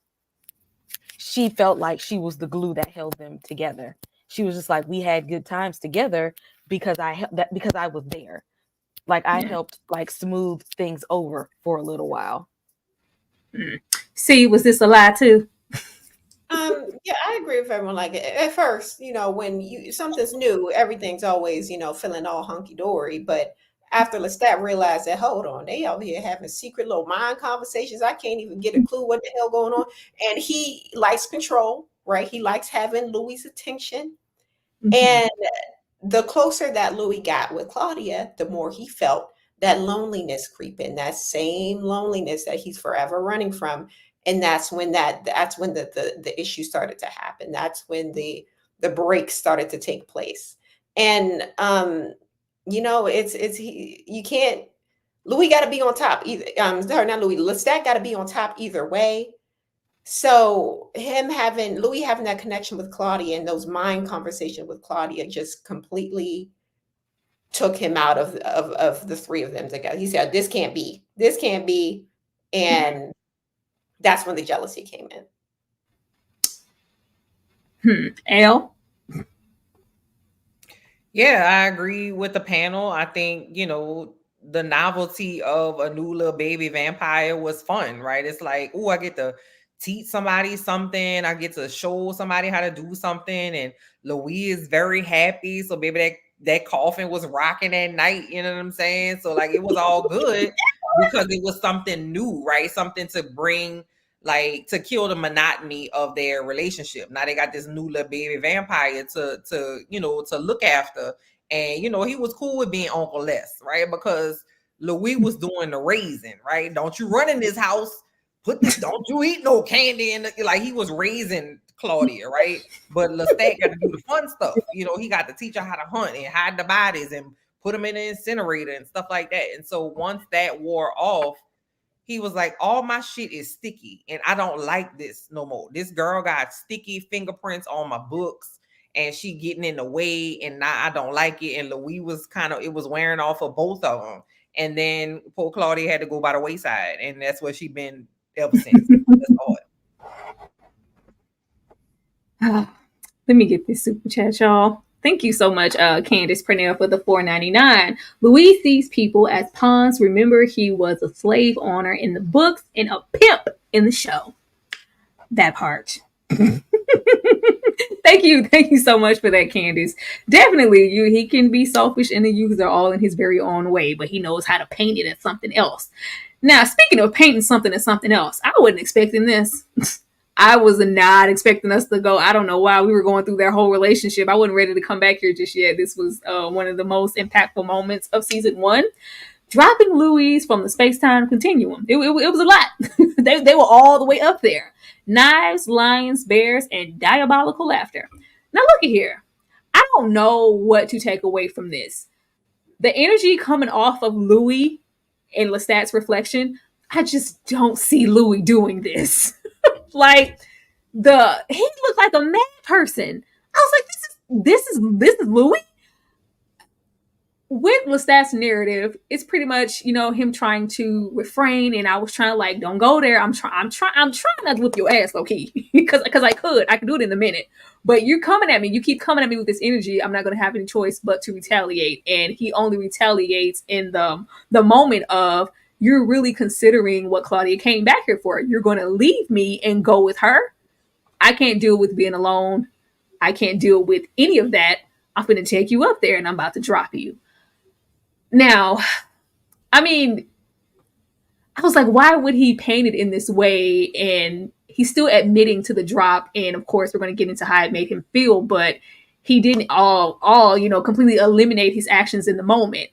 she felt like she was the glue that held them together. She was just like, we had good times together because I was there. Like I helped like smooth things over for a little while. See, was this a lie too? Yeah, I agree with everyone. Like at first, when something's new, everything's always, feeling all hunky dory. But after Lestat realized that, hold on, they out here having secret little mind conversations. I can't even get a clue what the hell going on. And he likes control, right? He likes having Louis' attention. And the closer that Louis got with Claudia, the more he felt that loneliness creep in, that same loneliness that he's forever running from. And that's when the issue started to happen. That's when the break started to take place. And you can't. Louis got to be on top either. Not Louis. Lestat got to be on top either way. So Louis having that connection with Claudia and those mind conversations with Claudia just completely took him out of the three of them together. He said, this can't be. And that's when the jealousy came in. Al? Yeah, I agree with the panel. I think, the novelty of a new little baby vampire was fun, right? It's like, oh, I get to teach somebody something. I get to show somebody how to do something. And Louis is very happy. So maybe that coffin was rocking at night. You know what I'm saying? So like, it was all good because it was something new, right? Something to bring, like, to kill the monotony of their relationship. Now they got this new little baby vampire to look after. And, he was cool with being Uncle Les, right? Because Louis was doing the raising, right? Don't you run in this house, don't you eat no candy. And like, he was raising Claudia, right? But Lestat got to do the fun stuff. He got to teach her how to hunt and hide the bodies and put them in the incinerator and stuff like that. And so once that wore off, he was like, all my shit is sticky and I don't like this no more. This girl got sticky fingerprints on my books and she getting in the way and now I don't like it. And Louis was it was wearing off of both of them. And then poor Claudia had to go by the wayside. And that's where she been ever since. That's all. Let me get this super chat, y'all. Thank you so much, Candace Purnell, for the $4.99. Louis sees people as pawns. Remember, he was a slave owner in the books and a pimp in the show. That part. Thank you so much for that, Candace. Definitely, he can be selfish and the user all in his very own way, but he knows how to paint it as something else. Now, speaking of painting something as something else, I wasn't expecting this. I was not expecting us to go. I don't know why we were going through their whole relationship. I wasn't ready to come back here just yet. This was one of the most impactful moments of season 1. Dropping Louis from the space-time continuum. It was a lot. they were all the way up there. Knives, lions, bears, and diabolical laughter. Now look at here. I don't know what to take away from this. the energy coming off of Louis and Lestat's reflection, I just don't see Louis doing this. Like he looked like a mad person. I was like, this is Louis. With Lestat's narrative, it's pretty much, him trying to refrain, and I was trying to like, don't go there. I'm trying not to whip your ass, low key, because I could do it in a minute. But you're coming at me. You keep coming at me with this energy. I'm not going to have any choice but to retaliate. And he only retaliates in the moment of, you're really considering what Claudia came back here for. You're going to leave me and go with her. I can't deal with being alone. I can't deal with any of that. I'm going to take you up there and I'm about to drop you. Now, I mean, I was like, why would he paint it in this way? And he's still admitting to the drop. And of course, we're going to get into how it made him feel, but he didn't completely eliminate his actions in the moment.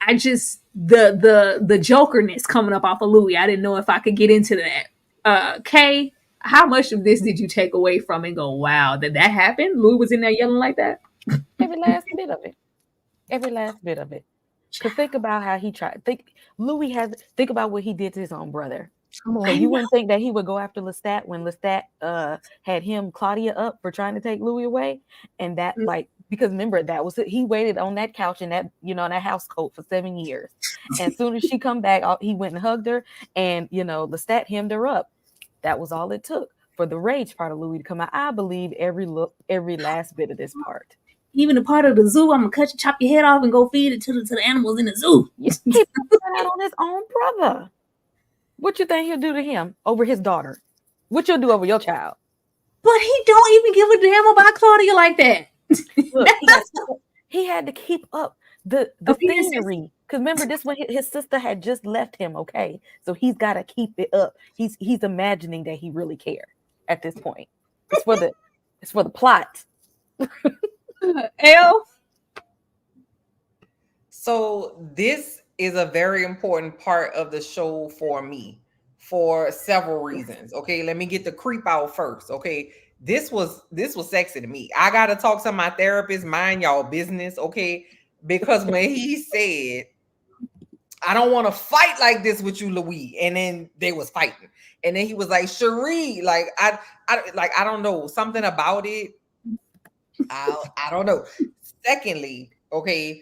I just, the jokerness coming up off of Louis, I didn't know if I could get into that. Kay, how much of this did you take away from and go, wow, did that happen? Louis was in there yelling like that? Every last bit of it. Every last bit of it. Because think about how he tried. Think about what he did to his own brother. So you wouldn't think that he would go after Lestat when Lestat had him Claudia up for trying to take Louis away, and that because remember that was it. He waited on that couch in that that house coat for 7 years, and as soon as she come back, he went and hugged her, and Lestat hemmed her up. That was all it took for the rage part of Louis to come out. I believe every last bit of this part. Even the part of the zoo, I'm gonna chop your head off and go feed it to the animals in the zoo. He put that on his own brother. What you think he'll do to him over his daughter? What you'll do over your child? But he don't even give a damn about Claudia like that. Look, he had to keep up the scenery. Because remember, this when his sister had just left him. Okay, so he's got to keep it up. He's imagining that he really cared at this point. It's for the plot. L. So this is a very important part of the show for me for several reasons. Okay, let me get the creep out first. Okay, this was sexy to me. I gotta talk to my therapist, mind y'all business. Okay, because when he said, I don't want to fight like this with you, Louis, and then they was fighting, and then he was like, Cherie, like I don't know, something about it. I don't know. Secondly, okay,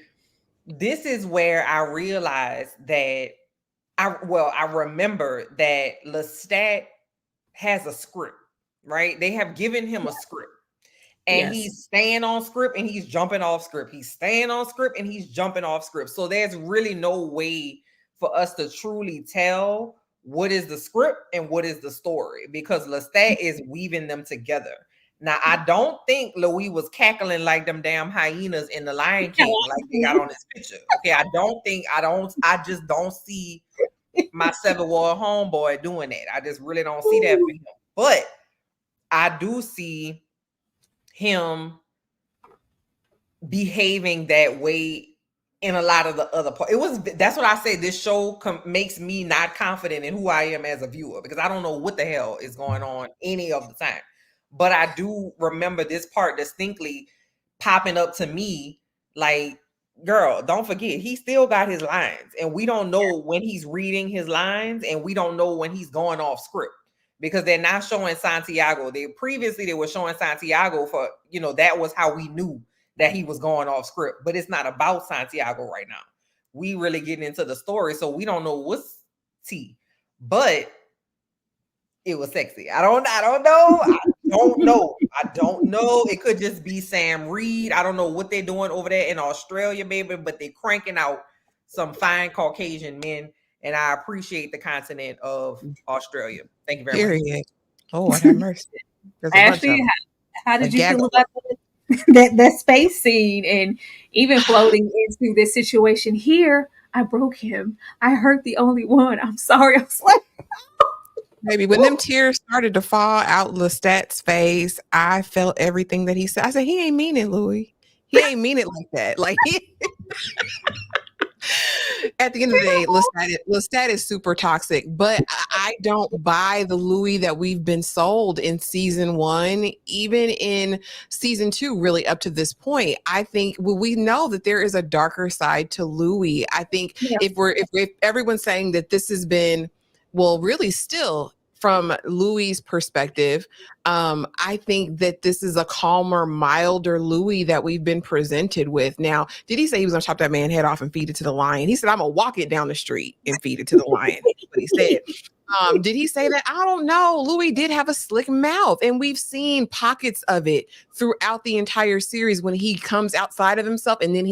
this is where I realized that I remember that Lestat has a script, right? They have given him a script, and he's staying on script and he's jumping off script. He's staying on script and he's jumping off script. So there's really no way for us to truly tell what is the script and what is the story, because Lestat is weaving them together. Now, I don't think Louis was cackling like them damn hyenas in the Lion King, like they got on this picture. Okay, I just don't see my 7-year-old homeboy doing that. I just really don't see that for him. But I do see him behaving that way in a lot of the other parts. That's what I say. This show makes me not confident in who I am as a viewer, because I don't know what the hell is going on any of the time. But I do remember this part distinctly popping up to me like, girl, don't forget, he still got his lines. And we don't know when he's reading his lines, and we don't know when he's going off script, because they're not showing Santiago. They were showing Santiago for, that was how we knew that he was going off script. But it's not about Santiago right now. We really getting into the story, so we don't know what's tea. But it was sexy. I don't know. It could just be Sam Reid. I don't know what they're doing over there in Australia, baby, but they're cranking out some fine Caucasian men, and I appreciate the continent of Australia. Thank you very much. Oh, I have mercy. Ashley, how did you feel about that space scene, and even floating into this situation here? I broke him. I hurt the only one. I'm sorry. I was like, maybe when them tears started to fall out Lestat's face, I felt everything that he said. I said, he ain't mean it, Louis. He ain't mean it like that. Like At the end of the day, Lestat is super toxic, but I don't buy the Louis that we've been sold in season 1, even in season 2, really up to this point. I think we know that there is a darker side to Louis. I think if everyone's saying that this has been, well, really still from Louis's perspective, I think that this is a calmer, milder Louis that we've been presented with. Now, did he say he was going to chop that man head off and feed it to the lion? He said, I'm going to walk it down the street and feed it to the lion. That's what he said. Did he say that? I don't know. Louis did have a slick mouth, and we've seen pockets of it throughout the entire series when he comes outside of himself and then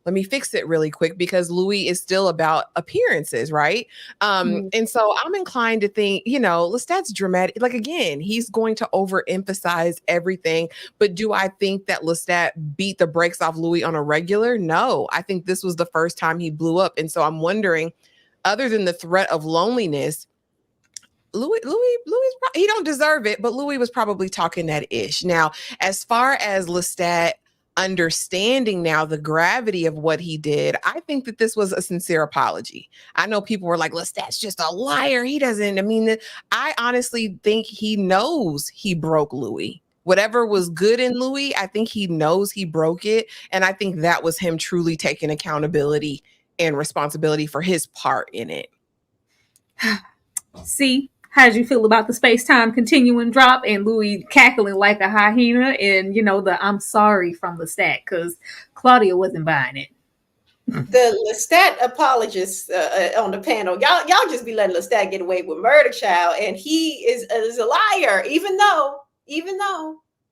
let me fix it really quick, because Louis is still about appearances, right? And so I'm inclined to think, Lestat's dramatic. Like, again, he's going to overemphasize everything. But do I think that Lestat beat the brakes off Louis on a regular? No, I think this was the first time he blew up. And so I'm wondering, other than the threat of loneliness, Louis, he don't deserve it, but Louis was probably talking that ish. Now, as far as Lestat understanding now the gravity of what he did, I think that this was a sincere apology. I know people were like, Lestat's just a liar. He doesn't, I honestly think he knows he broke Louis. Whatever was good in Louis, I think he knows he broke it. And I think that was him truly taking accountability and responsibility for his part in it. See, how did you feel about the space-time continuum drop and Louis cackling like a hyena and, the I'm sorry from Lestat, because Claudia wasn't buying it. The Lestat apologists on the panel, y'all just be letting Lestat get away with murder, child, and he is a liar. Even though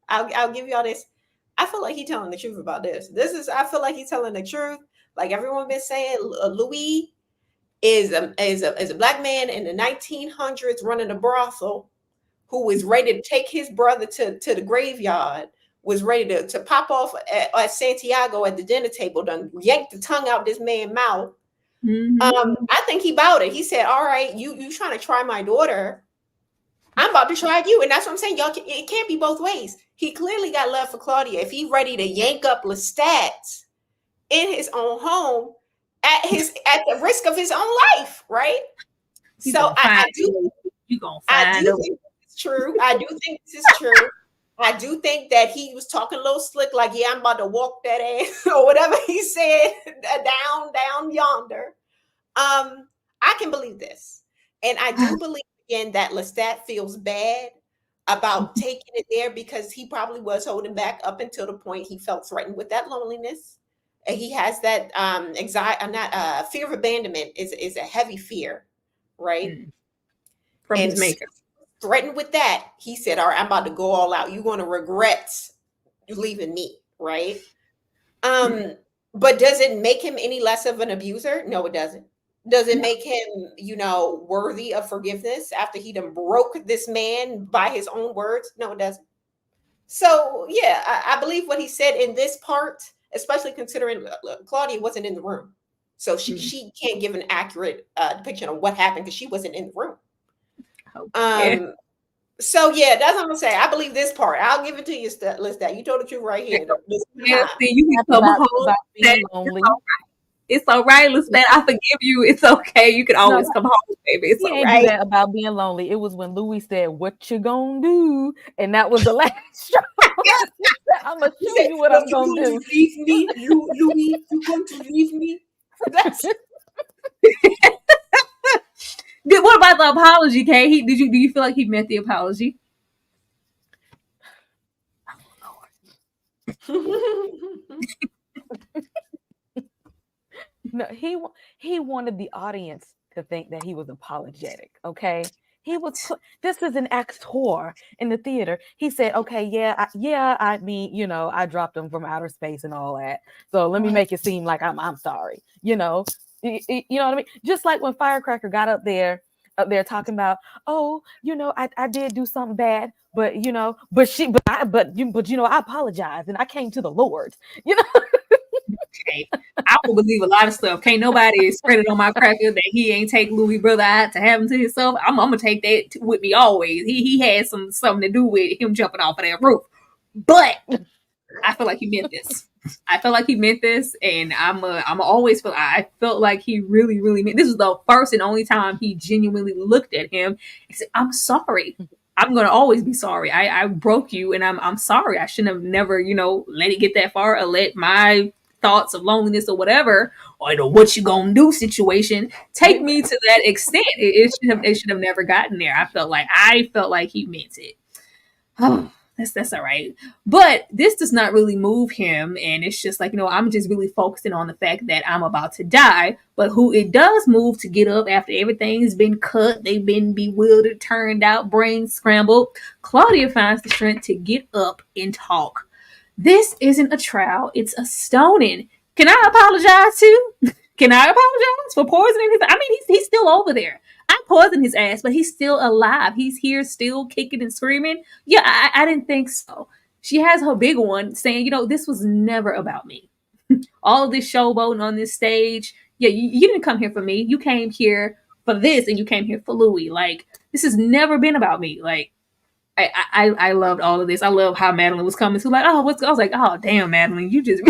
I'll give y'all this, I feel like he's telling the truth about this. I feel like he's telling the truth. Like everyone been saying, Louis is a black man in the 1900s running a brothel who was ready to take his brother to the graveyard, was ready to pop off at Santiago at the dinner table, done yanked the tongue out this man's mouth. I think he bowed it. He said, all right, you trying to try my daughter, I'm about to try you. And that's what I'm saying, y'all. It can't be both ways. He clearly got love for Claudia. If he's ready to yank up Lestat in his own home, at the risk of his own life, right? I do think it's true. I do think this is true. I do think that he was talking a little slick, like, yeah, I'm about to walk that ass or whatever he said down yonder. I can believe this. And I do believe again that Lestat feels bad about taking it there because he probably was holding back up until the point he felt threatened with that loneliness. He has that anxiety, fear of abandonment is a heavy fear, right? From his maker. Threatened with that, he said, all right, I'm about to go all out. You're going to regret leaving me, right? But does it make him any less of an abuser? No, it doesn't. Does it make him, worthy of forgiveness after he done broke this man by his own words? No, it doesn't. So, yeah, I believe what he said in this part, especially considering Claudia wasn't in the room. So she can't give an accurate depiction of what happened because she wasn't in the room. So, yeah, that's what I'm going to say. I believe this part. I'll give it to you, Lestat. You told the truth right here. Yeah, you can come home. It's all right, Lestat. I forgive you. It's okay. You can always come home, baby. It's all right. Do that about being lonely. It was when Louis said, "What you gonna do?" And that was the last straw. I'm gonna show you what I'm gonna do. Leave me, Louis. You going to leave me? That's What about the apology, Kay? Do you feel like he meant the apology? No, he wanted the audience to think that he was apologetic. Okay, this is an actor in the theater. He said, "Okay, I mean, I dropped him from outer space and all that. So let me make it seem like I'm sorry. You know what I mean? Just like when Firecracker got up there talking about, I did do something bad, but I apologize and I came to the Lord. Okay. I will believe a lot of stuff. Can't nobody spread it on my cracker that he ain't take Louis' brother out to have him to himself. I'm gonna take that with me always. He had something to do with him jumping off of that roof. But I feel like he meant this. I felt like he meant this, and I'm always feel. I felt like he really, really meant. This was the first and only time he genuinely looked at him and said, "I'm sorry. I'm gonna always be sorry. I broke you, and I'm sorry. I shouldn't have never, let it get that far, or let my thoughts of loneliness or whatever, or the what you gonna do situation take me to that extent. It should have never gotten there. I felt like he meant it. That's all right. But this does not really move him. And it's just like, I'm just really focusing on the fact that I'm about to die. But who it does move to get up after everything's been cut, they've been bewildered, turned out, brains scrambled. Claudia finds the strength to get up and talk. This isn't a trial, it's a stoning. Can I apologize too? Can I apologize for poisoning his? I mean, he's still over there. I poisoned his ass, but he's still alive. He's here still kicking and screaming. Yeah, I didn't think so. She has her big one saying, this was never about me. All of this showboating on this stage. Yeah, you didn't come here for me. You came here for this, and you came here for Louis. Like, this has never been about me. Like, I loved all of this. I love how Madeline was coming to like, I was like, oh, damn, Madeline, you just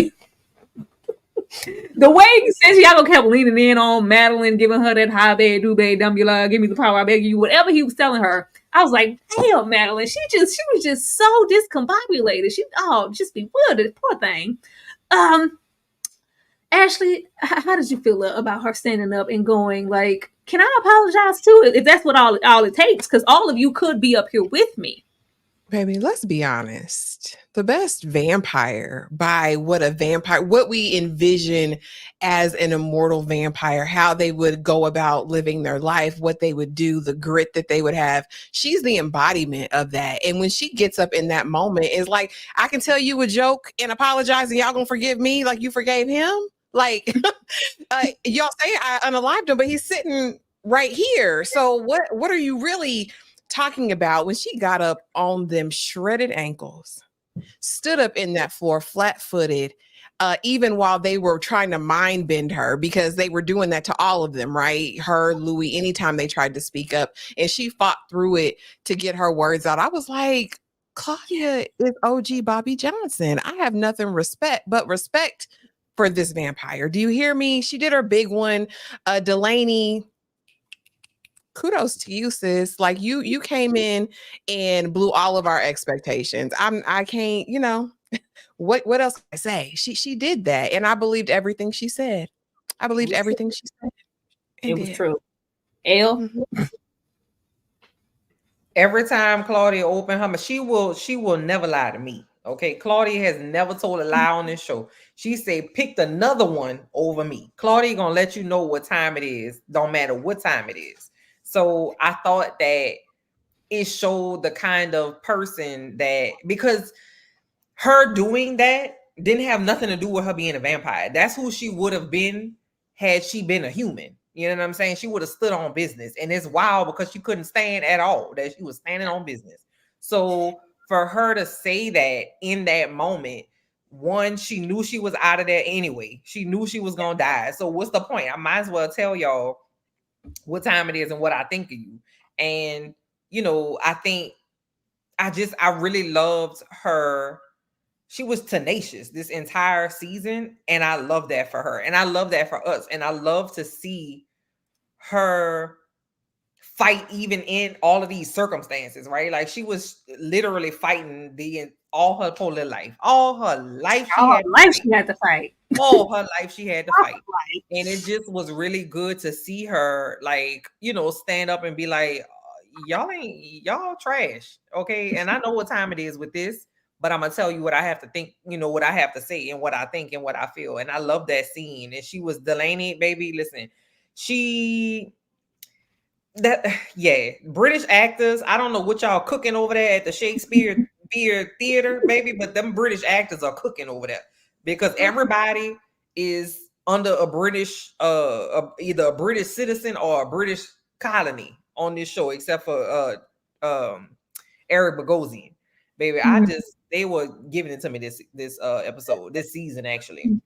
the way he says y'all kept leaning in on Madeline, giving her that high bed, do bed, dumbula, give me the power, I beg you, whatever he was telling her. I was like, damn, Madeline, she was just so discombobulated. Just bewildered, poor thing. Ashley, how did you feel about her standing up and going like, can I apologize too? If that's what all it takes, because all of you could be up here with me. Baby, let's be honest. The best vampire by what we envision as an immortal vampire, how they would go about living their life, what they would do, the grit that they would have. She's the embodiment of that. And when she gets up in that moment, it's like, I can tell you a joke and apologize and y'all gonna forgive me like you forgave him. Like, y'all say I unalived him, but he's sitting right here. So what are you really talking about? When she got up on them shredded ankles, stood up in that floor flat-footed, even while they were trying to mind bend her, because they were doing that to all of them, right? Her, Louis, anytime they tried to speak up, and she fought through it to get her words out. I was like, Claudia is OG Bobby Johnson. I have nothing but respect for this vampire. Do you hear me? She did her big one. Delaney, kudos to you, sis. Like you came in and blew all of our expectations. I can't, what else can I say? She did that, and I believed everything she said. I believed everything she said. It was true. Elle? Mm-hmm. Every time Claudia opened her mouth, she will never lie to me. Okay, Claudia has never told a lie on this show. She said, picked another one over me. Claudia gonna let you know what time it is. Don't matter what time it is. So I thought that it showed the kind of person that, because her doing that didn't have nothing to do with her being a vampire. That's who she would have been had she been a human. You know what I'm saying? She would have stood on business. And it's wild because she couldn't stand at all, that she was standing on business. So for her to say that in that moment, one, she knew she was out of there anyway. She knew she was going to die. So what's the point? I might as well tell y'all what time it is and what I think of you. And, I really loved her. She was tenacious this entire season. And I love that for her. And I love that for us. And I love to see her fight even in all of these circumstances, right? Like she was literally fighting all her whole life. All her life she had to fight. All her life she had to fight. And it just was really good to see her stand up and be like, y'all trash. Okay. And I know what time it is with this, but I'm gonna tell you what I have to think, what I have to say and what I think and what I feel. And I love that scene. And she was Delaney, baby. Listen, British actors. I don't know what y'all cooking over there at the Shakespeare Theater, baby, but them British actors are cooking over there because everybody is under a British, either a British citizen or a British colony on this show, except for Eric Bogosian, baby. They were giving it to me this episode, this season actually.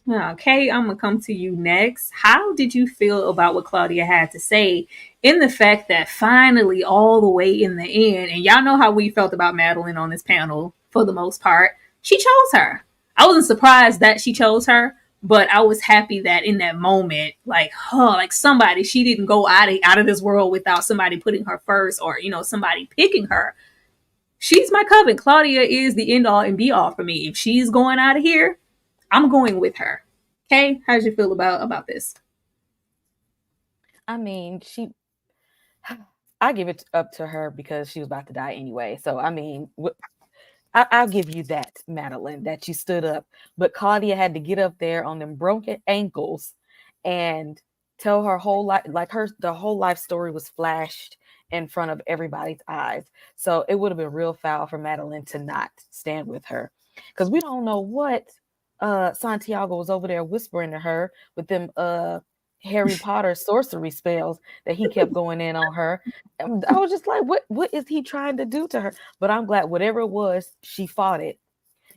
Okay, I'm gonna come to you next. How did you feel about what Claudia had to say in the fact that finally, all the way in the end, and y'all know how we felt about Madeline on this panel for the most part, she chose her. I wasn't surprised that she chose her, but I was happy that in that moment, like, like somebody, she didn't go out of this world without somebody putting her first, or somebody picking her. She's my coven. Claudia is the end all and be all for me. If she's going out of here, I'm going with her. Okay, how did you feel about this? I mean, I give it up to her because she was about to die anyway. So I mean, I'll give you that, Madeline, that you stood up. But Claudia had to get up there on them broken ankles and tell her whole life, like the whole life story was flashed in front of everybody's eyes. So it would have been real foul for Madeline to not stand with her, because we don't know what Santiago was over there whispering to her with them Harry Potter sorcery spells that he kept going in on her. And I was just like, what is he trying to do to her? But I'm glad whatever it was, she fought it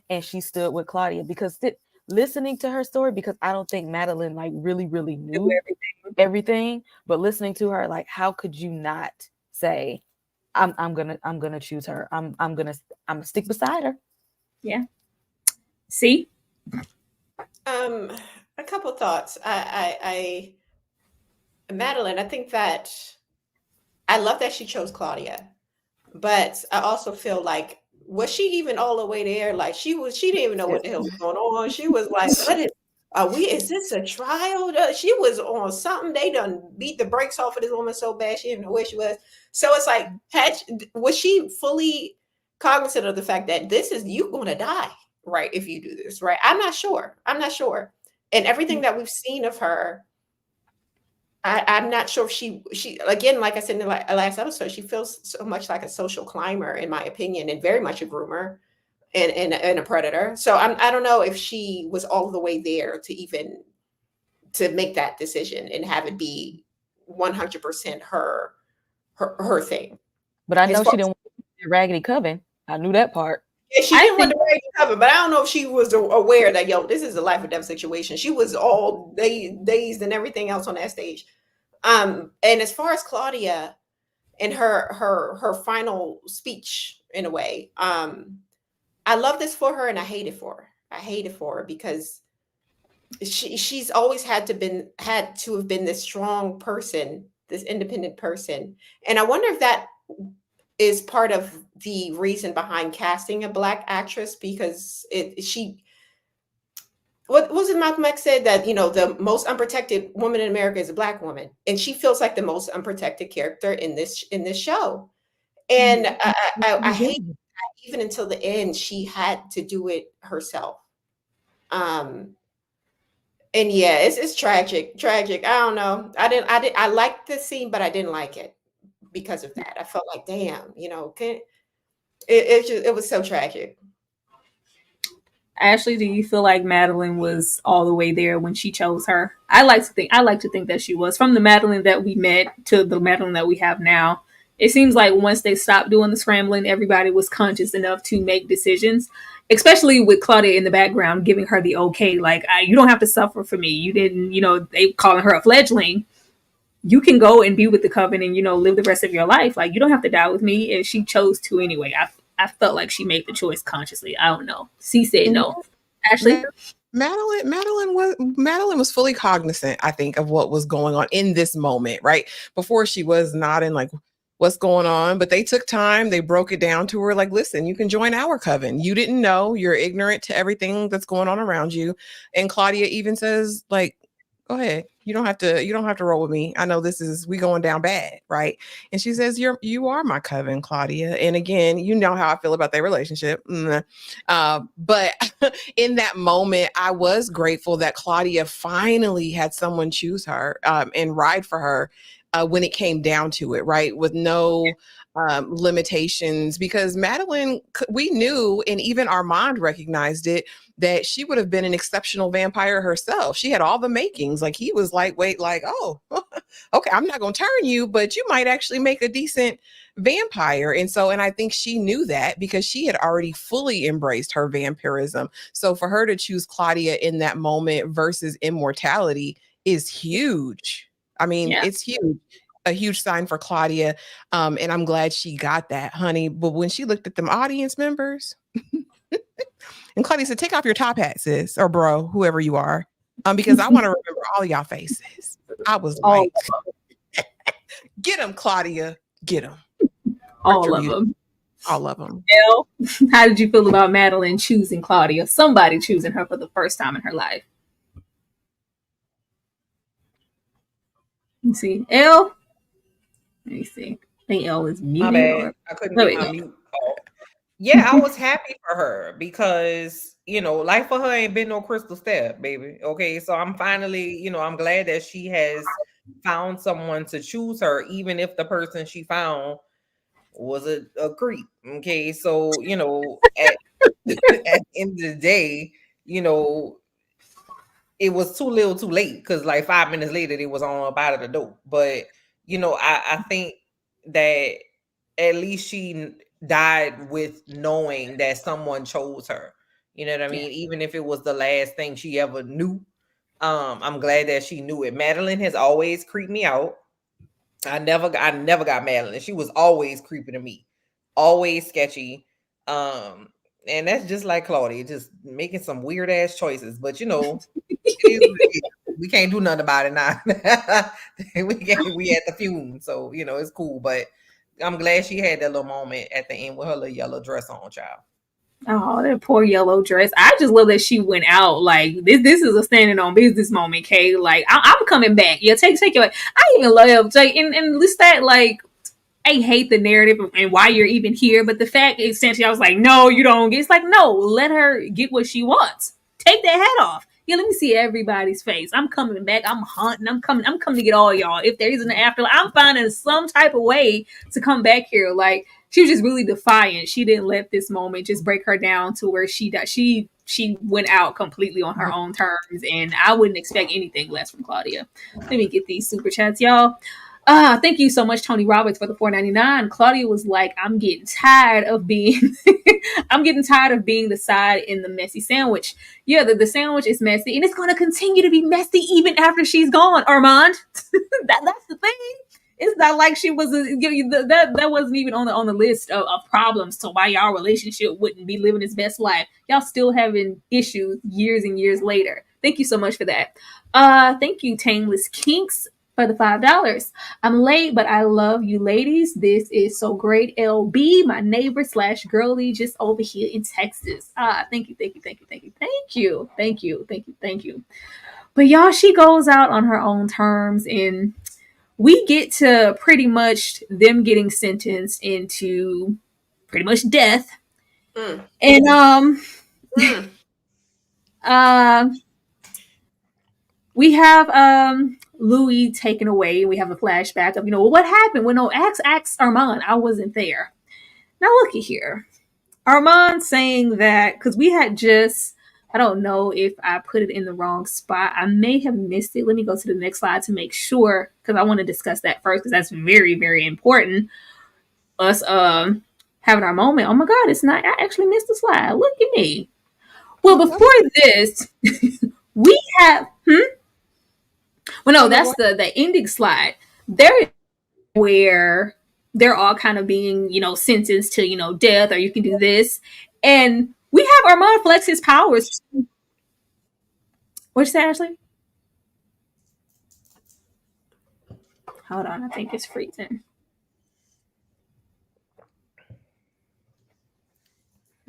and she stood with Claudia, because listening to her story, because I don't think Madeline like really knew everything, but listening to her, like, how could you not say, I'm gonna choose her. I'm gonna stick beside her. Yeah. See? A couple thoughts. Madeline, I think that I love that she chose Claudia, but I also feel like, was she even all the way there? Like she didn't even know what the hell was going on. She was like, is this a trial? She was on something. They done beat the brakes off of this woman so bad she didn't know where she was. So it's like, was she fully cognizant of the fact that you're gonna die, right? If you do this, right? I'm not sure. And everything that we've seen of her, I'm not sure if she again, like I said in the last episode, she feels so much like a social climber, in my opinion, and very much a groomer and a predator. So I don't know if she was all the way there to make that decision and have it be 100% her thing. But I know she didn't want the Raggedy Coven. I knew that part. Yeah, she didn't want the Raggedy Coven, but I don't know if she was aware that, this is a life or death situation. She was all dazed and everything else on that stage. And as far as Claudia and her final speech, in a way, I love this for her and I hate it for her because she's always had to have been this strong person, this independent person. And I wonder if that is part of the reason behind casting a Black actress, because what was it Malcolm X said, that the most unprotected woman in America is a Black woman, and she feels like the most unprotected character in this show. And I hate that even until the end she had to do it herself. And yeah, it's tragic. I don't know. I liked the scene, but I didn't like it because of that. I felt like, damn, it was so tragic. Ashley, do you feel like Madeline was all the way there when she chose her? I like to think that she was. From the Madeline that we met to the Madeline that we have now, it seems like once they stopped doing the scrambling, everybody was conscious enough to make decisions, especially with Claudia in the background giving her the okay, like, you don't have to suffer for me. You didn't, they calling her a fledgling. You can go and be with the coven and, live the rest of your life. Like, you don't have to die with me. And she chose to anyway. I felt like she made the choice consciously. I don't know. C said no. Ashley? Madeline was fully cognizant, I think, of what was going on in this moment, right? Before, she was nodding like, what's going on? But they took time. They broke it down to her like, listen, you can join our coven. You didn't know. You're ignorant to everything that's going on around you. And Claudia even says, like, go ahead. You don't have to roll with me. I know we going down bad, right? And she says, you are my coven, Claudia. And again, you know how I feel about their relationship. But in that moment, I was grateful that Claudia finally had someone choose her and ride for her when it came down to it, right? With no limitations, because Madeline, we knew, and even Armand recognized it, that she would have been an exceptional vampire herself. She had all the makings. Like, he was lightweight, like, oh, okay, I'm not going to turn you, but you might actually make a decent vampire. And I think she knew that because she had already fully embraced her vampirism. So for her to choose Claudia in that moment versus immortality is huge. I mean, It's huge. A huge sign for Claudia. And I'm glad she got that, honey. But when she looked at them audience members, And Claudia said, take off your top hat, sis, or bro, whoever you are. Because I want to remember all y'all faces. I was like, get them, Claudia. Get them. All of them. All of them. Elle, how did you feel about Madeline choosing Claudia? Somebody choosing her for the first time in her life. Let me see. Elle? Let me see. I think Elle is muted. My bad. I couldn't get my mute off. Yeah, I was happy for her because, life for her ain't been no crystal step, baby. Okay, so I'm finally, I'm glad that she has found someone to choose her, even if the person she found was a creep. Okay, so, at the end of the day, it was too little too late because like 5 minutes later, they was on up out of the door. But, I think that at least she died with knowing that someone chose her. You know what I mean? Even if it was the last thing she ever knew. I'm glad that she knew it. Madeline has always creeped me out. I never got Madeline. She was always creepy to me. Always sketchy. And that's just like Claudia, just making some weird ass choices. But we can't do nothing about it now. we at the fume. So, it's cool. But I'm glad she had that little moment at the end with her little yellow dress on, child. Oh, that poor yellow dress. I just love that she went out like this is a standing on business moment, Kay. Like I'm coming back. Yeah, take your. I even love Jay and Lestat, like I hate the narrative and why you're even here, but the fact essentially I was like, no, you don't get. It's like, no, let her get what she wants. Take that hat off. Yeah, let me see everybody's face. I'm coming back. I'm hunting. I'm coming to get all y'all. If there is an afterlife, I'm finding some type of way to come back here. Like she was just really defiant. She didn't let this moment just break her down to where she went out completely on her own terms, and I wouldn't expect anything less from Claudia. Let me get these super chats, y'all. Thank you so much, Tony Roberts, for the $4.99. Claudia was like, I'm getting tired of being the side in the messy sandwich. Yeah, the sandwich is messy, and it's going to continue to be messy even after she's gone, Armand. That's the thing. It's not like she was that wasn't even on the list of problems to why y'all relationship wouldn't be living its best life. Y'all still having issues years and years later. Thank you so much for that. Thank you, Tameless Kinks, for the $5. I'm late, but I love you ladies. This is so great. LB, my neighbor / girly, just over here in Texas. Thank you. But y'all, she goes out on her own terms, and we get to pretty much them getting sentenced into pretty much death. And we have Louis taken away. We have a flashback of, what happened? Well, no, ask Armand. I wasn't there. Now looky here. Armand saying that, because we had just, I don't know if I put it in the wrong spot. I may have missed it. Let me go to the next slide to make sure, because I want to discuss that first, because that's very, very important. Us having our moment. Oh my God, it's not, I actually missed the slide. Look at me. Well, before this, we have, well, no, that's the ending slide. There, where they're all kind of being, sentenced to, death, or you can do this. And we have Armand flex his powers. What'd you say, Ashley? Hold on, I think it's freezing.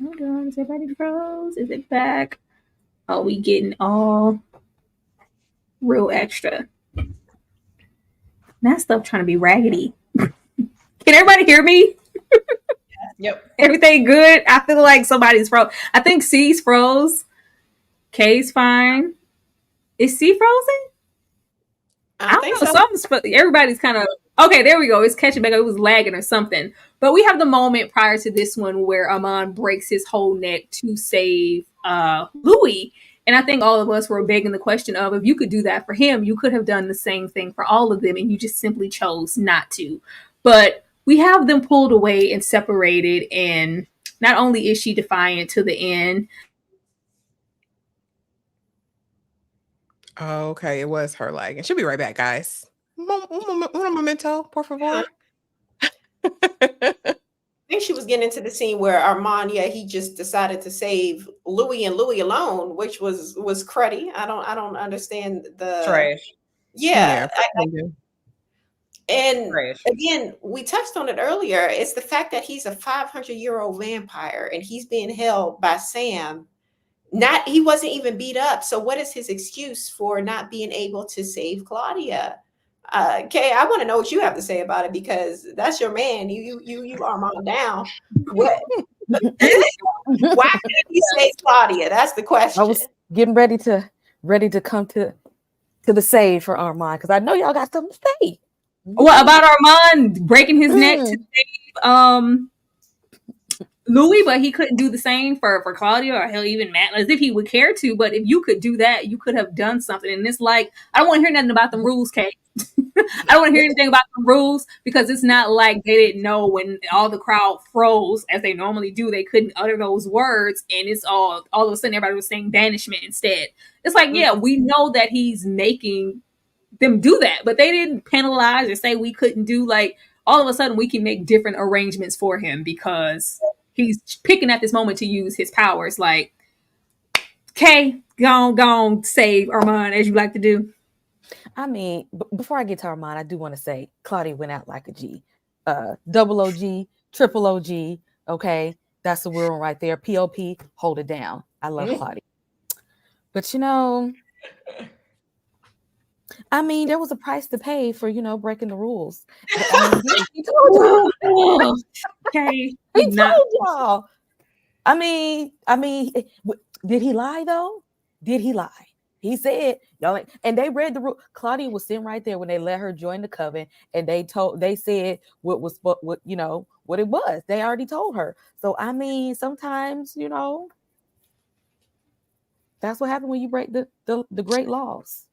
Hold on, is everybody froze? Is it back? Oh, we getting all real extra. That stuff trying to be raggedy. Can everybody hear me? Yep. Everything good? I feel like somebody's froze. I think C's froze. K's fine. Is C frozen? I don't know. So. Something's everybody's kind of okay. There we go. It's catching back. It was lagging or something. But we have the moment prior to this one where Armand breaks his whole neck to save Louis. And I think all of us were begging the question of, if you could do that for him, you could have done the same thing for all of them, and you just simply chose not to. But we have them pulled away and separated, and not only is she defiant to the end. Oh, okay, it was her leg. And she'll be right back, guys. Un momento, por favor. think she was getting into the scene where Armand, he just decided to save Louis and Louis alone, which was cruddy. I don't understand the Trash. Yeah. Yeah. And Trash. again, we touched on it earlier. It's the fact that he's a 500-year-old vampire and he's being held by Sam. He wasn't even beat up. So what is his excuse for not being able to save Claudia? Kay, I want to know what you have to say about it, because that's your man. You Armand down. What? Why didn't he save Claudia? That's the question. I was getting ready to come to the save for Armand, because I know y'all got something to say. What about Armand breaking his neck to save Louis, but he couldn't do the same for Claudia, or hell, even Matt, as if he would care to. But if you could do that, you could have done something. And it's like, I don't want to hear nothing about them rules, Kate. I don't want to hear anything about the rules, because it's not like they didn't know when all the crowd froze as they normally do. They couldn't utter those words, and it's all of a sudden everybody was saying banishment instead. It's like, yeah, we know that he's making them do that, but they didn't penalize or say we couldn't do. Like, all of a sudden we can make different arrangements for him because he's picking at this moment to use his powers. Like, Kay, go on, save Armand as you like to do. I mean, before I get to Armand, I do want to say Claudia went out like a G. Double OG, triple OG. Okay, that's the word right there. POP, hold it down. I love Claudia. But I mean, there was a price to pay for, breaking the rules. He told y'all. Okay. He told y'all. I mean, did he lie though? Did he lie? He said, y'all, and they read the rule. Claudia was sitting right there when they let her join the coven, and they said what it was. They already told her. So I mean, sometimes, that's what happened when you break the great laws.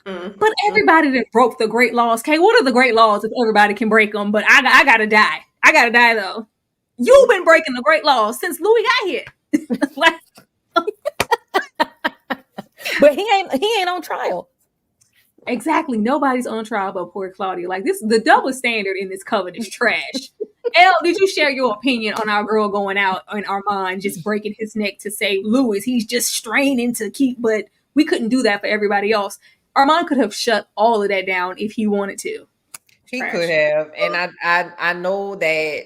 But everybody that broke the great laws, Kay, what are the great laws if everybody can break them? But I gotta die. I gotta die though. You've been breaking the great laws since Louis got here. But he ain't on trial. Exactly. Nobody's on trial but poor Claudia. Like, this, the double standard in this coven is trash. Elle, did you share your opinion on our girl going out and Armand just breaking his neck to save Louis? He's just straining to keep, but we couldn't do that for everybody else. Armand could have shut all of that down if he wanted to. He could have. And I know that,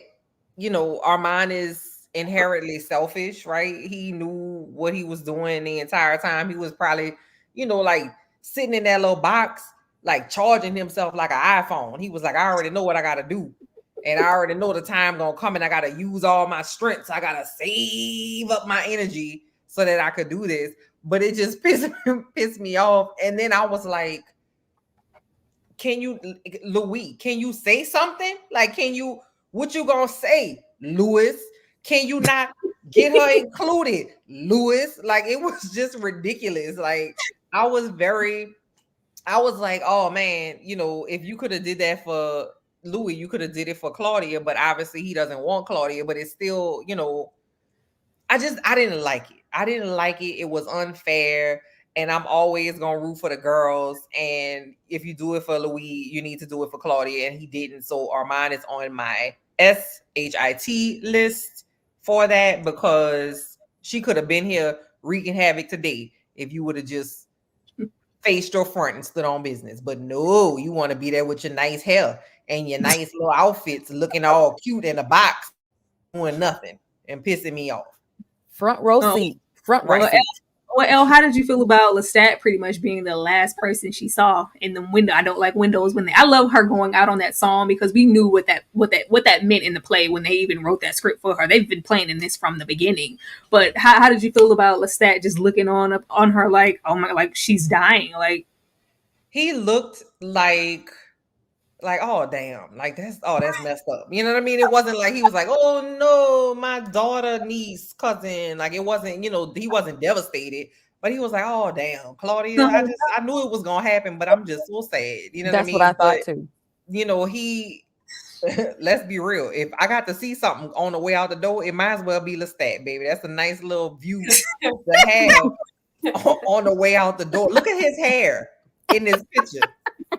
Armand is inherently selfish, right? He knew what he was doing the entire time. He was probably, like sitting in that little box, like charging himself like an iPhone. He was like, I already know what I got to do. And I already know the time going to come and I got to use all my strengths. I got to save up my energy so that I could do this. But it just pissed me off. And then I was like, Louis, can you say something? Like, what you gonna say, Louis? Can you not get her included, Louis? Like, it was just ridiculous. Like, I was like, oh man, if you could have did that for Louis, you could have did it for Claudia, but obviously he doesn't want Claudia, but it's still, I didn't like it. I didn't like it. It was unfair. And I'm always going to root for the girls. And if you do it for Louis, you need to do it for Claudia. And he didn't. So Armand is on my SHIT list for that, because she could have been here wreaking havoc today if you would have just faced your front and stood on business. But no, you want to be there with your nice hair and your nice little outfits, looking all cute in a box, doing nothing and pissing me off. Front row seat. Well, Elle, how did you feel about Lestat pretty much being the last person she saw in the window? I don't like windows I love her going out on that song, because we knew what that meant in the play when they even wrote that script for her. They've been playing in this from the beginning. But how did you feel about Lestat just looking on her like, oh my, like she's dying? Like, he looked like, oh damn, like that's messed up. You know what I mean? It wasn't like he was like, oh no, my daughter, niece, cousin. Like, it wasn't, he wasn't devastated, but he was like, oh damn, Claudia, I knew it was gonna happen, but I'm just so sad. You know what I mean? That's what I thought too. He let's be real. If I got to see something on the way out the door, it might as well be Lestat, baby. That's a nice little view to have on the way out the door. Look at his hair in this picture.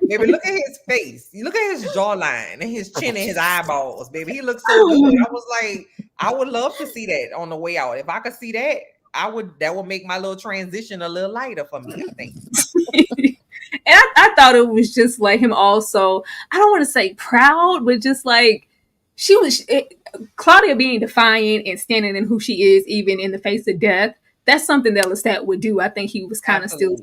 Baby, look at his face. You look at his jawline and his chin and his eyeballs, baby. He looks so good. I was like, I would love to see that on the way out. If I could see that, that would make my little transition a little lighter for me, I think. And I thought it was just like him also, I don't want to say proud, but just like Claudia being defiant and standing in who she is, even in the face of death. That's something that Lestat would do. I think he was kind of still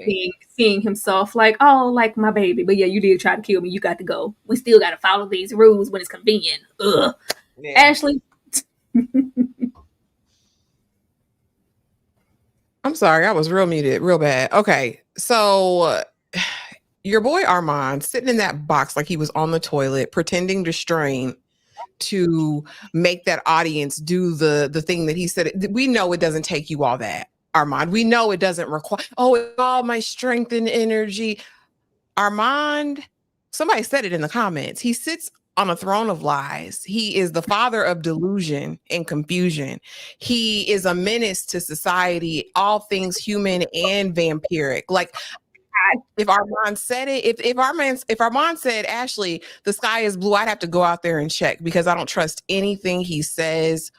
seeing himself like, oh, like my baby. But yeah, you did try to kill me. You got to go. We still got to follow these rules when it's convenient. Ugh. Yeah. Ashley. I'm sorry. I was real muted, real bad. Okay. So your boy Armand sitting in that box like he was on the toilet, pretending to strain to make that audience do the thing that he said. We know it doesn't take you all that, Armand. We know it doesn't require, all my strength and energy. Armand, somebody said it in the comments. He sits on a throne of lies. He is the father of delusion and confusion. He is a menace to society, all things human and vampiric. Like, if Armand said it, if Armand said, Ashley, the sky is blue, I'd have to go out there and check because I don't trust anything he says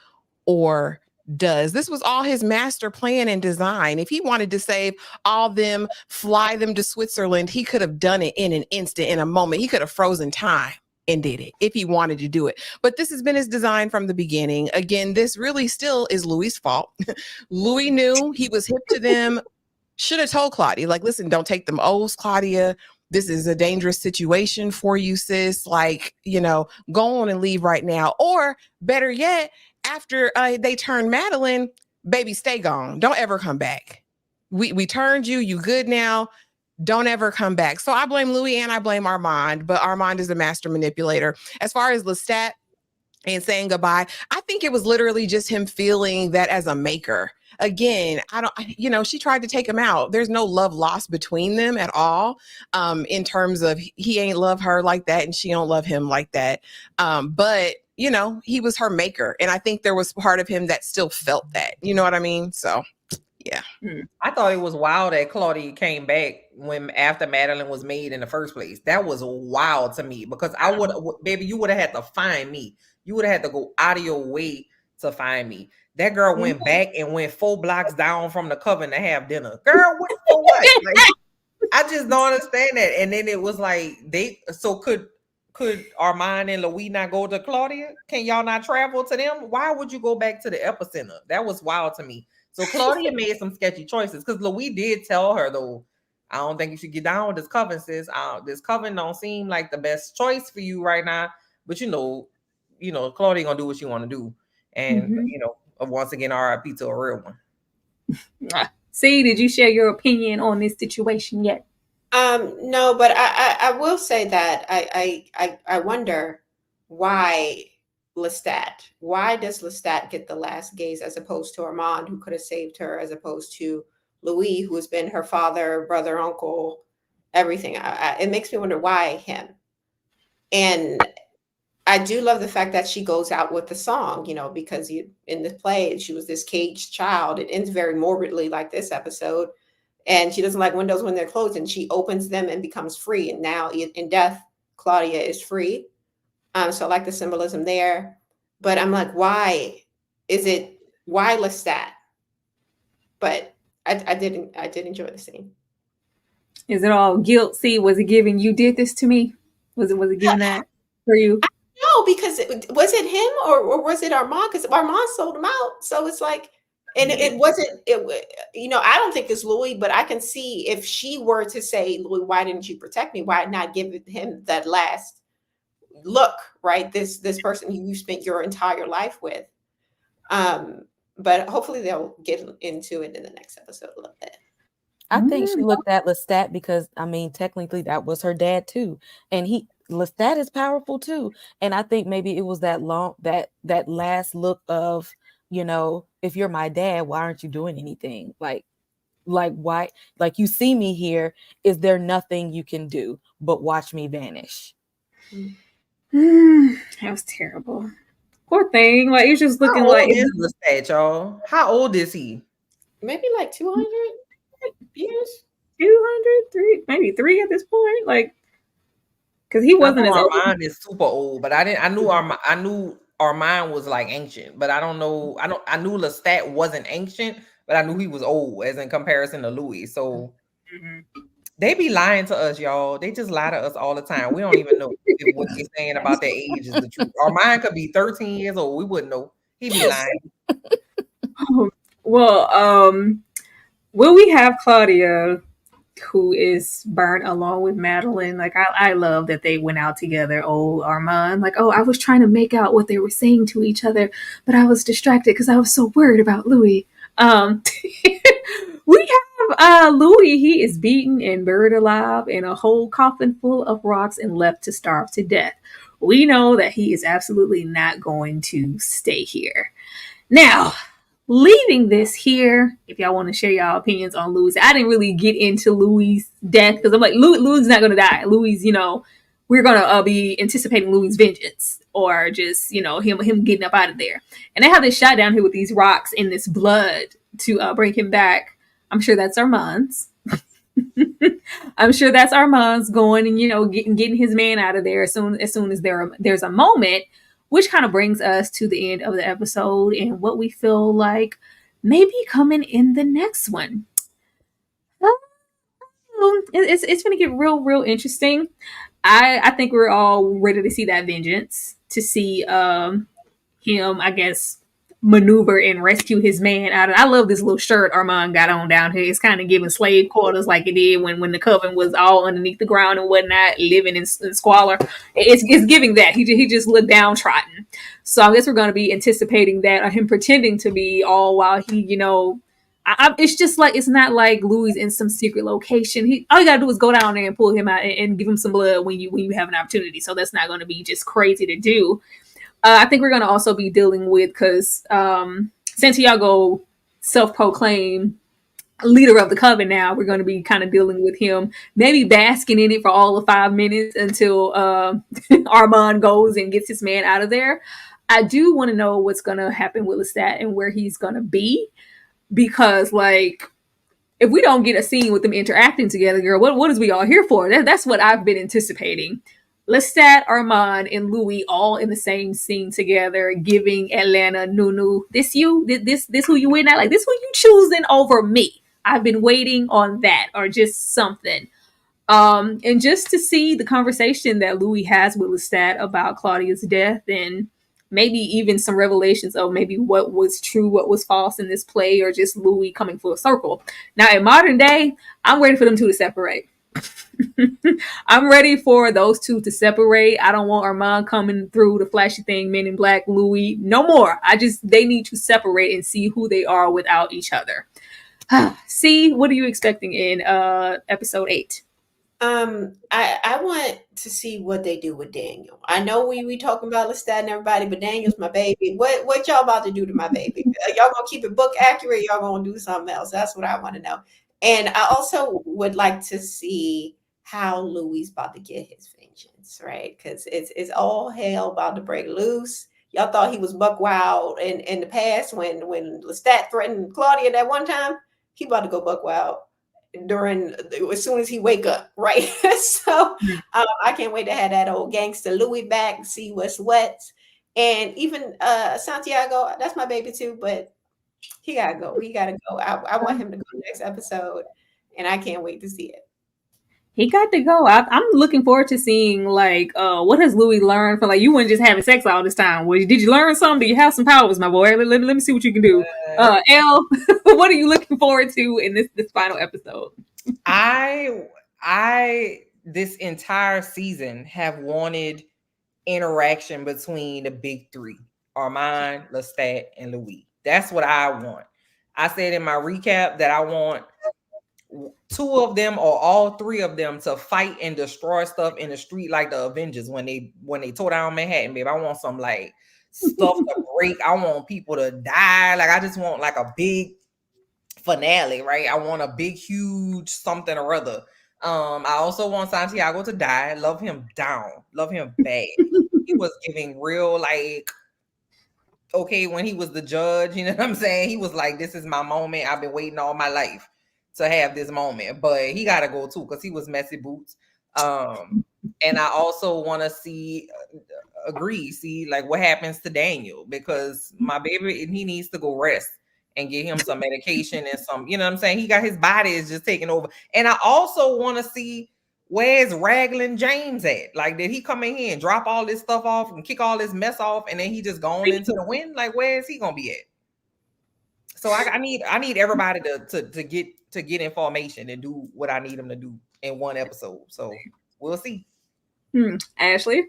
or does. This was all his master plan and design. If he wanted to save all them, fly them to Switzerland, he could have done it in an instant, in a moment. He could have frozen time and did it if he wanted to do it. But this has been his design from the beginning. Again, this really still is Louis' fault. Louis knew, he was hip to them. Should have told Claudia, like, listen, don't take them O's, Claudia. This is a dangerous situation for you, sis. Like, go on and leave right now. Or better yet, after they turn Madeline, baby, stay gone. Don't ever come back. We turned you. You good now. Don't ever come back. So I blame Louis and I blame Armand, but Armand is the master manipulator. As far as Lestat and saying goodbye, I think it was literally just him feeling that as a maker. Again, she tried to take him out. There's no love lost between them at all. In terms of he ain't love her like that and she don't love him like that. But he was her maker. And I think there was part of him that still felt that, you know what I mean? So yeah. I thought it was wild that Claudia came back after Madeline was made in the first place. That was wild to me because you would have had to find me. You would have had to go out of your way to find me. That girl went back and went 4 blocks down from the Coven to have dinner. Girl, what for what? Like, I just don't understand that. And then it was like could Armand and Louis not go to Claudia? Can y'all not travel to them? Why would you go back to the epicenter? That was wild to me. So Claudia made some sketchy choices because Louis did tell her though, I don't think you should get down with this Coven, sis. This Coven don't seem like the best choice for you right now. But Claudia gonna do what she want to do. And once again, RIP to a real one. See, did you share your opinion on this situation yet? No, but I will say that I wonder why Lestat. Why does Lestat get the last gaze as opposed to Armand, who could have saved her, as opposed to Louis, who has been her father, brother, uncle, everything. It makes me wonder why him. And I do love the fact that she goes out with the song, because in the play, she was this caged child. It ends very morbidly like this episode. And she doesn't like windows when they're closed, and she opens them and becomes free. And now in death, Claudia is free. So I like the symbolism there. But I'm like, why Lestat? But I did enjoy the scene. Is it all guilt? See, was it giving you did this to me? Was it giving that for you? No, because was it him or was it Armand? Because Armand sold him out. So it's like, and it wasn't, I don't think it's Louis, but I can see if she were to say, Louis, why didn't you protect me? Why not give him that last look, right? This person who you spent your entire life with. But hopefully they'll get into it in the next episode a little bit. I think she looked at Lestat because, technically that was her dad too. And Lestat is powerful too. And I think maybe it was that last look of, if you're my dad, why aren't you doing anything? Like why, like you see me here, is there nothing you can do but watch me vanish? That was terrible. Poor thing. Like it's just looking like Lestat, y'all. How old is he? Maybe like 200 years. 200, maybe 3 at this point. Like because he wasn't I as know old. Armand is super old, but I knew Armand was like ancient, but I don't know. I knew Lestat wasn't ancient, but I knew he was old as in comparison to Louis. So they be lying to us, y'all. They just lie to us all the time. We don't even know if what they're saying about their age is the truth. Armand could be 13 years old. We wouldn't know. He be lying. Well, will we have Claudia, who is burnt along with Madeline? Like, I love that they went out together. Oh, Armand, like, oh, I was trying to make out what they were saying to each other, but I was distracted because I was so worried about Louis. We have Louis. He is beaten and buried alive in a whole coffin full of rocks and left to starve to death. We know that he is absolutely not going to stay here. Now, leaving this here, if y'all want to share y'all opinions on Louis, I didn't really get into Louis' death because I'm like, Louis not going to die. Louis, we're going to be anticipating Louis' vengeance or just, him getting up out of there. And they have this shot down here with these rocks and this blood to bring him back. I'm sure that's Armand's. I'm sure that's Armand's going and, getting his man out of there as soon as there's a moment, which kind of brings us to the end of the episode and what we feel like may be coming in the next one. It's going to get real interesting. I think we're all ready to see that vengeance, to see him, I guess, maneuver and rescue his man out of. I love this little shirt Armand got on down here. It's kind of giving slave quarters like it did when the coven was all underneath the ground and whatnot, living in squalor. It's giving that. He just looked downtrodden. So I guess we're going to be anticipating that, or him pretending to be all while he, it's just like, it's not like Louis in some secret location. All you gotta do is go down there and pull him out and give him some blood when you have an opportunity. So that's not going to be just crazy to do. I think we're going to also be dealing with, because Santiago, self-proclaimed leader of the coven now, we're going to be kind of dealing with him, maybe basking in it for all of 5 minutes until Armand goes and gets his man out of there. I do want to know what's going to happen with Lestat and where he's going to be, because, like, if we don't get a scene with them interacting together, girl, what is we all here for? That's what I've been anticipating. Lestat, Armand, and Louis all in the same scene together, giving Atlanta Nunu, this you? This who you with now? Like, this who you choosing over me? I've been waiting on that, or just something. And just to see the conversation that Louis has with Lestat about Claudia's death, and maybe even some revelations of maybe what was true, what was false in this play, or just Louis coming full circle. Now, in modern day, I'm ready for them two to separate. I'm ready for those two to separate. I don't want Armand coming through the flashy thing, Men in Black, Louis, no more. They need to separate and see who they are without each other. See, what are you expecting in episode 8? I want to see what they do with Daniel. I know we talking about Lestat and everybody, but Daniel's my baby. What y'all about to do to my baby? Y'all gonna keep it book accurate? Y'all gonna do something else? That's what I want to know. And I also would like to see how Louis about to get his vengeance, right? Because it's all hell about to break loose. Y'all thought he was buck wild in the past when Lestat threatened Claudia that one time. He about to go buck wild as soon as he wake up, right? So I can't wait to have that old gangster Louis back, see what's what. And even Santiago, that's my baby too, but he gotta go. I want him to go next episode, and I can't wait to see it. He got to go. I'm looking forward to seeing, like, what has Louis learned from, like, you weren't just having sex all this time. Did you learn something? Do you have some powers, my boy? Let me see what you can do. Elle, what are you looking forward to in this final episode? I this entire season have wanted interaction between the big three: Armand, Lestat, and Louis. That's what I want. I said in my recap that I want 2 of them or all 3 of them to fight and destroy stuff in the street like the Avengers when they tore down Manhattan, babe. I want some, like, stuff to break. I want people to die. Like, I just want, like, a big finale, right? I want a big, huge something or other. I also want Santiago to die. Love him down. Love him bad. He was giving real, like, okay, when he was the judge, you know what I'm saying? He was like, this is my moment. I've been waiting all my life to have this moment. But he got to go too, because he was messy boots. And I also want to see like what happens to Daniel, because my baby, he needs to go rest and get him some medication and some, you know what I'm saying? He got, his body is just taking over. And I also want to see, where's Raglan James at? Like, did he come in here and drop all this stuff off and kick all this mess off, and then he just gone into the wind? Like, where is he gonna be at? So I need everybody to get information and do what I need them to do in one episode. So we'll see. Ashley?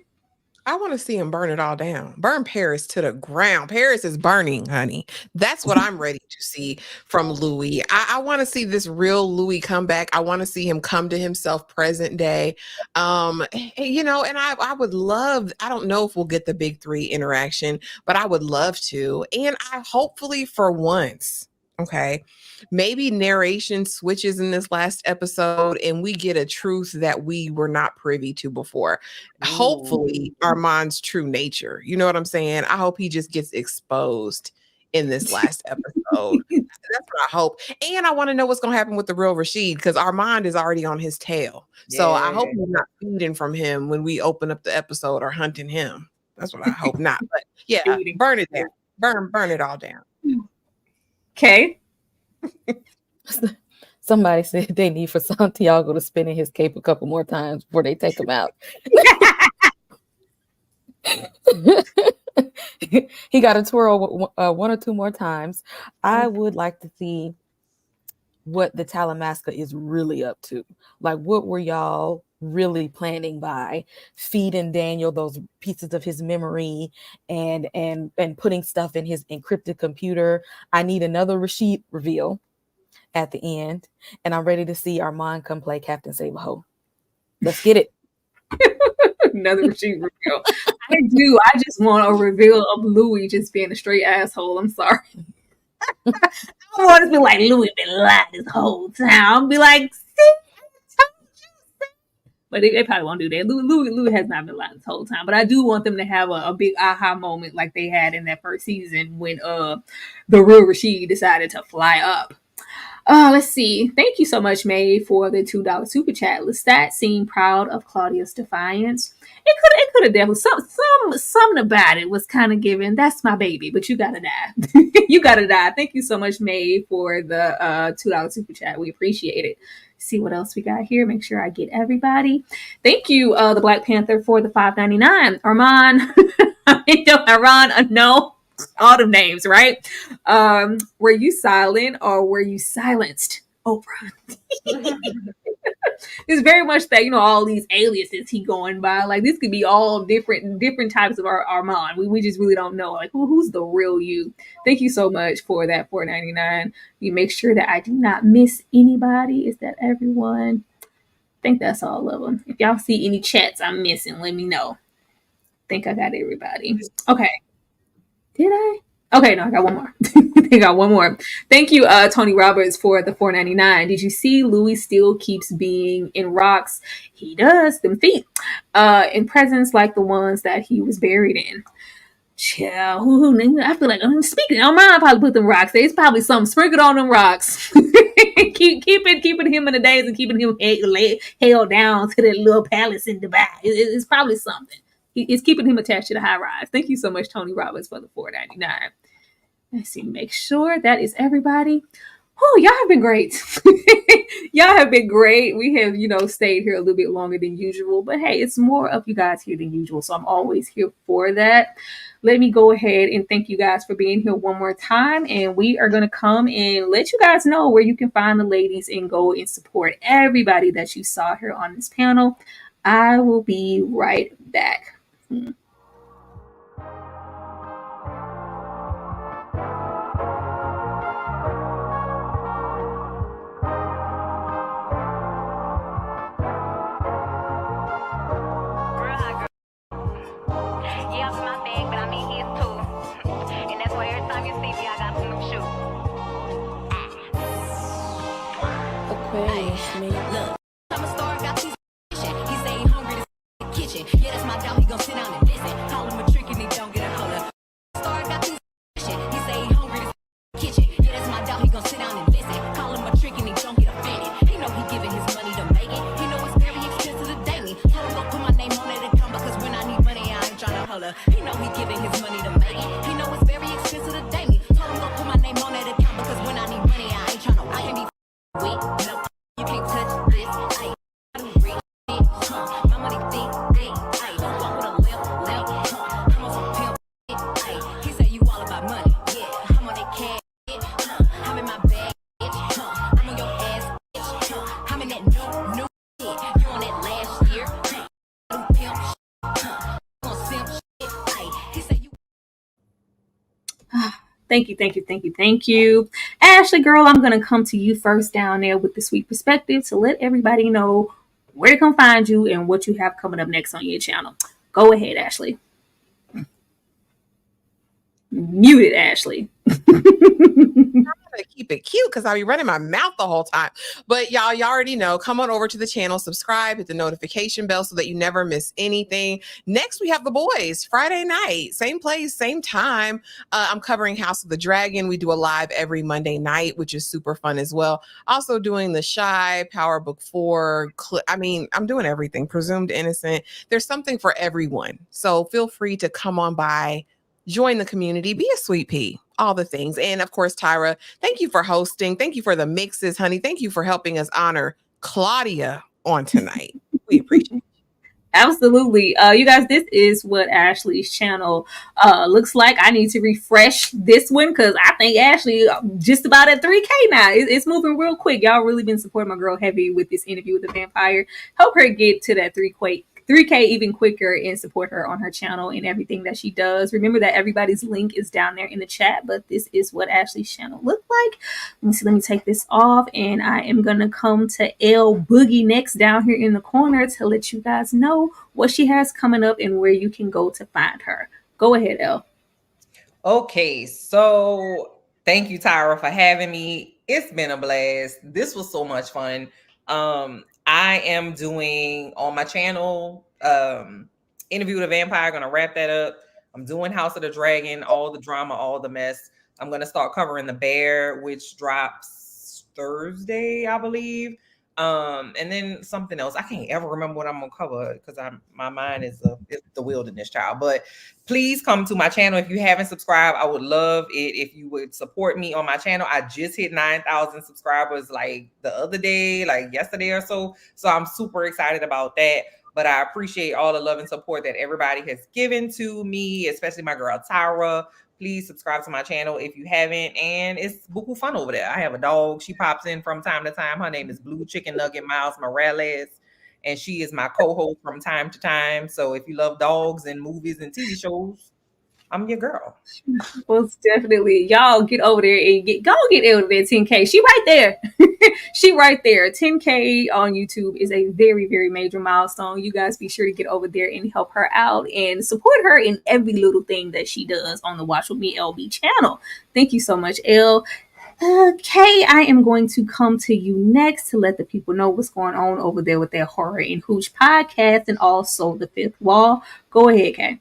I want to see him burn it all down. Burn Paris to the ground. Paris is burning, honey. That's what I'm ready to see from Louis. I want to see this real Louis come back. I want to see him come to himself present day. You know, and I would love, I don't know if we'll get the big three interaction, but I would love to. And I hopefully for once, okay, maybe narration switches in this last episode and we get a truth that we were not privy to before. Ooh. Hopefully Armand's true nature. You know what I'm saying? I hope he just gets exposed in this last episode. That's what I hope. And I want to know what's going to happen with the real Reid, because Armand is already on his tail. So I hope he's not feeding from him when we open up the episode or hunting him. That's what I hope not. But yeah, burn it down. Burn it all down. Okay. Somebody said they need for Santiago to spin in his cape a couple more times before they take him out. He got to twirl one or two more times. I would like to see what the Talamasca is really up to. Like, what were y'all really planning by feeding Daniel those pieces of his memory and putting stuff in his encrypted computer? I need another Reid reveal at the end, and I'm ready to see Armand come play Captain Save-A-Ho. Let's get it. Another Reid reveal. I do. I just want a reveal of Louis just being a straight asshole. I'm sorry. I want to be like, Louis been lying this whole time. I'll be like, see, but they probably won't do that. Louis has not been lying this whole time. But I do want them to have a big aha moment like they had in that first season when the real Reid decided to fly up. Let's see. Thank you so much, May, for the $2 super chat. Lestat seemed proud of Claudia's defiance. It could have definitely something about it was kind of given. That's my baby, but you gotta die. You gotta die. Thank you so much, May, for the $2 super chat. We appreciate it. See what else we got here. Make sure I get everybody. Thank you, the Black Panther, for the $5.99. Armand, Armand, no. All the names, right? Were you silent or were you silenced, Oprah? It's very much that, all these aliases he going by. Like, this could be all different types of Armand. We just really don't know. Like, who's the real you? Thank you so much for that $4.99. You make sure that I do not miss anybody. Is that everyone? I think that's all of them. If y'all see any chats I'm missing, let me know. I think I got everybody. Okay. Did I? Okay, no, I got one more. I got one more. Thank you, Tony Roberts, for the $4.99. Did you see Louis still keeps being in rocks? He does, them feet. In presents like the ones that he was buried in. Chill. I feel like, speaking of mine, probably put them rocks there. It's probably something sprinkled on them rocks. keeping him in the days and keeping him held down to that little palace in Dubai. It's probably something. It's keeping him attached to the high rise. Thank you so much, Tony Roberts, for the $4.99. Let's see, make sure that is everybody. Oh, y'all have been great. Y'all have been great. We have, stayed here a little bit longer than usual, but hey, it's more of you guys here than usual, so I'm always here for that. Let me go ahead and thank you guys for being here one more time, and we are going to come and let you guys know where you can find the ladies and go and support everybody that you saw here on this panel. I will be right back. He know he giving his money to make it. He know it's very expensive to date me. Tell him go put my name dollar. He know he giving his money to make it. He know it's very expensive to date me. Told him go put my name on that account because when I need money, I ain't tryna wait. I can't be weak. No, you can't touch this. Ay, I don't read it. My money thick. Ay, don't walk with a limp. I'm on some pimp. Ay, he say you all about money. Yeah, I'm on that cash. I'm in my bag. I'm on your ass. I'm in that new shit. You on that last year. Pimp. On simp shit. Ay, he say you. Thank you. Ashley, girl, I'm going to come to you first down there with the sweet perspective to let everybody know where to come find you and what you have coming up next on your channel. Go ahead, Ashley. Muted, Ashley. To keep it cute because I'll be running my mouth the whole time. But y'all already know, come on over to the channel, subscribe, hit the notification bell so that you never miss anything. Next, we have The Boys, Friday night, same place, same time. I'm covering House of the Dragon. We do a live every Monday night, which is super fun as well. Also doing The Shy, Power Book 4. I'm doing everything. Presumed Innocent. There's something for everyone. So feel free to come on by, join the community, be a sweet pea, all the things. And of course, Tyra, thank you for hosting. Thank you for the mixes, honey. Thank you for helping us honor Claudia on tonight. We appreciate it. Absolutely. You guys, this is what Ashley's channel looks like. I need to refresh this one because I think Ashley just about at 3K now. It's moving real quick. Y'all really been supporting my girl heavy with this interview with the vampire. Help her get to that 3K even quicker and support her on her channel and everything that she does. Remember that everybody's link is down there in the chat, but this is what Ashley's channel looked like. Let me take this off, and I am going to come to L Boogie next down here in the corner to let you guys know what she has coming up and where you can go to find her. Go ahead, L. Okay, so thank you, Tyra, for having me. It's been a blast. This was so much fun. I am doing on my channel, Interview with a Vampire. Gonna wrap that up. I'm doing House of the Dragon, all the drama, all the mess. I'm gonna start covering The Bear, which drops Thursday, I believe. And then something else. I can't ever remember what I'm gonna cover because my mind is the wilderness child. But please come to my channel if you haven't subscribed. I would love it if you would support me on my channel. I just hit 9,000 subscribers like the other day, like yesterday or so. So I'm super excited about that. But I appreciate all the love and support that everybody has given to me, especially my girl Tyra. Please subscribe to my channel if you haven't. And it's buku fun over there. I have a dog. She pops in from time to time. Her name is Blue Chicken Nugget Miles Morales. And she is my co-host from time to time. So if you love dogs and movies and TV shows, I'm your girl. Most definitely. Y'all get over there and get over there 10K. She right there. She right there. 10K on YouTube is a very, very major milestone. You guys be sure to get over there and help her out and support her in every little thing that she does on the Watch With Me LB channel. Thank you so much, L. Kay, I am going to come to you next to let the people know what's going on over there with their Horror and Hooch podcast and also The Fifth Wall. Go ahead, Kay.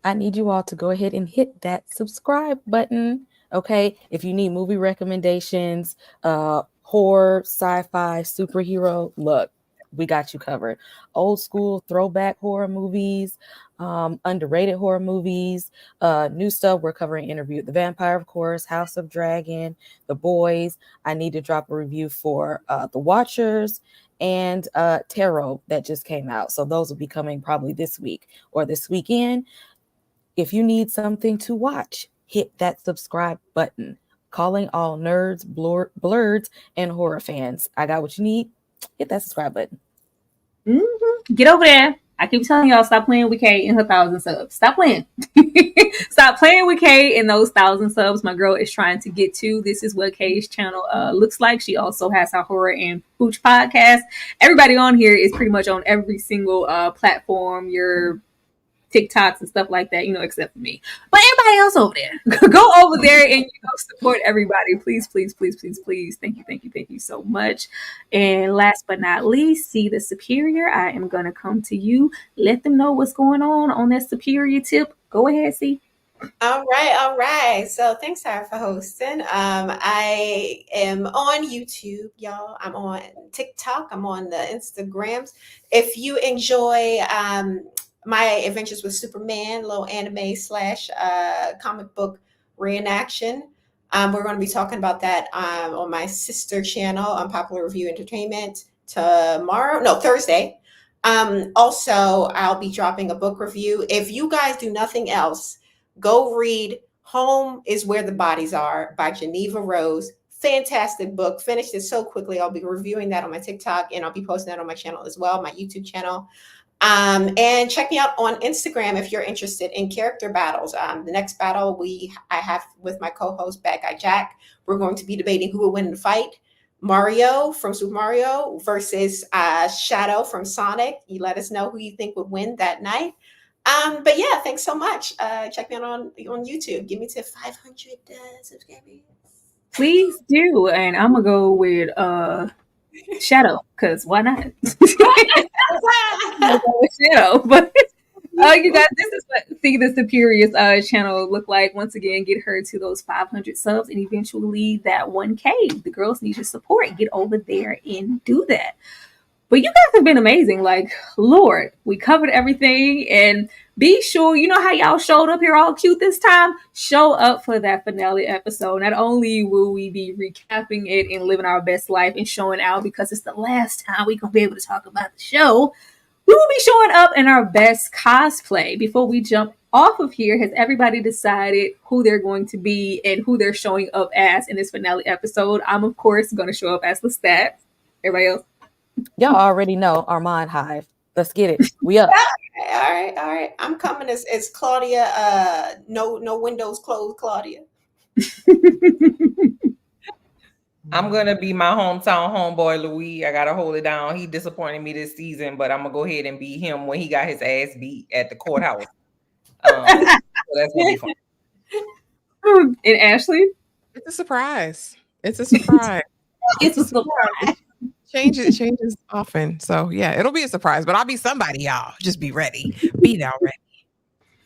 I need you all to go ahead and hit that subscribe button. Okay. If you need movie recommendations, horror, sci-fi, superhero, look, we got you covered. Old school throwback horror movies, underrated horror movies, new stuff. We're covering Interview with the Vampire, of course, House of Dragon, The Boys. I need to drop a review for The Watchers and Tarot that just came out. So those will be coming probably this week or this weekend. If you need something to watch, hit that subscribe button. Calling all nerds, blurs, and horror fans. I got what you need. Hit that subscribe button. Mm-hmm. Get over there. I keep telling y'all, stop playing with Kay and her 1,000 subs. Stop playing. Stop playing with Kay and those 1,000 subs my girl is trying to get to. This is what Kay's channel looks like. She also has her Horror and Hooch podcast. Everybody on here is pretty much on every single platform. Your TikToks and stuff like that, except for me. But everybody else over there, go over there and support everybody. Please, please, please, please, please. Thank you so much. And last but not least, See the Superior. I am gonna come to you. Let them know what's going on that Superior tip. Go ahead, See. All right. So thanks, Sarah, for hosting. I am on YouTube, y'all. I'm on TikTok. I'm on the Instagrams. If you enjoy My Adventures with Superman, little anime slash comic book reenaction. We're going to be talking about that on my sister channel, Unpopular Review Entertainment, Thursday. Also, I'll be dropping a book review. If you guys do nothing else, go read Home is Where the Bodies Are by Geneva Rose. Fantastic book. Finished it so quickly. I'll be reviewing that on my TikTok, and I'll be posting that on my channel as well, my YouTube channel. And check me out on Instagram if you're interested in character battles. The next battle I have with my co-host Bad Guy Jack. We're going to be debating who will win the fight. Mario from Super Mario versus Shadow from Sonic. You let us know who you think would win that night. But yeah, thanks so much. Check me out on YouTube. Give me to 500 subscribers. Please do. And I'm gonna go with Shadow, because why not? Shadow. But you guys, this is what See the Superior's channel look like. Once again, get her to those 500 subs and eventually that 1K. The girls need your support. Get over there and do that. But you guys have been amazing. Like, Lord, we covered everything. And be sure, you know how y'all showed up here all cute this time? Show up for that finale episode. Not only will we be recapping it and living our best life and showing out because it's the last time we're going to be able to talk about the show, we will be showing up in our best cosplay. Before we jump off of here, has everybody decided who they're going to be and who they're showing up as in this finale episode? I'm, of course, going to show up as Lestat. Everybody else? Y'all already know Armand Hive. Let's get it. We up. All right. I'm coming as Claudia. No windows closed, Claudia. I'm gonna be my hometown homeboy Louis. I gotta hold it down. He disappointed me this season, but I'm gonna go ahead and be him when he got his ass beat at the courthouse. So that's gonna be fun. And Ashley? It's a surprise. It's a surprise. It's a surprise. Changes often. So yeah, it'll be a surprise, but I'll be somebody, y'all. Just be ready. Be now ready.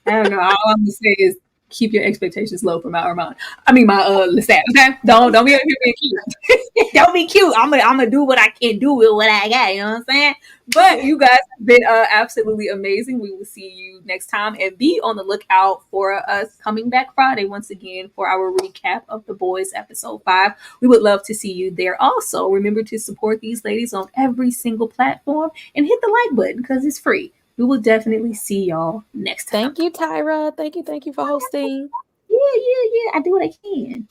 I don't know. All I'm gonna say is keep your expectations low for my Armand. I mean my Lestat. Okay? Don't be up here being cute. Don't be cute. I'm gonna do what I can do with what I got. You know what I'm saying? But you guys have been absolutely amazing. We will see you next time, and be on the lookout for us coming back Friday once again for our recap of The Boys episode 5. We would love to see you there. Also, remember to support these ladies on every single platform and hit the like button because it's free. We will definitely see y'all next time. Thank you, Tyra. Thank you for hosting. Yeah. I do what I can.